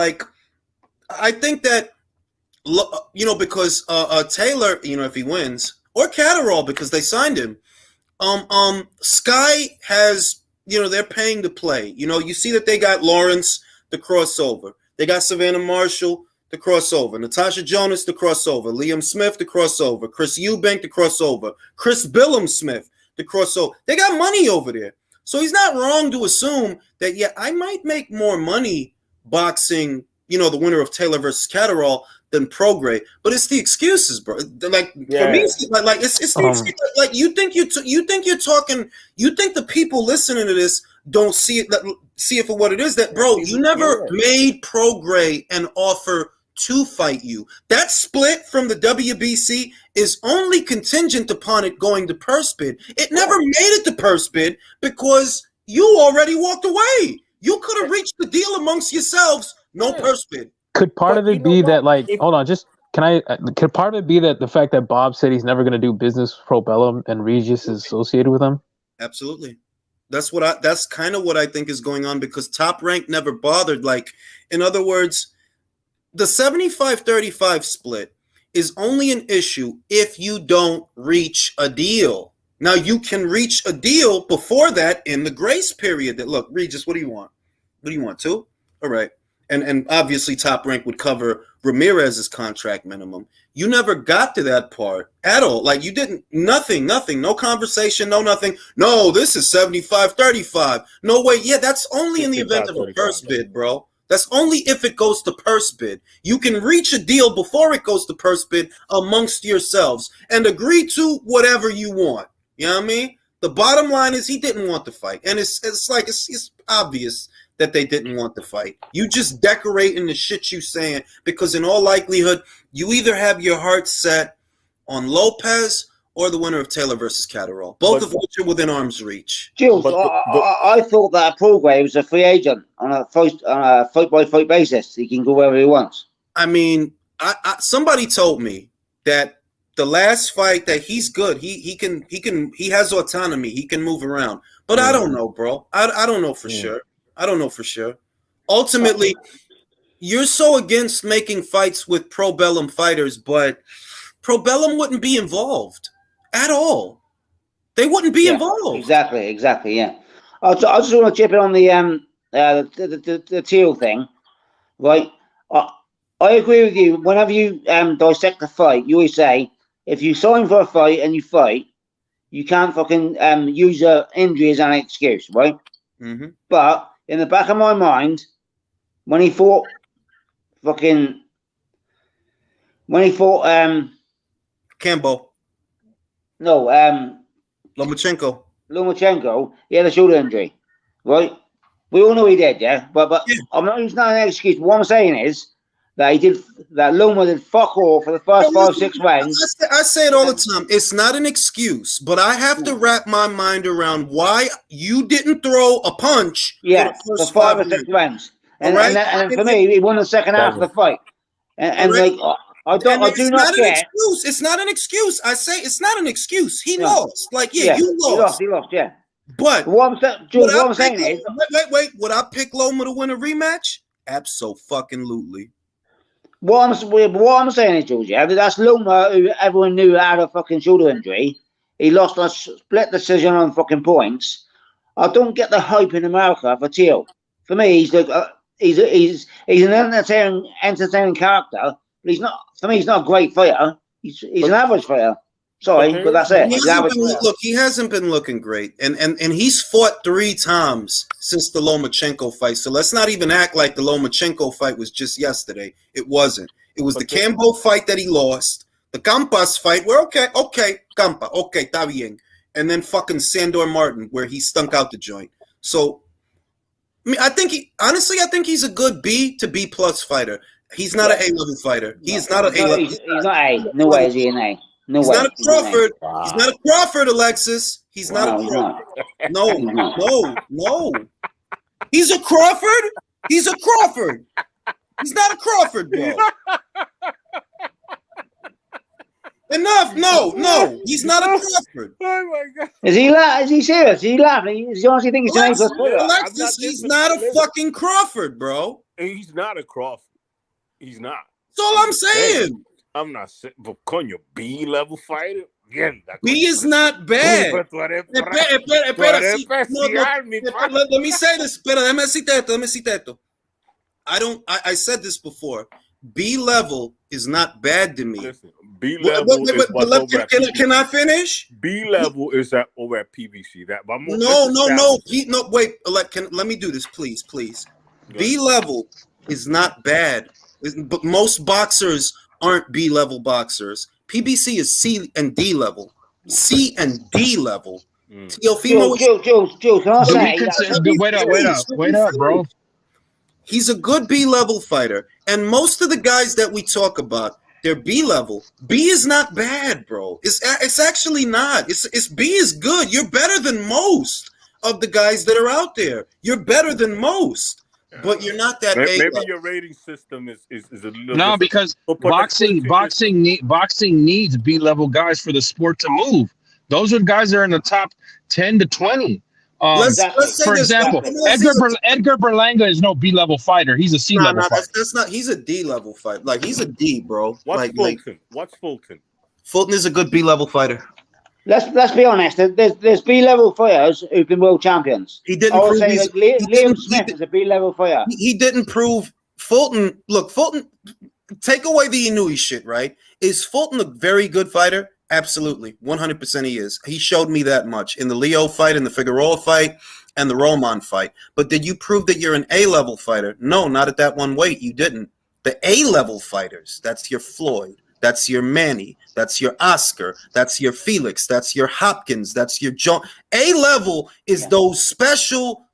I think that because Taylor, if he wins, or Catterall because they signed him. Sky has, they're paying to play. You see that they got Lawrence, the crossover. They got Savannah Marshall, the crossover. Natasha Jonas, the crossover. Liam Smith, the crossover. Chris Eubank, the crossover. Chris Billum Smith, the crossover. They got money over there. So he's not wrong to assume that, I might make more money boxing, the winner of Taylor versus Catterall than Prograis, but it's the excuses, bro. For me, it's the excuse. Like you think you're talking. You think the people listening to this don't see it for what it is. That, bro, you never made Prograis an offer to fight you. That split from the WBC is only contingent upon it going to purse bid. It never made it to purse bid because you already walked away. You could have reached the deal amongst yourselves. No purse bid. Could part of it be that, hold on, could part of it be that the fact that Bob said he's never going to do business with Pro Bellum and Regis is associated with him? Absolutely. That's kind of what I think is going on because Top Rank never bothered. In other words, the 75-35 split is only an issue if you don't reach a deal. Now, you can reach a deal before that in the grace period that, look, Regis, what do you want? What do you want, 2? All right. And obviously Top Rank would cover Ramirez's contract minimum. You never got to that part at all. You didn't, nothing, no conversation, no nothing. No, this is 75-35. No way. Yeah, that's only in the event of a purse bid, bro. That's only if it goes to purse bid. You can reach a deal before it goes to purse bid amongst yourselves and agree to whatever you want. You know what I mean? The bottom line is he didn't want to fight. And it's obvious that they didn't want to fight. You just decorating the shit you saying because in all likelihood, you either have your heart set on Lopez or the winner of Taylor versus Catterall, both of which are within arm's reach. Jules, I thought that Prograis was a free agent on a fight-by-fight basis. He can go wherever he wants. I mean, somebody told me that the last fight that he's good. He has autonomy. He can move around. But I don't know, bro. I don't know for sure. I don't know for sure. Ultimately, you're so against making fights with Pro Bellum fighters, but Pro Bellum wouldn't be involved at all. They wouldn't be involved. Exactly, yeah. I just want to chip in on the Tszyu thing, right? I agree with you. Whenever you dissect a fight, you always say, if you sign for a fight and you fight, you can't fucking use your injury as an excuse, right? Mm-hmm. But in the back of my mind, when he fought Cambo. No, Lomachenko, he had a shoulder injury, right? We all know he did, yeah. But I'm not using that as an excuse. What I'm saying is that Loma did fuck all for the first 5-6 rounds. I say it all the time. It's not an excuse, but I have to wrap my mind around why you didn't throw a punch. Yeah, for the 5 or 6 rounds. And for me, he won the second half of the fight. And I do not get. It's not an excuse. I say it's not an excuse. He lost. You lost. He lost. Yeah. But what I'm saying is, wait. Would I pick Loma to win a rematch? Abso-fucking-lutely. What I'm saying is, George, that's Loma, who everyone knew had a fucking shoulder injury. He lost a split decision on fucking points. I don't get the hype in America for Tszyu. For me, he's an entertaining character, but he's not. For me, he's not a great fighter. He's an average fighter. Sorry, but that's it. He hasn't been looking great, and he's fought 3 times since the Lomachenko fight. So let's not even act like the Lomachenko fight was just yesterday. It wasn't. It was the Cambo fight that he lost, the Campas fight where okay, Campa, okay, está bien, and then fucking Sandor Martin where he stunk out the joint. So I mean, I think he's a good B to B plus fighter. He's not an A level fighter. He's not an A level. He's not A. No way is he an A. No way. He's not a Crawford. He's not a Crawford, Alexis. He's not a Crawford. No. He's a Crawford. He's a Crawford. He's not a Crawford, bro. Enough. No. He's not a Crawford. Oh my God. Is he serious? Is he laughing? Does he honestly think he's an A plus player? Alexis, he's not a fucking Crawford, bro. He's not a Crawford. He's not. That's all I'm saying. I'm not saying, but coño, B level fighter. Bien, B is not bad. Let me say this. Espera, déjame decirte esto. I said this before. B level is not bad to me. Listen, B level is what's over at PBC. Can I finish? B level is over at PBC. No. Wait. Let me do this, please. B level is not bad, but most boxers aren't B level boxers. PBC is C and D level. C and D level. Teofimo. Jules, can I say? Wait up, bro. He's a good B level fighter, and most of the guys that we talk about, they're B level. B is not bad, bro. It's actually not. It's B is good. You're better than most of the guys that are out there. You're better than most, but you're not that. Maybe your rating system is a little. No, because boxing needs B level guys for the sport to move. Those are guys that are in the top 10 to 20. Let's say for this, example, Edgar Berlanga is no B level fighter. He's a C level fighter. That's not. He's a D level fighter. Like he's a D, bro. What's Fulton? What's Fulton? Fulton is a good B level fighter. Let's be honest. There's B level fighters who've been world champions. He didn't prove Liam Smith is a B level fighter. He didn't prove Fulton. Look, Fulton. Take away the Inouye shit, right? Is Fulton a very good fighter? Absolutely, 100% he is. He showed me that much in the Leo fight, in the Figueroa fight, and the Roman fight. But did you prove that you're an A-level fighter? No, not at that one weight. You didn't. The A-level fighters, that's your Floyd, that's your Manny, that's your Oscar, that's your Felix, that's your Hopkins, that's your John. A-level is those special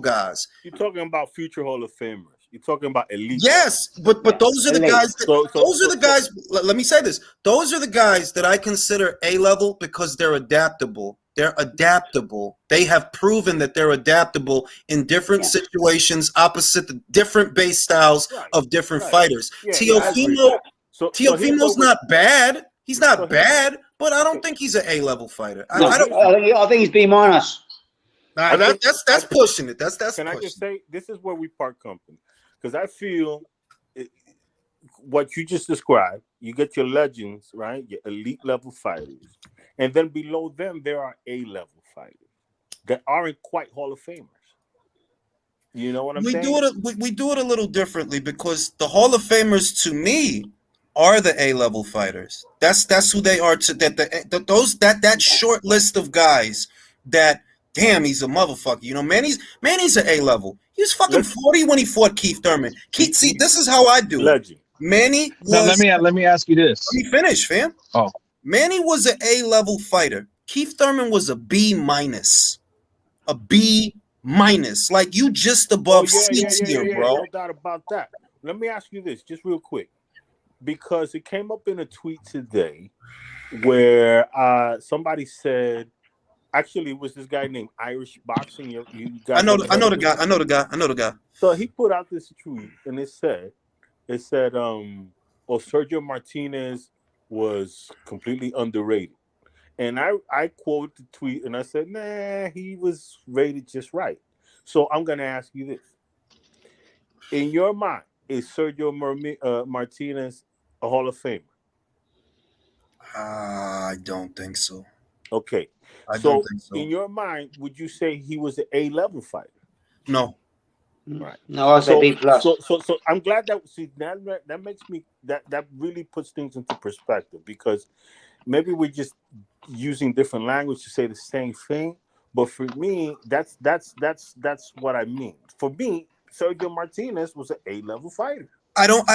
guys. You're talking about future Hall of Famers. You're talking about elite. Yes, but those are the guys. Guys. Let me say this. Those are the guys that I consider A-level because they're adaptable. They're adaptable. They have proven that they're adaptable in different situations, opposite the different base styles of different fighters. Teofimo's not bad. He's not bad, but I don't think he's an A-level fighter. I think he's B minus. That's pushing it. That's Can I just say this is where we part company. Because I feel what you just described, you get your legends, right? Your elite level fighters. And then below them, there are A-level fighters that aren't quite Hall of Famers. You know what I'm saying? We do it a little differently because the Hall of Famers, to me, are the A-level fighters. That's who they are. That short list of guys that, damn, he's a motherfucker. You know, Manny's an A-level. He was fucking 40 when he fought Keith Thurman. See, this is how I do it. Legend. Manny was... Now, let me ask you this. Let me finish, fam. Oh. Manny was an A-level fighter. Keith Thurman was a B minus. A B minus. Like, you just above C tier, bro. No doubt about that. Let me ask you this, just real quick. Because it came up in a tweet today where somebody said... Actually, it was this guy named Irish Boxing. You guys I know the guy. So he put out this tweet, and it said, Sergio Martinez was completely underrated. And I quoted the tweet, and I said, nah, he was rated just right. So I'm going to ask you this. In your mind, is Sergio Martinez a Hall of Famer? I don't think so. Okay. I don't think so. In your mind, would you say he was an A-level fighter? No. Right. No, I say B plus. So I'm glad that that makes me that really puts things into perspective because maybe we're just using different language to say the same thing. But for me, that's what I mean. For me, Sergio Martinez was an A-level fighter. I don't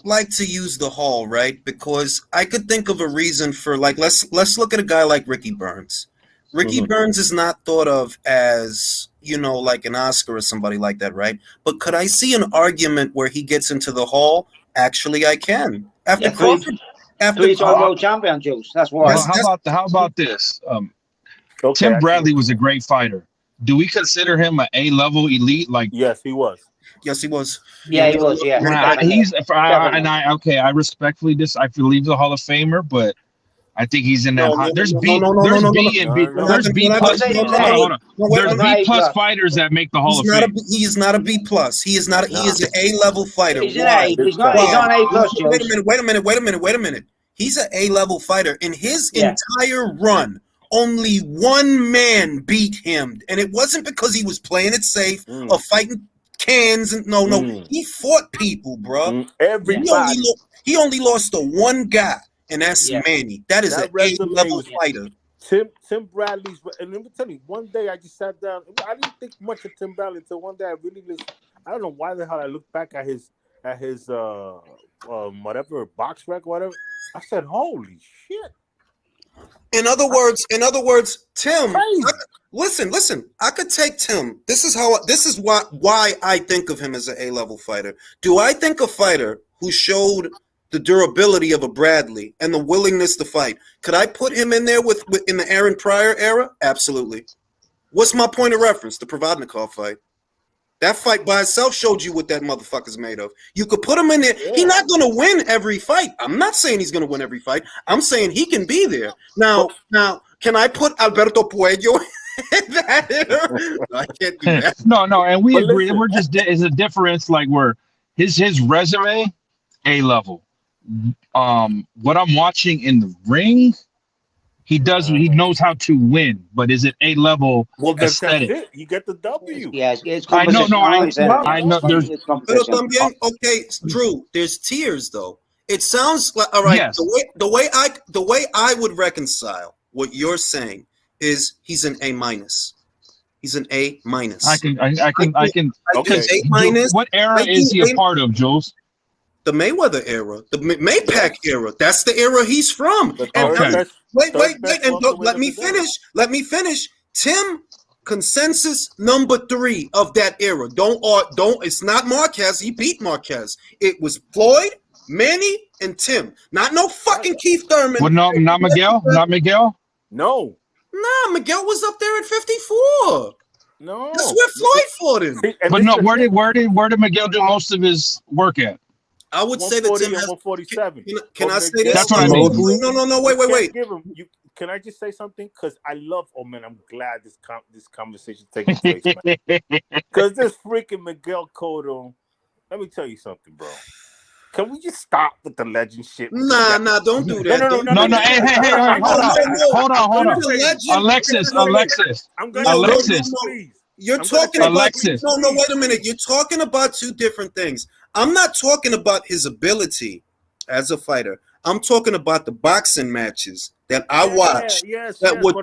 like to use the Hall, right? Because I could think of a reason for, like, let's look at a guy like Ricky Burns. Ricky Burns is not thought of as like an Oscar or somebody like that, right? But could I see an argument where he gets into the Hall? Actually, I can. After Crawford, three-time world champion, Jules. That's why. How about this? Tim Bradley was a great fighter. Do we consider him an A-level elite? Like, yes, he was. Yes, he was. Yeah, he was. Yeah, I respectfully I believe the Hall of Famer, but I think he's in that. There's B plus. There's B plus fighters that make the Hall of Fame. He is not a B plus. He is not. He is an A-level fighter. He's an A. He's not an A plus. Wait a minute. He's an A-level fighter. In his entire run, only one man beat him, and it wasn't because he was playing it safe or fighting cans. He fought people, bro. Everybody. He only lost to one guy, and that's Manny. That is an A-level fighter. Tim Bradley's, and let me tell you, one day I just sat down. I didn't think much of Tim Bradley until one day I really listened. I don't know why the hell I looked back at his whatever box rec, whatever. I said, "Holy shit!" In other words, Tim. Listen. I could take Tim. This is why I think of him as an A-level fighter. Do I think a fighter who showed the durability of a Bradley and the willingness to fight, could I put him in there with in the Aaron Pryor era? Absolutely. What's my point of reference? The Provodnikov fight. That fight by itself showed you what that motherfucker's made of. You could put him in there. Yeah. He's not going to win every fight. I'm not saying he's going to win every fight. I'm saying he can be there. Now, can I put Alberto Puello in that era? No, I can't do that. No, and we agree. We're just it's a difference. Like where his resume, A-level. What I'm watching in the ring, he knows how to win, but is it A-level aesthetic? That's it. You get the W. Yeah, it's I know. There's okay, Drew. There's tiers though. It sounds like all right. Yes. The way I would reconcile what you're saying is he's an A minus. He's an A minus. I can. Okay. A minus. What era is he a part of, Jules? The Mayweather era, the Maypac era. That's the era he's from. Okay. Wait, and let me finish. Tim, consensus number 3 of that era. Don't. It's not Marquez. He beat Marquez. It was Floyd, Manny, and Tim. Not no fucking Keith Thurman. Well, no, not Miguel. Not Miguel. No. Nah, Miguel was up there at 54. No. That's where Floyd fought him. But no, where did Miguel do most of his work at? I would say that Tim has 147. Can I say this? That's what I mean. No. Wait. Can I just say something? Because I love. Oh man, I'm glad this conversation taking place, man. Because this freaking Miguel Cotto. Let me tell you something, bro. Can we just stop with the legend shit? Nah, don't do that. No. Hey, hold on. Alexis. You're talking about no. Wait a minute. You're talking about two different things. I'm not talking about his ability as a fighter. I'm talking about the boxing matches that I watched. They were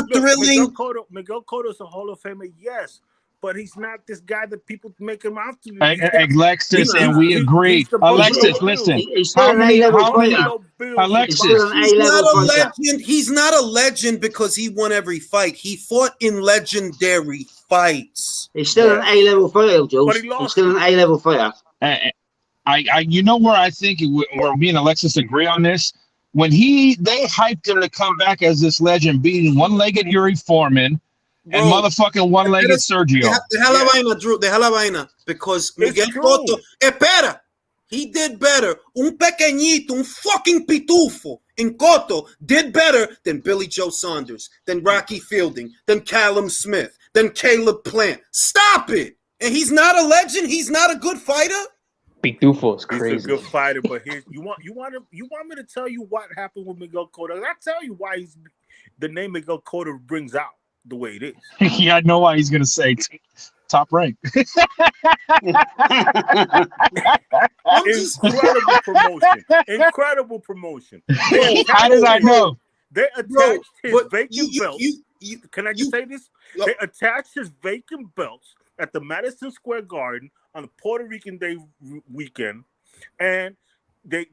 thrilling. Miguel Cotto's a Hall of Famer, yes, but he's not this guy that people make him out to be. Alexis, and we agree. Alexis, listen. Alexis, he's not a legend because he won every fight. He fought in legendary fights. He's still an A-level fighter, Jules. He's still an A-level fighter. You know where I think where me and Alexis agree on this? When they hyped him to come back as this legend, beating one-legged Yuri Foreman and motherfucking one-legged Sergio. De la vaina, Drew. De la vaina. Because Miguel Cotto, espera, he did better. Un pequeñito, un fucking pitufo in Cotto did better than Billy Joe Saunders, than Rocky Fielding, than Callum Smith, than Caleb Plant. Stop it. And he's not a legend. He's not a good fighter. Pitufo is crazy. He's a good fighter, but here's you want me to tell you what happened with Miguel Cotto? I tell you why the name Miguel Cotto brings out the way it is. Yeah, I know why he's gonna say top rank. Incredible promotion. How did I know? They attached his vacant belts. Can I just say this? They attached his vacant belts at the Madison Square Garden on the Puerto Rican Day weekend, and they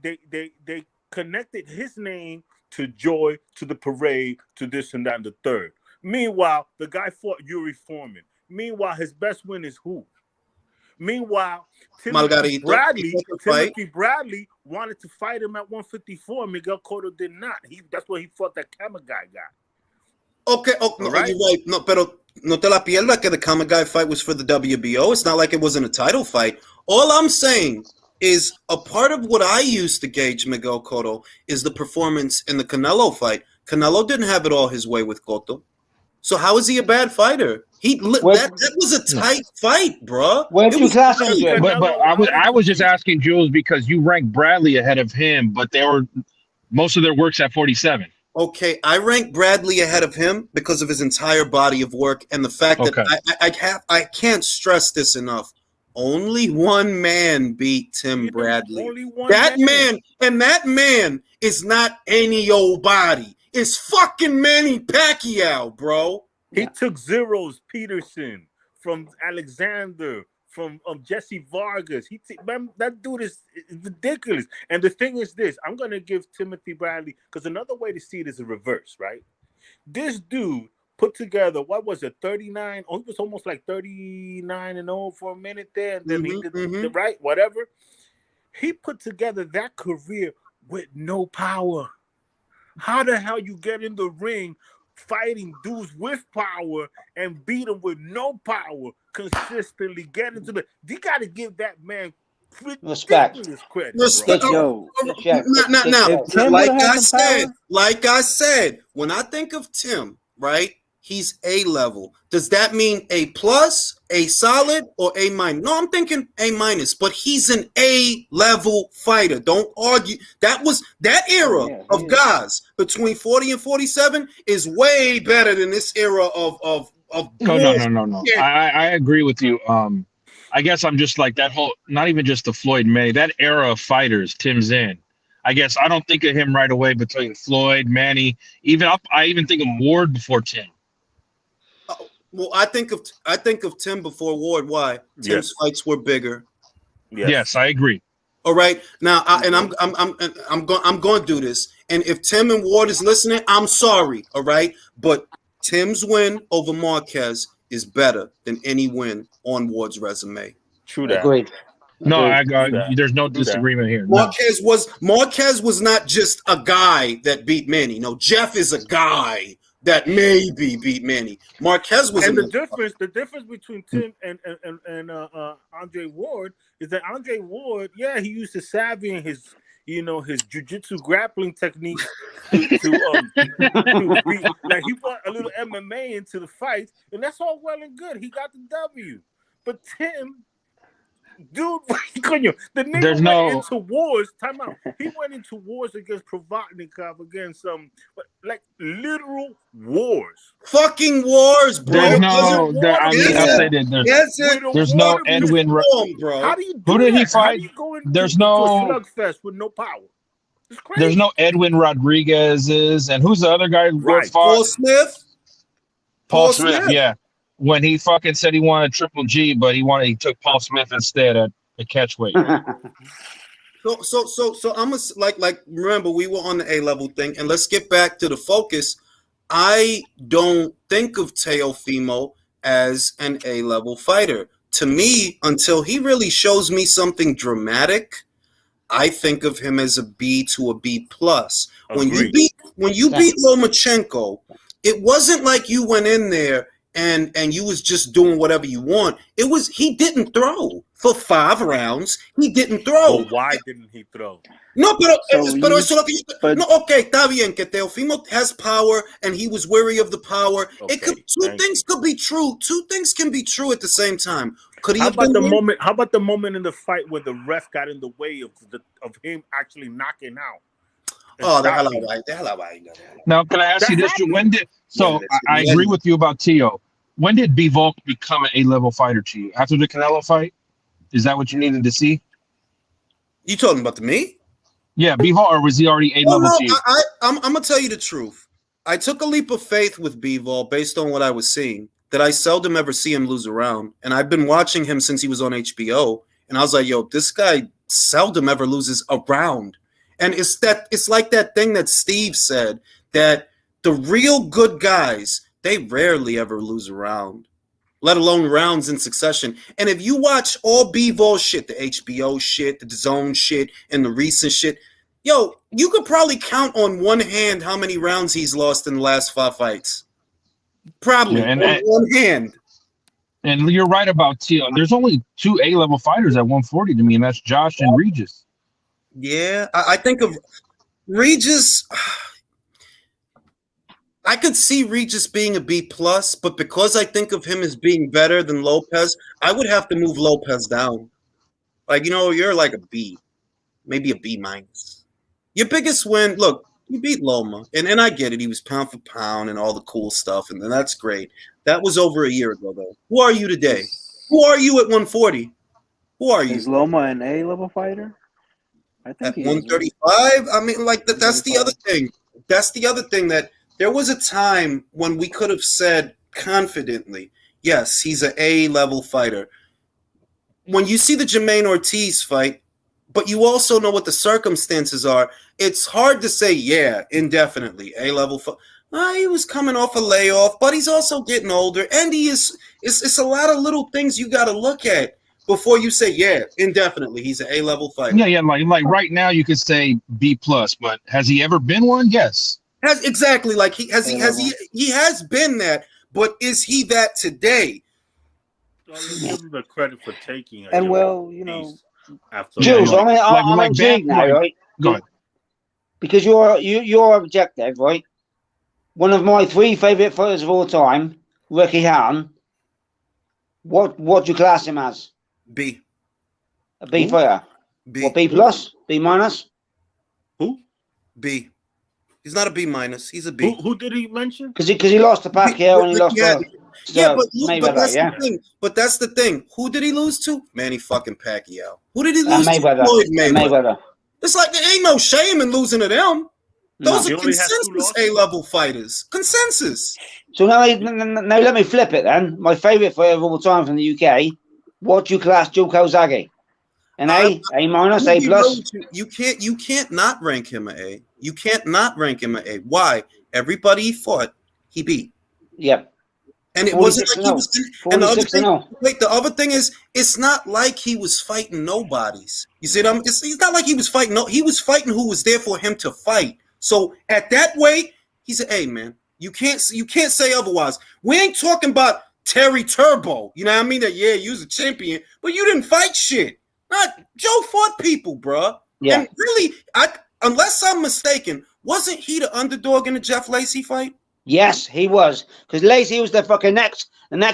connected his name to Joy, to the parade, to this and that and the third. Meanwhile, the guy fought Yuri Foreman. Meanwhile, his best win is who? Meanwhile, Timothy Bradley wanted to fight him at 154. Miguel Cotto did not. That's why he fought that Kamagai guy. Okay, no, right? You're right. No, pero no te la pierdas que the Kamagai fight was for the WBO. It's not like it wasn't a title fight. All I'm saying is a part of what I used to gauge Miguel Cotto is the performance in the Canelo fight. Canelo didn't have it all his way with Cotto. So how is he a bad fighter? That was a tight fight, bro. But I was just asking Jules because you ranked Bradley ahead of him, but most of their work's at 47. Okay, I rank Bradley ahead of him because of his entire body of work and the fact that I can't stress this enough. Only one man beat Tim Bradley. That man is not any old body. It's fucking Manny Pacquiao, bro. He took zeros, Peterson, from Alexander, from Jesse Vargas. That dude is ridiculous. And the thing is this, I'm going to give Timothy Bradley, because another way to see it is a reverse, right? This dude put together, what was it, 39? Oh, he was almost like 39-0 for a minute there. And then he did the right, whatever. He put together that career with no power. How the hell you get in the ring fighting dudes with power and beat them with no power consistently? Get into the. You got to give that man ridiculous credit. Like I said, when I think of Tim, right? He's A level. Does that mean A plus, A solid, or A minus? No, I'm thinking A minus, but he's an A level fighter. Don't argue. That era of guys between 40 and 47 is way better than this era of No. I agree with you. I guess I'm just like that whole, not even just the Floyd May, that era of fighters Tim's in. I guess I don't think of him right away between Floyd, Manny, I even think of Ward before Tim. Well, I think of Tim before Ward. Why? Tim's fights were bigger. Yes, I agree. All right, now I'm going to do this. And if Tim and Ward is listening, I'm sorry. All right, but Tim's win over Marquez is better than any win on Ward's resume. True that. Agreed. No, there's no disagreement here. Marquez was not just a guy that beat Manny. No, Jeff is a guy that maybe beat Manny. Marquez was. And the difference between Tim and Andre Ward is that Andre Ward, he used his savvy and his jiu-jitsu grappling technique to beat. Like he brought a little MMA into the fight, and that's all well and good. He got the W. But Tim, dude, the nigga went into wars. Time out. He went into wars against Provodnikov, against literal wars. Fucking wars, bro. There's no Edwin. Bro. How do you do Who did that? he fight? There's no slugfest with no power. It's crazy. There's no Edwin Rodriguez's, and who's the other guy? Right. Paul Smith. Paul Smith. Yeah. When he fucking said he wanted Triple G, but he took Paul Smith instead at the catchweight. So I'm like remember we were on the A level thing, and let's get back to the focus. I don't think of Teofimo as an A level fighter. To me, until he really shows me something dramatic, I think of him as a B to a B plus. When you beat Lomachenko, it wasn't like you went in there and you was just doing whatever you want. It was he didn't throw for 5 rounds. He didn't throw. Well, why didn't he throw? No, pero okay, está bien que Teofimo has power and he was wary of the power. Okay, two things could be true. Two things can be true at the same time. How about the moment in the fight where the ref got in the way of him actually knocking out? Oh, the hell out. Now, can I ask you this? I agree with you about Teo. When did Bivol become an A-level fighter to you? After the Canelo fight? Is that what you needed to see? You talking about me? Yeah, Bivol, or was he already A-level to you? I'm going to tell you the truth. I took a leap of faith with Bivol based on what I was seeing, that I seldom ever see him lose a round. And I've been watching him since he was on HBO. And I was like, yo, this guy seldom ever loses a round. And it's like that thing that Steve said, that the real good guys, they rarely ever lose a round. let alone rounds in succession. And if you watch all Bivol shit, the HBO shit, the DAZN shit, and the recent shit, yo, you could probably count on one hand how many rounds he's lost in the last 5 fights. Probably on one hand. And you're right about Tszyu. There's only 2 A-level fighters at 140 to me, and that's Josh and Regis. Yeah, I think of Regis. I could see Regis being a B+, but because I think of him as being better than Lopez, I would have to move Lopez down. Like, you're like a B, maybe a B-. Your biggest win, look, you beat Loma, and I get it. He was pound for pound and all the cool stuff, and that's great. That was over a year ago, though. Who are you today? Who are you at 140? Who are you? Is Loma an A-level fighter? I think at 135? I mean, like, that's the other thing. That's the other thing that there was a time when we could have said confidently, yes, he's an A-level fighter. When you see the Jermaine Ortiz fight, but you also know what the circumstances are, it's hard to say, yeah, indefinitely, A-level fighter. He was coming off a layoff, but he's also getting older, and it's a lot of little things you got to look at before you say, yeah, indefinitely, he's an A-level fighter. Yeah, like right now you could say B+, but has he ever been one? Yes. Exactly, like he has been that, but is he that today? Give him the credit for taking. And after Jules, I'm intrigued now, right? Go ahead. Because you're objective, right? One of my 3 favorite fighters of all time, Ricky Hearn. What do you class him as? B. A B fighter. B. What, B+? B-? Who? B. He's not a B-. He's a B. Who did he mention? Because he lost to Pacquiao and he lost to but that's the thing. But that's the thing. Who did he lose to? Manny fucking Pacquiao. Who did he lose to? Floyd Mayweather. It's like there ain't no shame in losing to them. Those are consensus A-level fighters. Consensus. So now let me flip it then. My favorite fighter of all time from the UK. What do you class Joe Calzaghe? An A? A-? A+? You can't not rank him an A. You can't not rank him an A. Why? Everybody he fought, he beat. Yep. And it wasn't like he was. And the other thing is, it's not like he was fighting nobodies. You see what it's not like he was fighting. No, he was fighting who was there for him to fight. So at that weight, he's an A, man. You can't say otherwise. We ain't talking about Terry Turbo. You know what I mean? That you was a champion, but you didn't fight shit. Joe fought people, bruh. Yeah. And really, unless I'm mistaken, wasn't he the underdog in the Jeff Lacey fight? Yes, he was. Because Lacey was the fucking next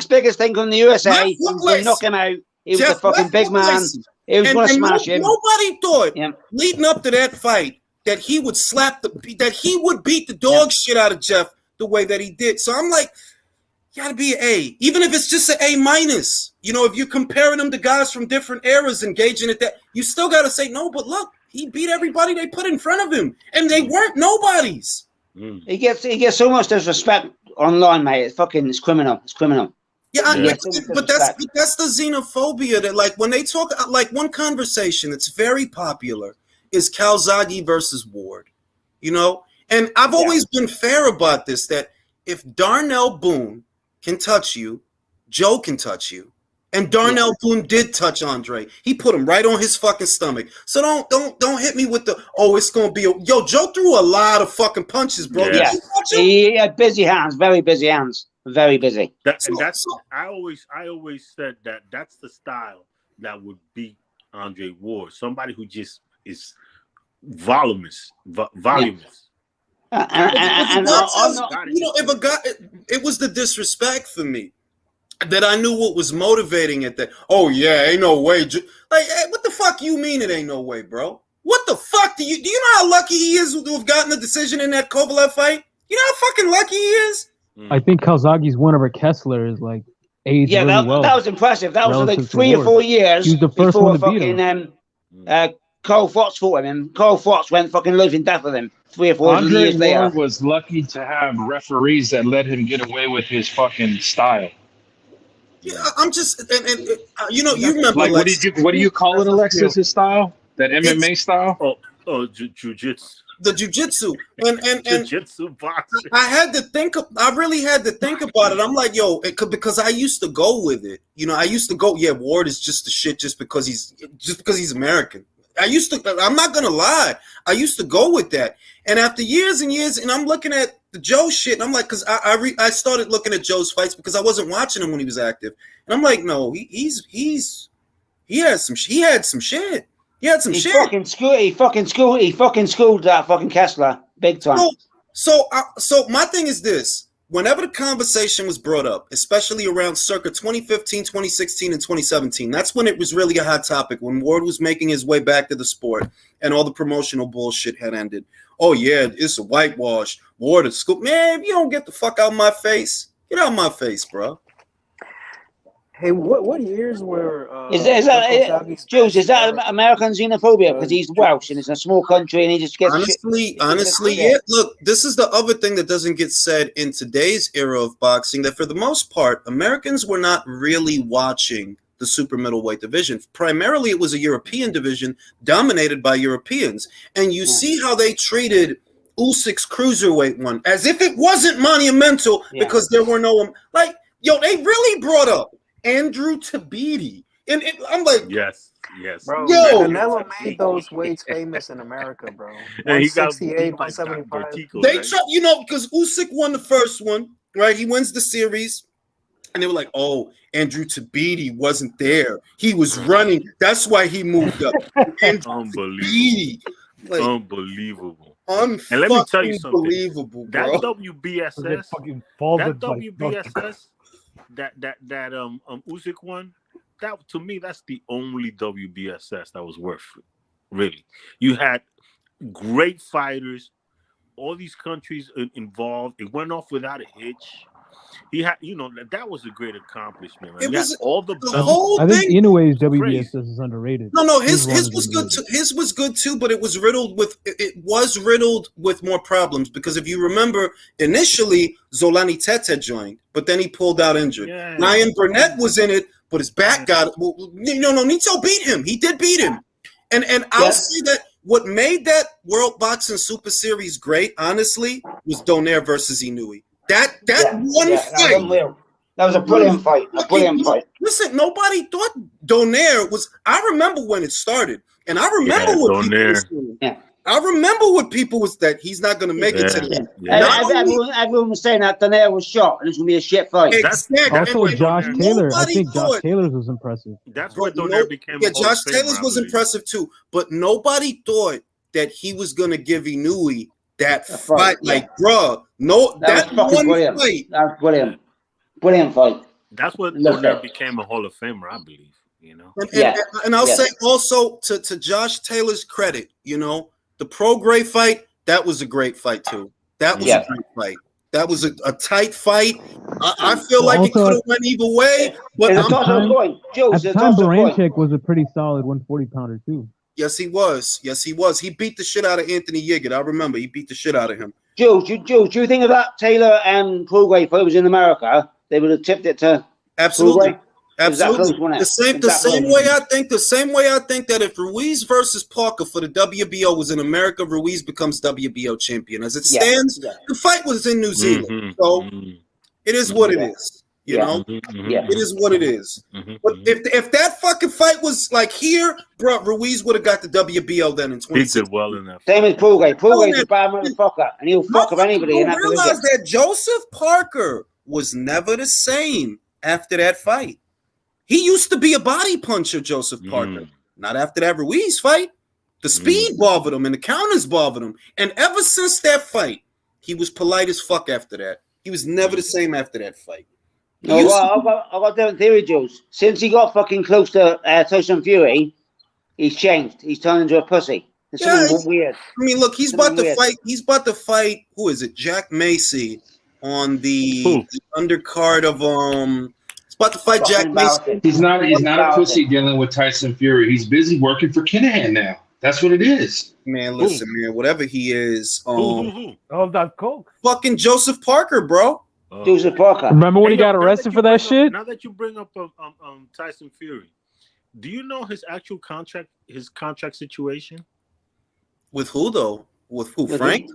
biggest thing from the USA. He was going to knock him out. He was the fucking big man. He was going to smash him. Nobody thought leading up to that fight that he would that he would beat the dog shit out of Jeff the way that he did. So I'm like, you gotta be an A, even if it's just an A-. If you're comparing them to guys from different eras, engaging at that, you still gotta say no. But look, he beat everybody they put in front of him, and they weren't nobodies. He gets so much disrespect online, mate. It's criminal. It's criminal. Yeah, but that's the xenophobia that, like, when they talk, like, one conversation that's very popular is Calzaghe versus Ward, and I've always been fair about this, that if Darnell Boone can touch you, Joe can touch you. And Darnell Boone did touch Andre. He put him right on his fucking stomach. So don't hit me with the, it's gonna be Joe threw a lot of fucking punches, bro. Yeah. He had busy hands, very busy hands. Very busy. I always said that's the style that would beat Andre Ward. Somebody who just is voluminous. If a guy, it was the disrespect for me that I knew what was motivating it. That ain't no way. Like, hey, what the fuck you mean it ain't no way, bro? What the fuck do you know how lucky he is to have gotten the decision in that Kovalev fight? You know how fucking lucky he is. I think Calzaghe's win over Kessler is like aged really well. That was impressive. That was like 3 or 4 years. He was the first one to beat him. Cole Fox fought him. Cole Fox went fucking life and death with him 3 or 4 years later. Andre Ward was lucky to have referees that let him get away with his fucking style. Yeah, I'm just, you remember, like, what do you call it, Alexis? His style, that MMA style. Oh, jiu-jitsu. the jiu-jitsu. And jiu-jitsu boxing. I really had to think about it. I'm like, yo, because I used to go with it. You know, I used to go, yeah, Ward is just the shit just because he's American. I'm not gonna lie, I used to go with that. And after years and years, and I'm looking at the Joe shit, and I'm like, because I started looking at Joe's fights because I wasn't watching him when he was active. And I'm like, no, he had some shit. He had some shit. He fucking schooled that fucking Kessler big time. So my thing is this. Whenever the conversation was brought up, especially around circa 2015, 2016, and 2017, that's when it was really a hot topic, when Ward was making his way back to the sport and all the promotional bullshit had ended. Oh, yeah, it's a whitewash. Ward at school. Man, if you don't get the fuck out of my face, get out of my face, bro. Hey, what years were is that American xenophobia because he's Welsh and it's a small country and he just gets honestly, yeah. Look, this is the other thing that doesn't get said in today's era of boxing, that for the most part, Americans were not really watching the super middleweight division. Primarily, it was a European division dominated by Europeans, and you see how they treated Usyk's cruiserweight one as if it wasn't monumental because there were no they really brought up Andrew Tabiti. And I'm like, yes. Bro, yo, Canelo made those weights famous in America, bro. 168, 175. They try, because Usyk won the first one, right? He wins the series. And they were like, oh, Andrew Tabiti wasn't there. He was running. That's why he moved up. Unbelievable. And let me tell you something. That WBSS, that Usyk won, that to me, that's the only WBSS that was worth it. Really. You had great fighters, all these countries involved. It went off without a hitch. He had, that was a great accomplishment. Right? It was all the whole thing. I think Inoue's WBSS is underrated. No, his was good too. His was good too, but it was riddled with more problems because if you remember, initially Zolani Tete joined, but then he pulled out injured. Yeah. Ryan Burnett was in it, but his back got it. Nito beat him. He did beat him, and I'll say that what made that World Boxing Super Series great, honestly, was Donaire versus Inoue. That one fight. That was a brilliant fight. Listen, nobody thought Donaire was. I remember when it started, and I remember what people were saying. I remember what people was that he's not going to make it to the end. Everyone was saying that Donaire was shot and it's going to be a shit fight. Exactly. Also, Josh Taylor. I think Josh Taylor's was impressive. That's what Donaire became. Yeah, Josh Taylor's was impressive too, but nobody thought that he was going to give Inoue that fight. Bro, that one brilliant. fight. That was brilliant fight. That's what Donaire became a Hall of Famer, I believe. And I'll say also to Josh Taylor's credit, the Prograis fight, that was a great fight too. That was a great fight. That was a tight fight. I feel like it could have went either way. But at the time, Baranchyk was a pretty solid 140-pounder too. Yes, he was. He beat the shit out of Anthony Yiggett. I remember he beat the shit out of him. Jules, do you think of that Taylor and Prograis fight was in America? They would have tipped it to absolutely. Prograis? Absolutely. The same way I think that if Ruiz versus Parker for the WBO was in America, Ruiz becomes WBO champion. As it stands, the fight was in New Zealand. So it is what it is. It is what it is. But if that fucking fight was like here, bro, Ruiz would have got the WBO then in 2016. He did well enough. Same as Prograis. Prograis is a bad motherfucker, and he'll fuck up anybody. You realize that Joseph Parker was never the same after that fight. He used to be a body puncher, Joseph Parker. Not after that Ruiz fight. The speed bothered him and the counters bothered him. And ever since that fight, he was polite as fuck after that. He was never the same after that fight. I've got a different theory, Jules. Since he got fucking close to Tyson Fury, he's changed. He's turned into a pussy. It's something weird. I mean, look, he's about to fight. He's about to fight. Who is it? Jack Macy on the undercard of about to fight Jack Mason. He's not a pussy dealing with Tyson Fury. He's busy working for Kinahan now. That's what it is. Man, listen, man, whatever he is. All that coke. Fucking Joseph Parker, bro. Joseph Parker. Remember when he got arrested for that shit? Now that you bring up Tyson Fury, do you know his actual contract situation? With who though? With who? Frank?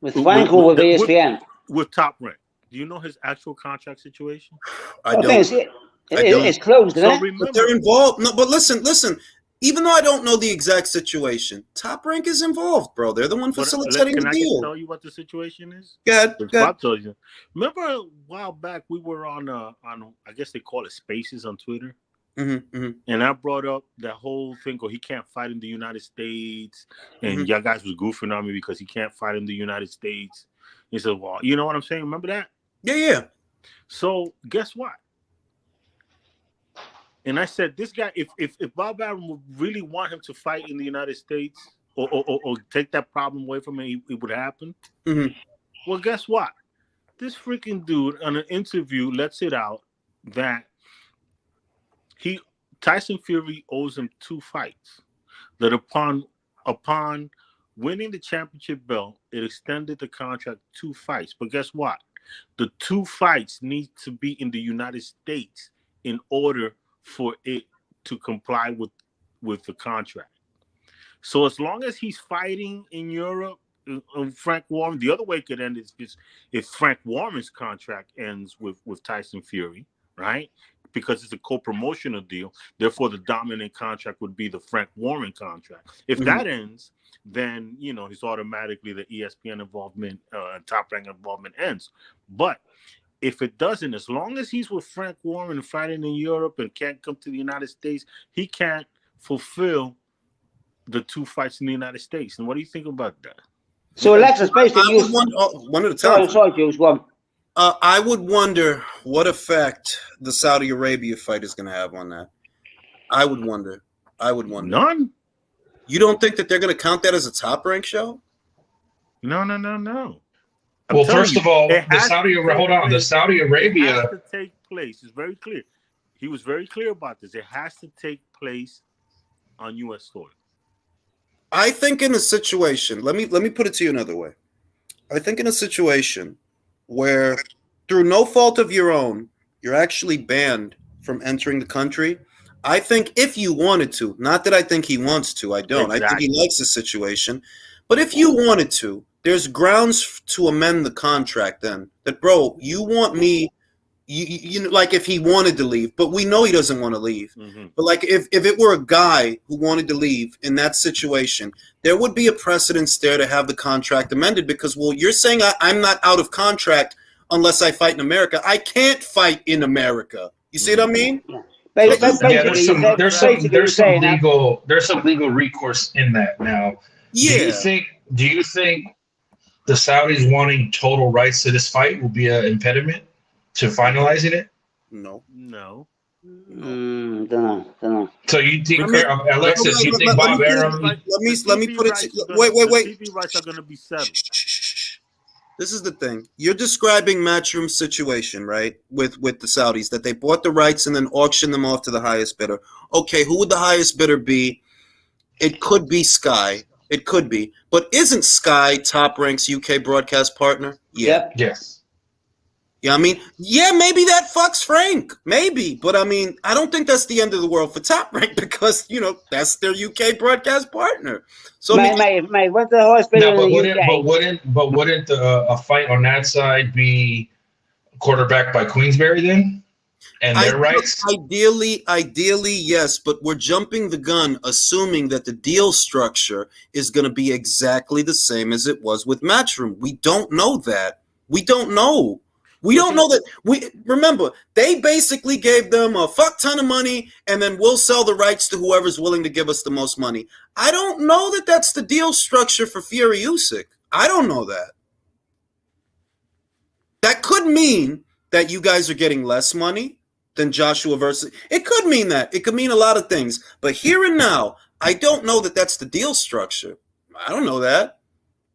With Frank or with ESPN? With Top Rank. Do you know his actual contract situation? I don't. It's closed, isn't it? Remember, but they're involved. No, but listen. Even though I don't know the exact situation, Top Rank is involved, bro. They're the one facilitating the deal. Can I tell you what the situation is? Go ahead. I'll tell you. Remember a while back we were on I guess they call it Spaces on Twitter. And I brought up that whole thing he can't fight in the United States, and y'all guys was goofing on me because he can't fight in the United States. He said, "Well, you know what I'm saying? Remember that?" Yeah. So guess what? And I said, this guy, if Bob Arum would really want him to fight in the United States or take that problem away from him, it would happen. Well, guess what? This freaking dude on an interview lets it out that Tyson Fury owes him 2 fights. That upon winning the championship belt, it extended the contract 2 fights. But guess what? The 2 fights need to be in the United States in order for it to comply with the contract. So as long as he's fighting in Europe, Frank Warren, the other way it could end is if Frank Warren's contract ends with Tyson Fury, right? Because it's a co-promotional deal. Therefore, the dominant contract would be the Frank Warren contract. If that ends, then he's automatically the ESPN involvement and Top Rank involvement ends. But if it doesn't, as long as he's with Frank Warren fighting in Europe and can't come to the United States, he can't fulfill the 2 fights in the United States. And what do you think about that? So Alexis, basically, one at a time. Sorry, Jules, one. I would wonder what effect the Saudi Arabia fight is going to have on that. I would wonder. None. You don't think that they're going to count that as a Top Rank show? No. Well, first of all, the Saudi Arabia has to take place. It's very clear. He was very clear about this. It has to take place on U.S. soil. I think in a situation, let me put it to you another way. I think in a situation where, through no fault of your own, you're actually banned from entering the country. I think if you wanted to, not that I think he wants to, I don't. Exactly. I think he likes the situation. But if you wanted to, there's grounds to amend the contract then. That, bro, you want me, you like if he wanted to leave, but we know he doesn't want to leave. But like if it were a guy who wanted to leave in that situation, there would be a precedence there to have the contract amended because, well, you're saying I'm not out of contract unless I fight in America. I can't fight in America. You see what I mean? There's some legal recourse in that now. Yeah. Do you think the Saudis wanting total rights to this fight will be an impediment to finalizing it? No. Don't know. So you think, Alexis? You think Bob Arum? Let me put it. Wait. TV rights are going to be settled. This is the thing. You're describing Matchroom's situation, right? With the Saudis, that they bought the rights and then auctioned them off to the highest bidder. Okay, who would the highest bidder be? It could be Sky. It could be. But isn't Sky Top Rank's UK broadcast partner? Yeah. Yes. Yeah, I mean, yeah, maybe that fucks Frank. Maybe. But I mean, I don't think that's the end of the world for Top Rank because, that's their UK broadcast partner. So mate, what's the highest bidder in the UK? But wouldn't a fight on that side be quarterbacked by Queensberry then? And their rights? Ideally, yes, but we're jumping the gun, assuming that the deal structure is going to be exactly the same as it was with Matchroom. We don't know that. We don't know that. Remember, they basically gave them a fuck ton of money, and then we'll sell the rights to whoever's willing to give us the most money. I don't know that that's the deal structure for Fury Usyk. I don't know that. That could mean that you guys are getting less money than Joshua versus. It could mean that. It could mean a lot of things. But here and now, I don't know that that's the deal structure. I don't know that.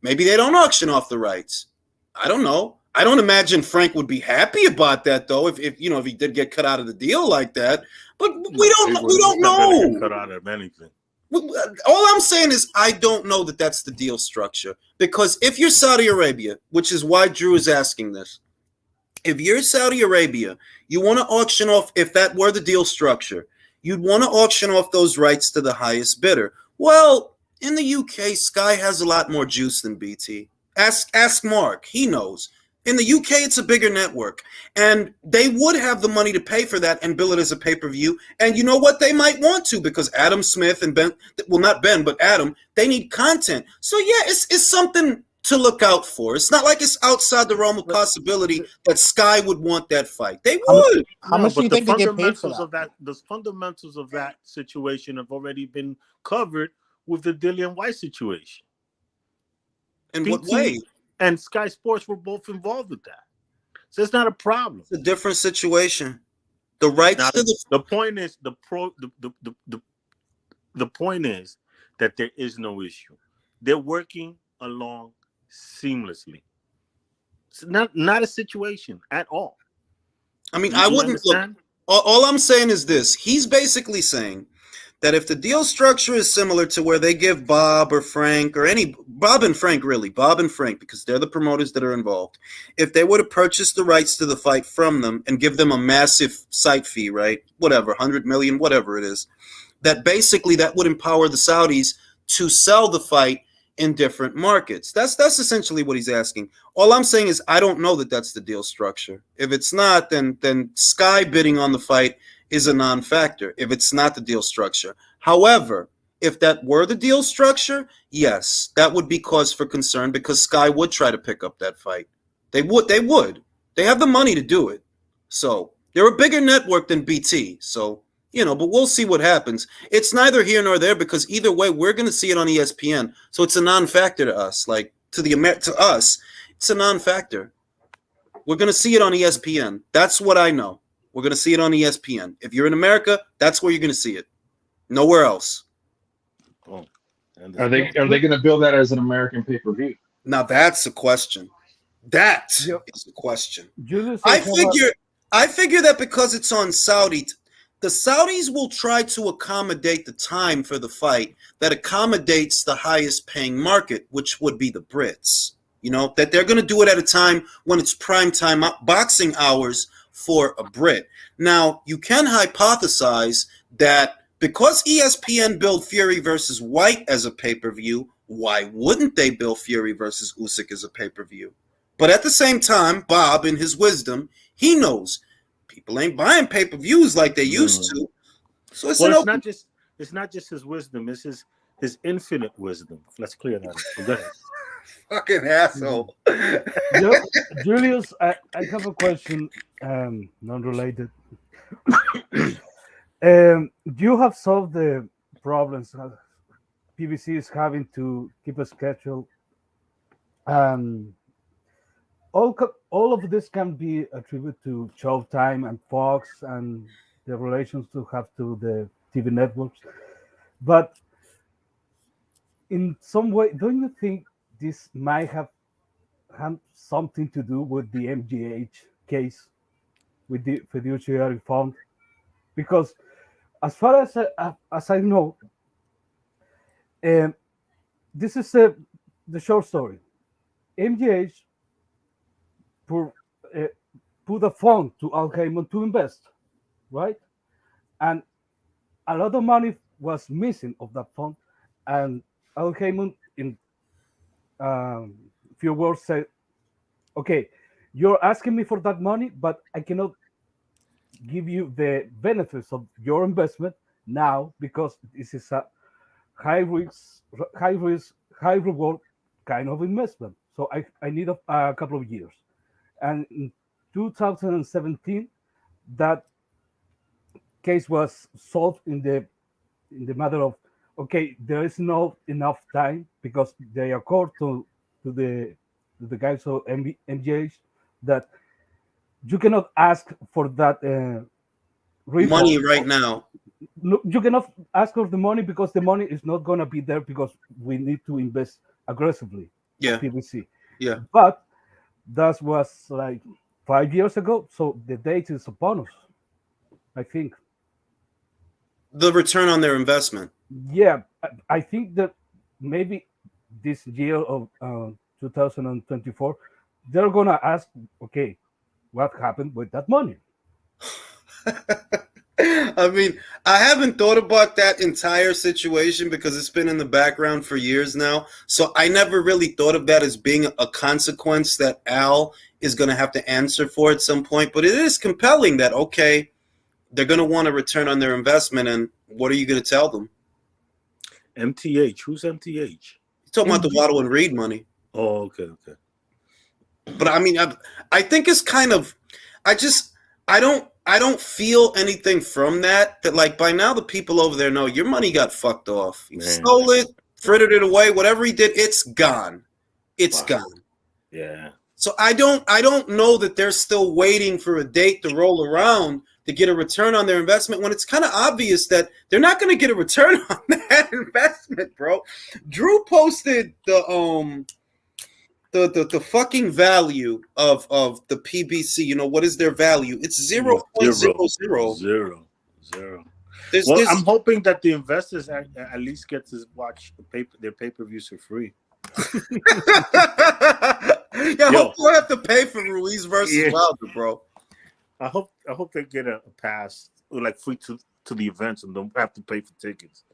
Maybe they don't auction off the rights. I don't know. I don't imagine Frank would be happy about that, though. If he did get cut out of the deal like that, but we don't know. Cut out of anything. All I'm saying is I don't know that that's the deal structure because if you're Saudi Arabia, which is why Drew is asking this, if you're Saudi Arabia, you want to auction off. If that were the deal structure, you'd want to auction off those rights to the highest bidder. Well, In the UK, Sky has a lot more juice than BT. Ask Mark. He knows. In the UK, it's a bigger network. And they would have the money to pay for that and bill it as a pay-per-view. And you know what? They might want to, because Adam Smith and Ben, well, not Ben, but Adam, they need content. So, yeah, it's something to look out for. It's not like it's outside the realm of possibility that Sky would want that fight. They would. How much do you think they get paid for that? The fundamentals of that situation have already been covered with the Dillian White situation. In what way? And Sky Sports were both involved with that, so it's not a problem. It's a different situation. The rights to the point is the point is that there is no issue. They're working along seamlessly. It's not a situation at all. I mean, I wouldn't look. All I'm saying is this: he's basically saying that if the deal structure is similar to where they give Bob or Frank or Bob and Frank, because they're the promoters that are involved, if they were to purchase the rights to the fight from them and give them a massive site fee, right, whatever, 100 million, whatever it is, that basically that would empower the Saudis to sell the fight in different markets. That's essentially what he's asking. All I'm saying is I don't know that that's the deal structure. If it's not, then Sky bidding on the fight is a non-factor if it's not the deal structure. However, if that were the deal structure, yes, that would be cause for concern, because Sky would try to pick up that fight. They would. They have the money to do it. So they're a bigger network than BT. So, but we'll see what happens. It's neither here nor there, because either way, we're going to see it on ESPN. So it's a non-factor to us. Like to us, it's a non-factor. We're going to see it on ESPN. That's what I know. We're going to see it on ESPN. If you're in America, that's where you're going to see it. Nowhere else. Oh. Are they going to build that as an American pay-per-view? Now that's a question. That is a question. I figure that because it's on Saudi, the Saudis will try to accommodate the time for the fight that accommodates the highest paying market, which would be the Brits. That they're going to do it at a time when it's prime time boxing hours for a Brit. Now, you can hypothesize that because ESPN billed Fury versus White as a pay-per-view, why wouldn't they bill Fury versus Usyk as a pay-per-view? But at the same time, Bob, in his wisdom, he knows people ain't buying pay-per-views like they used to. So it's not just his wisdom, it's his infinite wisdom. Let's clear that up. Go ahead. Fucking asshole. Julius, I have a question, non-related. You have solved the problems PBC is having to keep a schedule. All of this can be attributed to Showtime and Fox and the relations to have to the TV networks. But in some way, don't you think this might have something to do with the MGH case, with the fiduciary fund? Because as far as I know, this is the short story. MGH put a fund to Al Heyman to invest, right? And a lot of money was missing of that fund, and Al Heyman, in few words, said, "Okay, you're asking me for that money, but I cannot give you the benefits of your investment now because this is a high risk, high reward kind of investment. So I need a couple of years." And in 2017, that case was solved in the matter of, okay, there is not enough time because they accord to the guys of MGH that you cannot ask for that money right now. No, you cannot ask for the money because the money is not going to be there because we need to invest aggressively. Yeah. PBC. Yeah. But that was like 5 years ago, so the date is upon us, I think. The return on their investment. Yeah, I think that maybe this year of 2024, they're going to ask, okay, what happened with that money? I mean, I haven't thought about that entire situation because it's been in the background for years now. So I never really thought of that as being a consequence that Al is going to have to answer for at some point. But it is compelling that, okay, they're going to want a return on their investment. And what are you going to tell them? MTH. Who's MTH? You're talking about the Waddle and Reed money. Oh, okay. But I mean, I think it's kind of, I don't feel anything from that like by now the people over there know your money got fucked off. You stole it, frittered it away, whatever he did, it's gone. It's gone. Yeah. So I don't know that they're still waiting for a date to roll around to get a return on their investment when it's kind of obvious that they're not going to get a return on that investment, bro. Drew posted the fucking value of the PBC. You know, what is their value? It's 0.00. I'm hoping that the investors at least get to watch their pay-per-views for free. Yeah, hopefully I have to pay for Ruiz versus Wilder, bro. I hope they get a pass, like free to the events, and don't have to pay for tickets.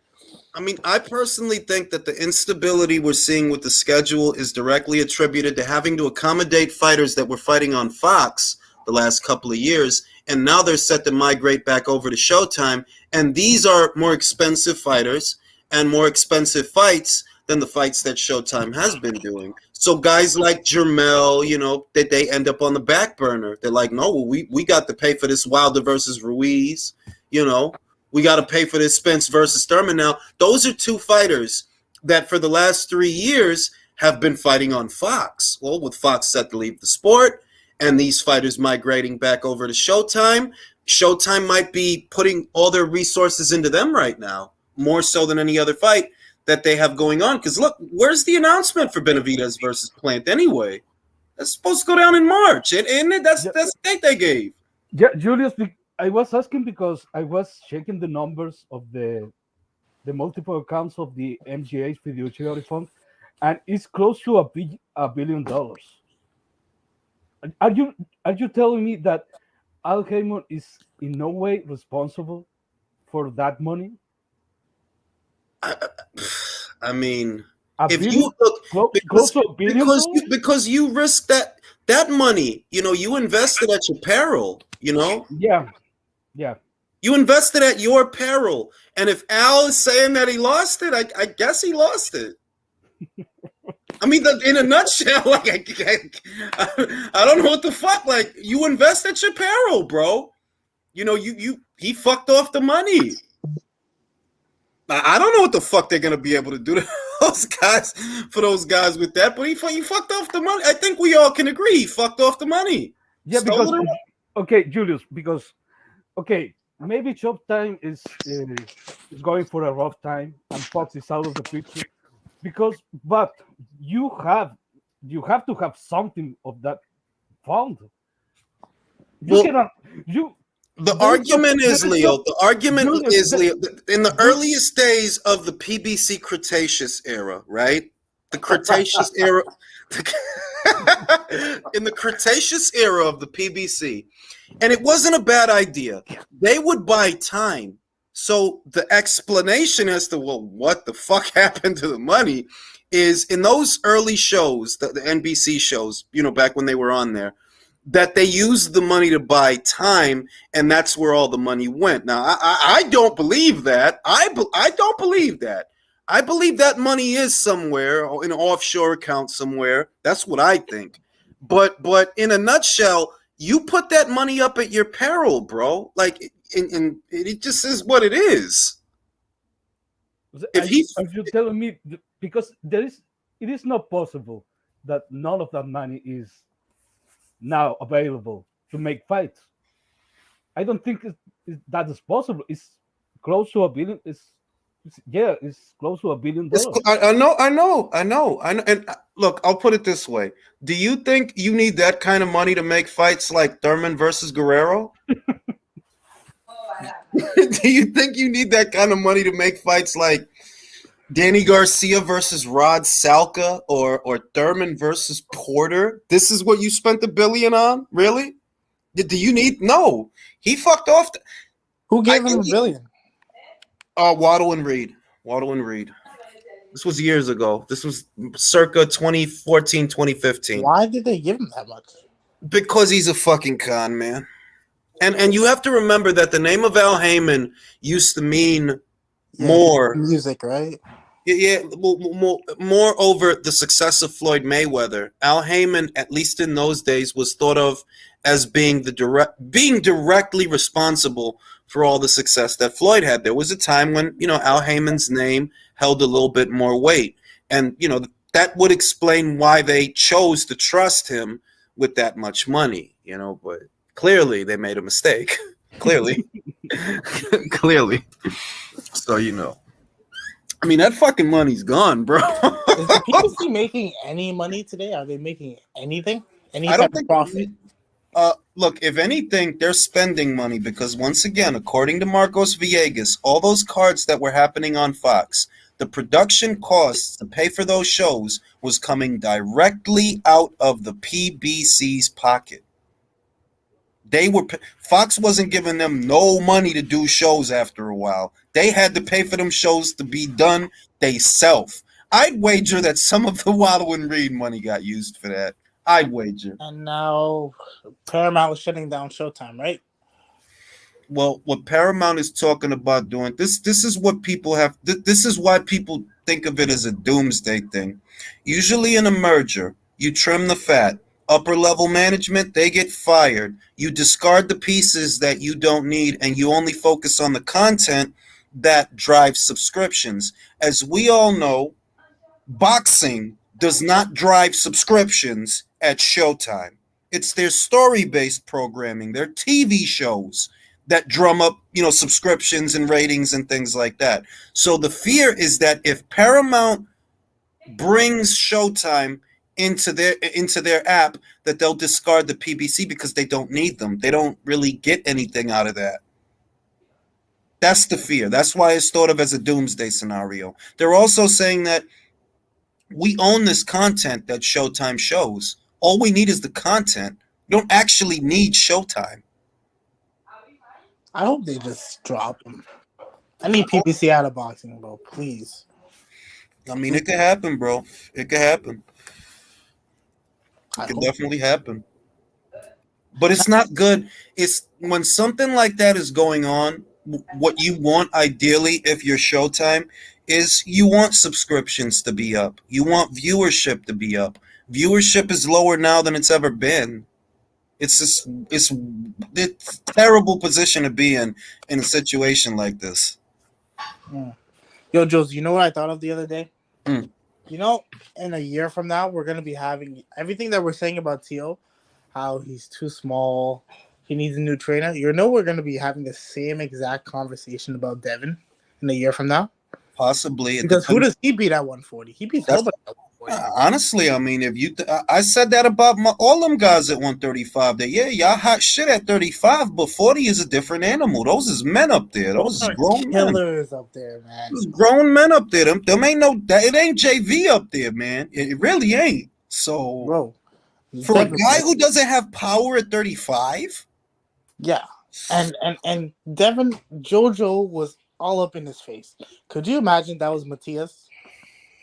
I mean, I personally think that the instability we're seeing with the schedule is directly attributed to having to accommodate fighters that were fighting on Fox the last couple of years, and now they're set to migrate back over to Showtime, and these are more expensive fighters and more expensive fights than the fights that Showtime has been doing. So guys like Jermell, you know, that they end up on the back burner. They're like, no, we got to pay for this Wilder versus Ruiz, you know. We got to pay for this Spence versus Thurman. Now, those are two fighters that for the last 3 years have been fighting on Fox. Well, with Fox set to leave the sport and these fighters migrating back over to Showtime, Showtime might be putting all their resources into them right now, more so than any other fight that they have going on. Because look, where's the announcement for Benavidez versus Plant anyway? That's supposed to go down in March, and that's the date they gave. Yeah, Julius, I was asking because I was checking the numbers of the multiple accounts of the MGA's fiduciary fund, and it's close to $1 billion. Are you telling me that Al Haymon is in no way responsible for that money? I mean, if you look because you risk that money, you know, you invested at your peril, you know. Yeah. You invested at your peril, and if Al is saying that he lost it, I guess he lost it. I mean, in a nutshell, like I don't know what the fuck. Like, you invest at your peril, bro. You know, he fucked off the money. I don't know what the fuck they're gonna be able to do to those guys with that, but he fucked off the money. I think we all can agree he fucked off the money. Yeah, because Julius, because maybe Showtime is going for a rough time and Fox is out of the picture. But you have to have something of that fund. The argument is, Leo, in the earliest days of the PBC Cretaceous era, right? The Cretaceous era, in the Cretaceous era of the PBC, and it wasn't a bad idea. They would buy time. So the explanation as to, well, what the fuck happened to the money is in those early shows, the NBC shows, you know, back when they were on there, that they used the money to buy time, and that's where all the money went. Now, I don't believe that. I don't believe that. I believe that money is somewhere in an offshore account somewhere. That's what I think. But in a nutshell, you put that money up at your peril, bro. Like, and it just is what it is. Are you telling me, because it is not possible that none of that money is now available to make fights? I don't think that is possible. It's close to $1 billion. It's close to $1 billion. I know. And look, I'll put it this way: do you think you need that kind of money to make fights like Thurman versus Guerrero? Do you think you need that kind of money to make fights like Danny Garcia versus Rod Salka or Thurman versus Porter? This is what you spent $1 billion on? Really? Do you need? No. He fucked off. Who gave him $1 billion? Waddle and Reed. Waddle and Reed. This was years ago. This was circa 2014, 2015. Why did they give him that much? Because he's a fucking con man. And you have to remember that the name of Al Heyman used to mean more music, right? Yeah, more over the success of Floyd Mayweather. Al Heyman, at least in those days, was thought of as being directly responsible for all the success that Floyd had. There was a time when, Al Heyman's name held a little bit more weight. And, that would explain why they chose to trust him with that much money, but clearly they made a mistake. Clearly. Clearly. So, I mean, that fucking money's gone, bro. Is the PBC making any money today? Are they making anything? Any type of profit? Look, if anything, they're spending money because, once again, according to Marcos Villegas, all those cards that were happening on Fox, the production costs to pay for those shows was coming directly out of the PBC's pocket. Fox wasn't giving them no money to do shows after a while. They had to pay for them shows to be done theyself. I'd wager that some of the Waddle and Reed money got used for that. I'd wager. And now Paramount is shutting down Showtime, right? Well, what Paramount is talking about doing, this is what people have, this is why people think of it as a doomsday thing. Usually in a merger, you trim the fat. Upper level management, they get fired. You discard the pieces that you don't need, and you only focus on the content that drives subscriptions. As we all know, boxing does not drive subscriptions at Showtime. It's their story-based programming, their TV shows that drum up, subscriptions and ratings and things like that. So the fear is that if Paramount brings Showtime into their app, that they'll discard the PBC because they don't need them. They don't really get anything out of that. That's the fear. That's why it's thought of as a doomsday scenario. They're also saying that we own this content that Showtime shows. All we need is the content. We don't actually need Showtime. I hope they just drop them. I need PBC out of boxing, bro. Please. I mean, it could happen, bro. It could happen. It could definitely happen. But it's not good. It's when something like that is going on, what you want ideally if you're Showtime is you want subscriptions to be up. You want viewership to be up. Viewership is lower now than it's ever been. It's a terrible position to be in a situation like this. Yo, Jules, you know what I thought of the other day? In a year from now, we're going to be having everything that we're saying about Tszyu, how he's too small, he needs a new trainer. We're going to be having the same exact conversation about Devin in a year from now. Possibly. Because who does he beat at 140? He beats nobody at 140. Honestly, I mean, I said that about all them guys at 135. That y'all hot shit at 35, but 40 is a different animal. Those is men up there. Those is grown killers up there, man. Those grown men up there. Them ain't it ain't JV up there, man. It really ain't. So, bro, for a guy who doesn't have power at 35, yeah, and Devin JoJo was all up in his face. Could you imagine that was Matthias?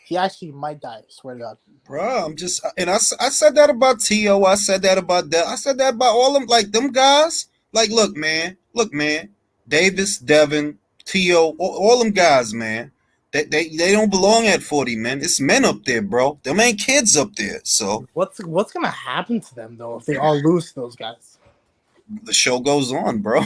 He actually might die, swear to God. Bro, I said that about Tszyu. I said that about that. I said that about all them, like them guys. Like, look, man. Davis, Devin, Tszyu, all them guys, man. They don't belong at 40, man. It's men up there, bro. Them ain't kids up there. So what's gonna happen to them though if they all lose to those guys? The show goes on, bro.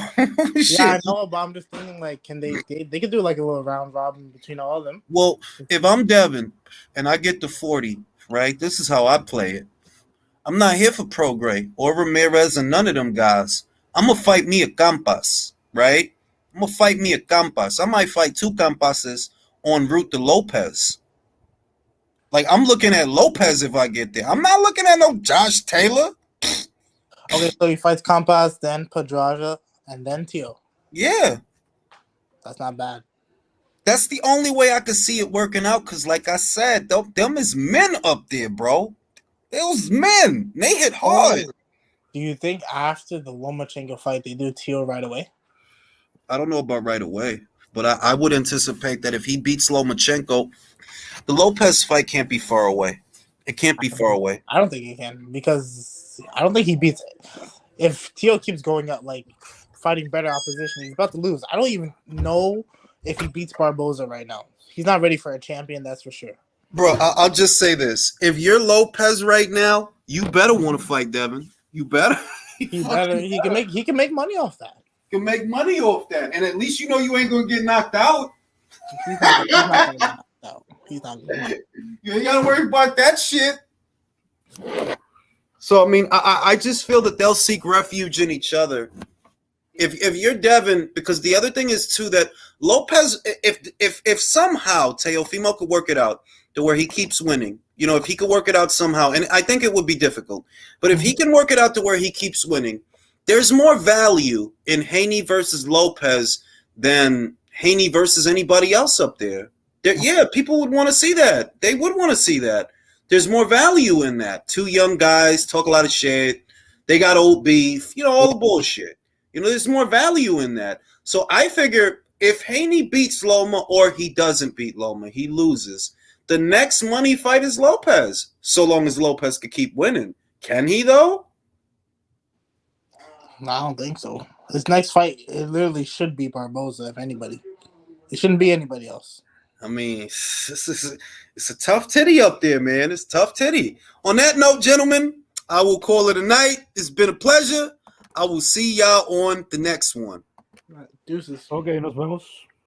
Yeah, I know, but I'm just thinking, like, can they could do like a little round robin between all of them. Well, if I'm Devin and I get to 40, right, this is how I play it. I'm not here for Prograis or Ramirez and none of them guys. I'm going to fight me a Campas, right? I'm going to fight me a Campas. I might fight two Campases en route to Lopez. Like, I'm looking at Lopez if I get there. I'm not looking at no Josh Taylor. Okay, so he fights Campas, then Pedraja, and then Tszyu. Yeah. That's not bad. That's the only way I could see it working out, because like I said, them is men up there, bro. Those men. They hit hard. Do you think after the Lomachenko fight, they do Tszyu right away? I don't know about right away, But I would anticipate that if he beats Lomachenko, the Lopez fight can't be far away. It can't be far away. I don't think he can because I don't think he beats it. If Tszyu keeps going up, like fighting better opposition, he's about to lose. I don't even know if he beats Barboza right now. He's not ready for a champion, that's for sure. Bro, I'll just say this. If you're Lopez right now, you better want to fight Devin. You better. He can make money off that. You can make money off that. And at least you know you ain't going to get knocked out. He's not going to get knocked out. He's not going to. You ain't got to worry about that shit. So, I mean, I just feel that they'll seek refuge in each other. If you're Devin, because the other thing is, too, that Lopez, if somehow Teofimo could work it out to where he keeps winning, you know, if he could work it out somehow, and I think it would be difficult, but if he can work it out to where he keeps winning, there's more value in Haney versus Lopez than Haney versus anybody else up there. Yeah, people would want to see that. They would want to see that. There's more value in that. Two young guys talk a lot of shit. They got old beef, you know, all the bullshit. You know, there's more value in that. So I figure if Haney beats Loma or he doesn't beat Loma, he loses. The next money fight is Lopez, so long as Lopez could keep winning. Can he, though? No, I don't think so. His next fight, it literally should be Barboza, if anybody. It shouldn't be anybody else. I mean, it's a tough titty up there, man. It's tough titty. On that note, gentlemen, I will call it a night. It's been a pleasure. I will see y'all on the next one. Deuces. Okay, nos vemos.